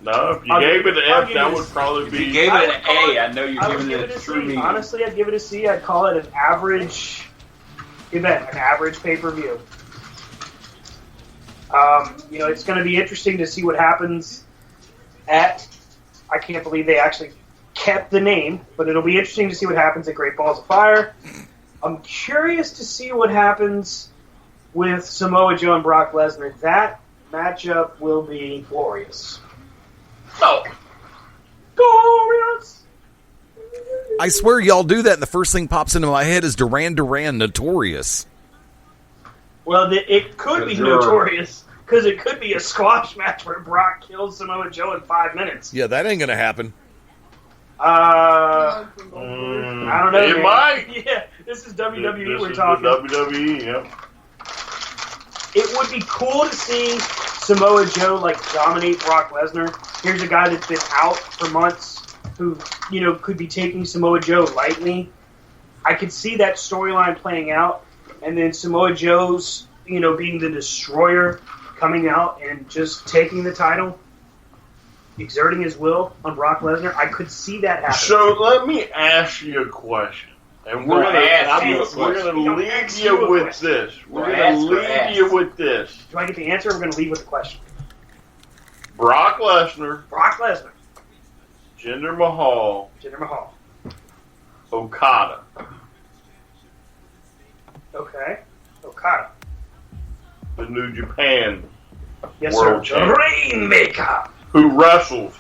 Speaker 2: No, if you
Speaker 3: I'll
Speaker 2: gave
Speaker 3: give
Speaker 2: it an
Speaker 3: I'll
Speaker 2: F,
Speaker 3: give
Speaker 2: that
Speaker 3: it a
Speaker 2: would
Speaker 3: C.
Speaker 2: probably
Speaker 4: If
Speaker 2: be.
Speaker 4: you gave
Speaker 3: I
Speaker 4: it
Speaker 3: would
Speaker 4: an
Speaker 3: call
Speaker 4: A, I know you're
Speaker 3: I would
Speaker 4: giving
Speaker 3: give
Speaker 4: it
Speaker 3: it
Speaker 4: a
Speaker 3: a
Speaker 4: true
Speaker 3: C.
Speaker 4: meaning.
Speaker 3: Honestly, I'd give it a C. I'd call it an average event, an average pay-per-view. It's going to be interesting to see what happens at. I can't believe they actually kept the name, but it'll be interesting to see what happens at Great Balls of Fire. I'm curious to see what happens with Samoa Joe and Brock Lesnar. That matchup will be glorious.
Speaker 4: Oh,
Speaker 3: Glorious!
Speaker 5: I swear y'all do that, and the first thing pops into my head is Duran Duran Notorious.
Speaker 3: Well, it could be
Speaker 2: Because you're-
Speaker 3: notorious, because it could be a squash match where Brock kills Samoa Joe in 5 minutes.
Speaker 5: Yeah, that ain't gonna happen.
Speaker 3: I don't know.
Speaker 2: It
Speaker 3: man.
Speaker 2: might.
Speaker 3: Yeah, this is WWE
Speaker 2: This
Speaker 3: we're
Speaker 2: is
Speaker 3: talking.
Speaker 2: the WWE, yep.
Speaker 3: It would be cool to see Samoa Joe dominate Brock Lesnar. Here's a guy that's been out for months, who could be taking Samoa Joe lightly. I could see that storyline playing out, and then Samoa Joe's, being the destroyer, coming out and just taking the title, exerting his will on Brock Lesnar. I could see that happen.
Speaker 2: So let me ask you a question. And we're going to leave you with this. We're going to leave you with this.
Speaker 3: Do I get the answer? Or we're going to leave with the question.
Speaker 2: Brock Lesnar,
Speaker 3: Jinder Mahal,
Speaker 2: Okada.
Speaker 3: Okay, Okada.
Speaker 2: The New Japan
Speaker 3: Yes,
Speaker 2: World
Speaker 3: sir.
Speaker 2: Champion.
Speaker 3: Rainmaker.
Speaker 2: Who wrestles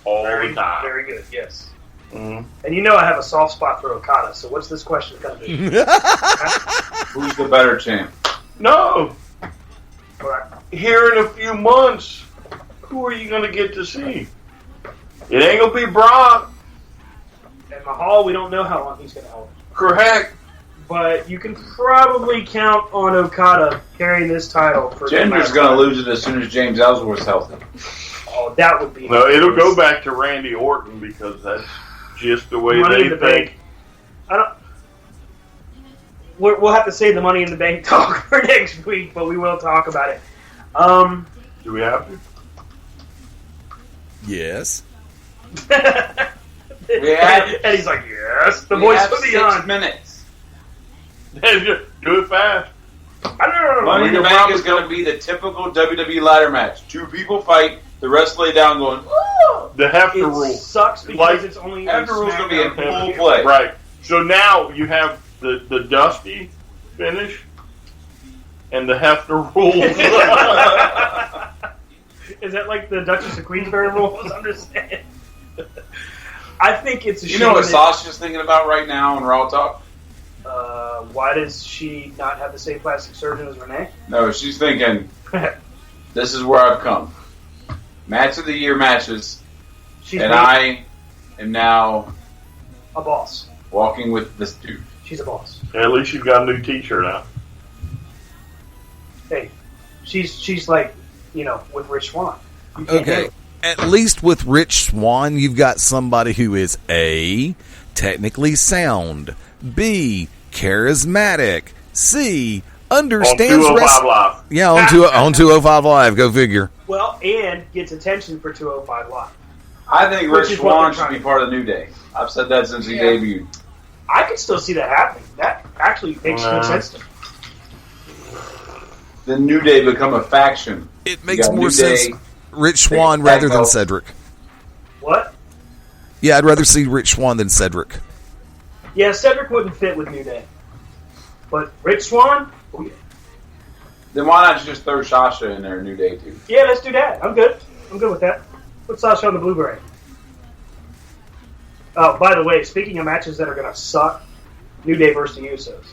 Speaker 2: all
Speaker 3: Very,
Speaker 2: the time.
Speaker 3: very good. Yes.
Speaker 2: Mm-hmm.
Speaker 3: And I have a soft spot for Okada. So what's this question going to be?
Speaker 4: Who's the better champ?
Speaker 2: No.
Speaker 3: All right.
Speaker 2: Here in a few months, who are you going to get to see? It ain't going to be Brock.
Speaker 3: And Mahal, we don't know how long he's going to hold.
Speaker 2: Correct.
Speaker 3: But you can probably count on Okada carrying this title for.
Speaker 4: Jinder's going to lose it as soon as James Ellsworth's healthy.
Speaker 3: Oh, that would be.
Speaker 2: No, it'll go back to Randy Orton because that's just the way
Speaker 3: Money
Speaker 2: they
Speaker 3: in the
Speaker 2: think.
Speaker 3: Bank. I don't. We'll have to save the Money in the Bank talk for next week, but we will talk about it.
Speaker 2: Do we have to?
Speaker 5: Yes.
Speaker 3: And he's like, yes. The voice from beyond.
Speaker 4: 6 minutes.
Speaker 2: Do it fast.
Speaker 3: I don't know.
Speaker 4: Money in the
Speaker 2: can
Speaker 4: Bank
Speaker 2: probably
Speaker 4: is going to be the typical WWE ladder match. 2 people fight, the rest lay down going, "Woo!"
Speaker 2: The Hefner
Speaker 3: It
Speaker 2: rule.
Speaker 3: sucks because
Speaker 2: Like,
Speaker 3: it's only.
Speaker 4: Hefner rule's going to be in
Speaker 3: SmackDown.
Speaker 4: full play.
Speaker 2: Right. So now you have the Dusty finish and the Hefner rule.
Speaker 3: Is that like the Duchess of Queensberry rules? I'm just saying. I think it's a
Speaker 4: You
Speaker 3: shame
Speaker 4: know what
Speaker 3: that-
Speaker 4: Sasha's thinking about right now in Raw Talk?
Speaker 3: why does she not have the same plastic surgeon as Renee?
Speaker 4: No, she's thinking, this is where I've come. Match of the year matches,
Speaker 3: She's
Speaker 4: and
Speaker 3: made
Speaker 4: I am now
Speaker 3: a boss.
Speaker 4: walking with this dude.
Speaker 3: She's a boss.
Speaker 2: At least you've got a new T-shirt out.
Speaker 3: Hey, she's like, with Rich Swann. You can't do
Speaker 5: Okay.
Speaker 3: it.
Speaker 5: At least with Rich Swann, you've got somebody who is A, technically sound, B, charismatic, C,
Speaker 2: On
Speaker 5: understands
Speaker 2: 205
Speaker 5: wrestling.
Speaker 2: Live.
Speaker 5: Yeah, on 205 Live. Go figure.
Speaker 3: Well, and gets attention for 205 Live.
Speaker 4: I think
Speaker 3: Which
Speaker 4: Rich
Speaker 3: is what
Speaker 4: Swann
Speaker 3: they're
Speaker 4: should
Speaker 3: trying
Speaker 4: be
Speaker 3: to
Speaker 4: part of New Day. I've said that since he debuted.
Speaker 3: I could still see that happening. That actually makes good sense to me.
Speaker 4: Then New Day become a faction.
Speaker 5: It makes
Speaker 4: got
Speaker 5: more
Speaker 4: New
Speaker 5: sense.
Speaker 4: Day,
Speaker 5: Rich Swann
Speaker 4: Big
Speaker 5: rather than
Speaker 4: Belt.
Speaker 5: Cedric.
Speaker 3: What?
Speaker 5: Yeah, I'd rather see Rich Swann than Cedric.
Speaker 3: Yeah, Cedric wouldn't fit with New Day. But Rich Swann? Oh, yeah.
Speaker 4: Then why not just throw Sasha in there, New Day too?
Speaker 3: Yeah, let's do that. I'm good. I'm good with that. Put Sasha on the Blueberry. Oh, by the way, speaking of matches that are going to suck, New Day versus the Usos.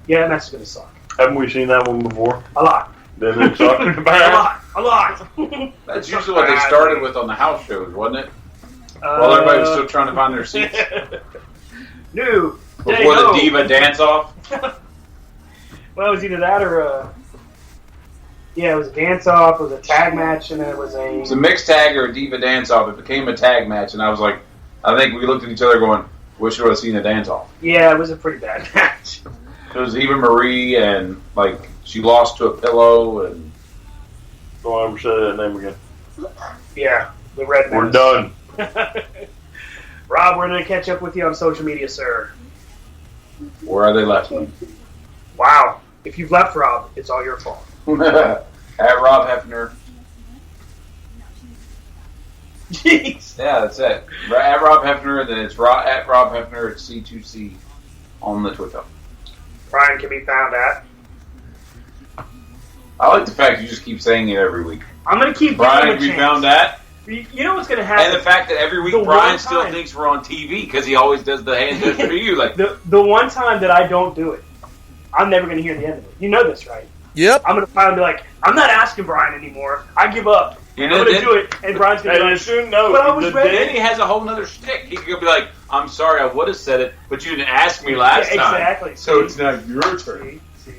Speaker 3: Yeah, that match is going to suck.
Speaker 2: Haven't we seen that one before?
Speaker 3: A lot.
Speaker 2: Then it sucked in the back.
Speaker 3: A lot.
Speaker 4: That's usually what they started with on the house shows, wasn't it? While everybody was still trying to find their seats.
Speaker 3: New Day
Speaker 4: Before the
Speaker 3: Ho.
Speaker 4: Diva dance-off.
Speaker 3: Well, it was either that or it was a dance-off, it was a tag match, and then it was
Speaker 4: It was a mixed tag or a Diva dance-off. It became a tag match, and I was like, I think we looked at each other going, wish we would have seen a dance-off.
Speaker 3: Yeah, it was a pretty bad match.
Speaker 4: It was Eva Marie, and, like, she lost to a pillow, and
Speaker 2: Don't ever say that name again.
Speaker 3: Yeah, the Red
Speaker 2: We're
Speaker 3: Menace.
Speaker 2: done.
Speaker 3: Rob, we're going to catch up with you on social media, sir.
Speaker 4: where are they left?
Speaker 3: Wow. If you've left Rob, it's all your fault.
Speaker 4: At Rob Hefner.
Speaker 3: Jeez.
Speaker 4: Yeah, that's it. At Rob Hefner, then it's at Rob Hefner at C2C on the Twitter.
Speaker 3: Brian can be found at.
Speaker 4: I like the fact you just keep saying it every week.
Speaker 3: I'm going to keep
Speaker 4: Brian
Speaker 3: giving
Speaker 4: can
Speaker 3: him
Speaker 4: be
Speaker 3: a chance.
Speaker 4: found at.
Speaker 3: You know what's going to happen?
Speaker 4: And the fact that every week
Speaker 3: The
Speaker 4: Brian
Speaker 3: one
Speaker 4: still
Speaker 3: time-
Speaker 4: thinks we're on TV because he always does the hand gesture for you. Like,
Speaker 3: The one time that I don't do it, I'm never going to hear the end of it. You know this, right?
Speaker 5: Yep.
Speaker 3: I'm going to finally be like, I'm not asking Brian anymore. I give up.
Speaker 4: You
Speaker 3: I'm
Speaker 4: know,
Speaker 3: going to
Speaker 4: then-
Speaker 3: do it, and Brian's going to
Speaker 2: And
Speaker 3: be
Speaker 2: as
Speaker 3: like,
Speaker 2: soon no,
Speaker 3: But I was
Speaker 2: the
Speaker 3: ready.
Speaker 4: then
Speaker 2: day
Speaker 4: he has a whole nother shtick. He could be like, I'm sorry, I would have said it, but you didn't ask me last
Speaker 3: Yeah,
Speaker 4: time.
Speaker 3: exactly.
Speaker 4: So
Speaker 3: See?
Speaker 4: it's now your turn.
Speaker 3: See?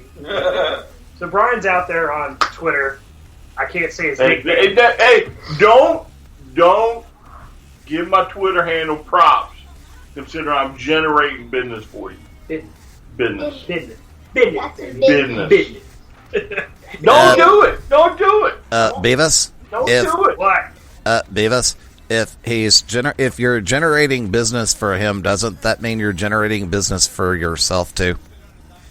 Speaker 3: So Brian's out there on Twitter. I can't say his
Speaker 2: Hey,
Speaker 3: nickname.
Speaker 2: don't give my Twitter handle props. Consider I'm generating business for you. Business.
Speaker 3: Business.
Speaker 7: That's a
Speaker 2: Business.
Speaker 3: Business.
Speaker 2: Don't do it. Don't do it.
Speaker 5: Beavis,
Speaker 3: Don't
Speaker 5: if
Speaker 3: do it. What?
Speaker 5: Beavis, if you're generating business for him, doesn't that mean you're generating business for yourself too?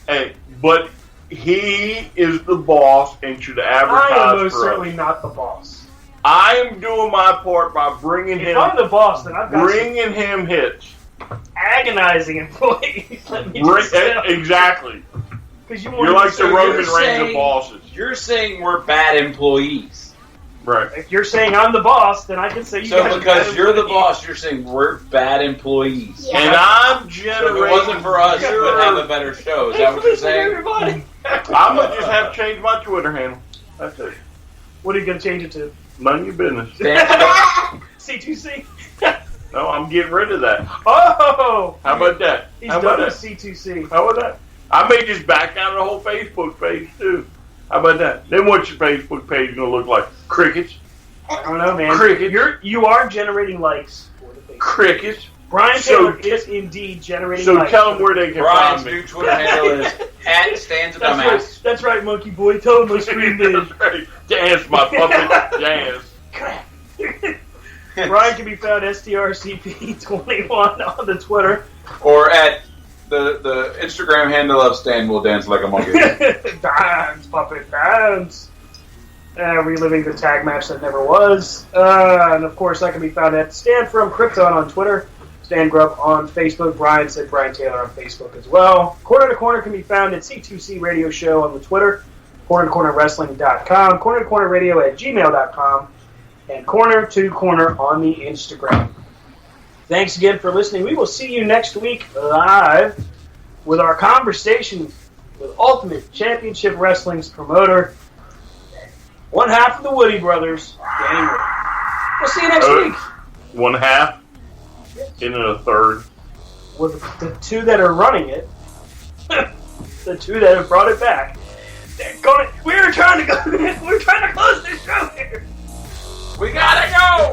Speaker 2: Hey, but he is the boss and should advertise
Speaker 3: I am most
Speaker 2: for
Speaker 3: certainly
Speaker 2: us.
Speaker 3: not the boss.
Speaker 2: I am doing my part by bringing
Speaker 3: If I'm
Speaker 2: him,
Speaker 3: the boss, then I've got
Speaker 2: bringing him hits.
Speaker 3: some agonizing employees. Let me
Speaker 2: Bring,
Speaker 3: just say.
Speaker 2: exactly.
Speaker 3: Because
Speaker 2: You're like the
Speaker 4: So
Speaker 2: Roman
Speaker 4: you're
Speaker 2: Reigns
Speaker 4: saying-
Speaker 2: of bosses.
Speaker 4: You're saying we're bad employees.
Speaker 2: Right.
Speaker 3: If you're saying I'm the boss, then I can say you guys
Speaker 4: So
Speaker 3: are
Speaker 4: because
Speaker 3: bad
Speaker 4: you're the
Speaker 3: employees.
Speaker 4: boss, you're saying we're bad employees.
Speaker 7: Yeah.
Speaker 2: And I'm
Speaker 4: So
Speaker 2: generating.
Speaker 4: if it wasn't for us, you would have a better show. Is that what you're
Speaker 3: Listen to
Speaker 4: saying?
Speaker 3: everybody.
Speaker 2: I'm gonna just have to change my Twitter handle. That's it.
Speaker 3: What are you going to change it to?
Speaker 2: None of your business.
Speaker 3: C2C?
Speaker 2: No, I'm getting rid of that.
Speaker 3: Oh!
Speaker 2: How about that?
Speaker 3: He's
Speaker 2: How
Speaker 3: done
Speaker 2: about
Speaker 3: with
Speaker 2: that?
Speaker 3: C2C.
Speaker 2: How about that? I may just back down the whole Facebook page too. How about that? Then what's your Facebook page gonna look like? Crickets.
Speaker 3: I don't know, man.
Speaker 2: Cricket.
Speaker 3: You are generating likes for the Facebook.
Speaker 2: Crickets.
Speaker 3: Brian
Speaker 2: So
Speaker 3: Taylor is indeed generating
Speaker 2: So
Speaker 3: likes.
Speaker 2: tell them where they can
Speaker 4: Brian's
Speaker 2: find me.
Speaker 4: new Twitter handle is @stands a
Speaker 3: That's
Speaker 4: dumbass.
Speaker 3: right, that's right, monkey boy. Tell him my screen big.
Speaker 2: That's right. Dance, my puppet. Dance.
Speaker 3: Brian can be found STRCP21 on the Twitter.
Speaker 4: Or at the Instagram handle of Stan Will Dance Like a Monkey.
Speaker 3: Dance, puppet, dance. Reliving the tag match that never was. And of course, I can be found at Stan from Krypton on Twitter, Stan Grubb on Facebook, Brian said Brian Taylor on Facebook as well. Corner to Corner can be found at C2C Radio Show on the Twitter, corner2cornerwrestling.com, corner to corner radio at gmail.com, and corner to corner on the Instagram. Thanks again for listening. We will see you next week live with our conversation with Ultimate Championship Wrestling's promoter, one half of the Woody Brothers, Danny Woody. We'll see you next week.
Speaker 2: One half. In a third.
Speaker 3: With the two that are running it, the two that have brought it back. We're trying to close this show here.
Speaker 4: We gotta go!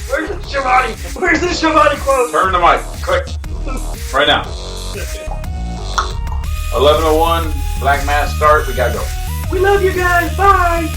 Speaker 3: Where's the Shivani? Where's the Shivani quote?
Speaker 4: Turn the mic, quick. Right now. 11:01, Black Mass start, we gotta go.
Speaker 3: We love you guys. Bye.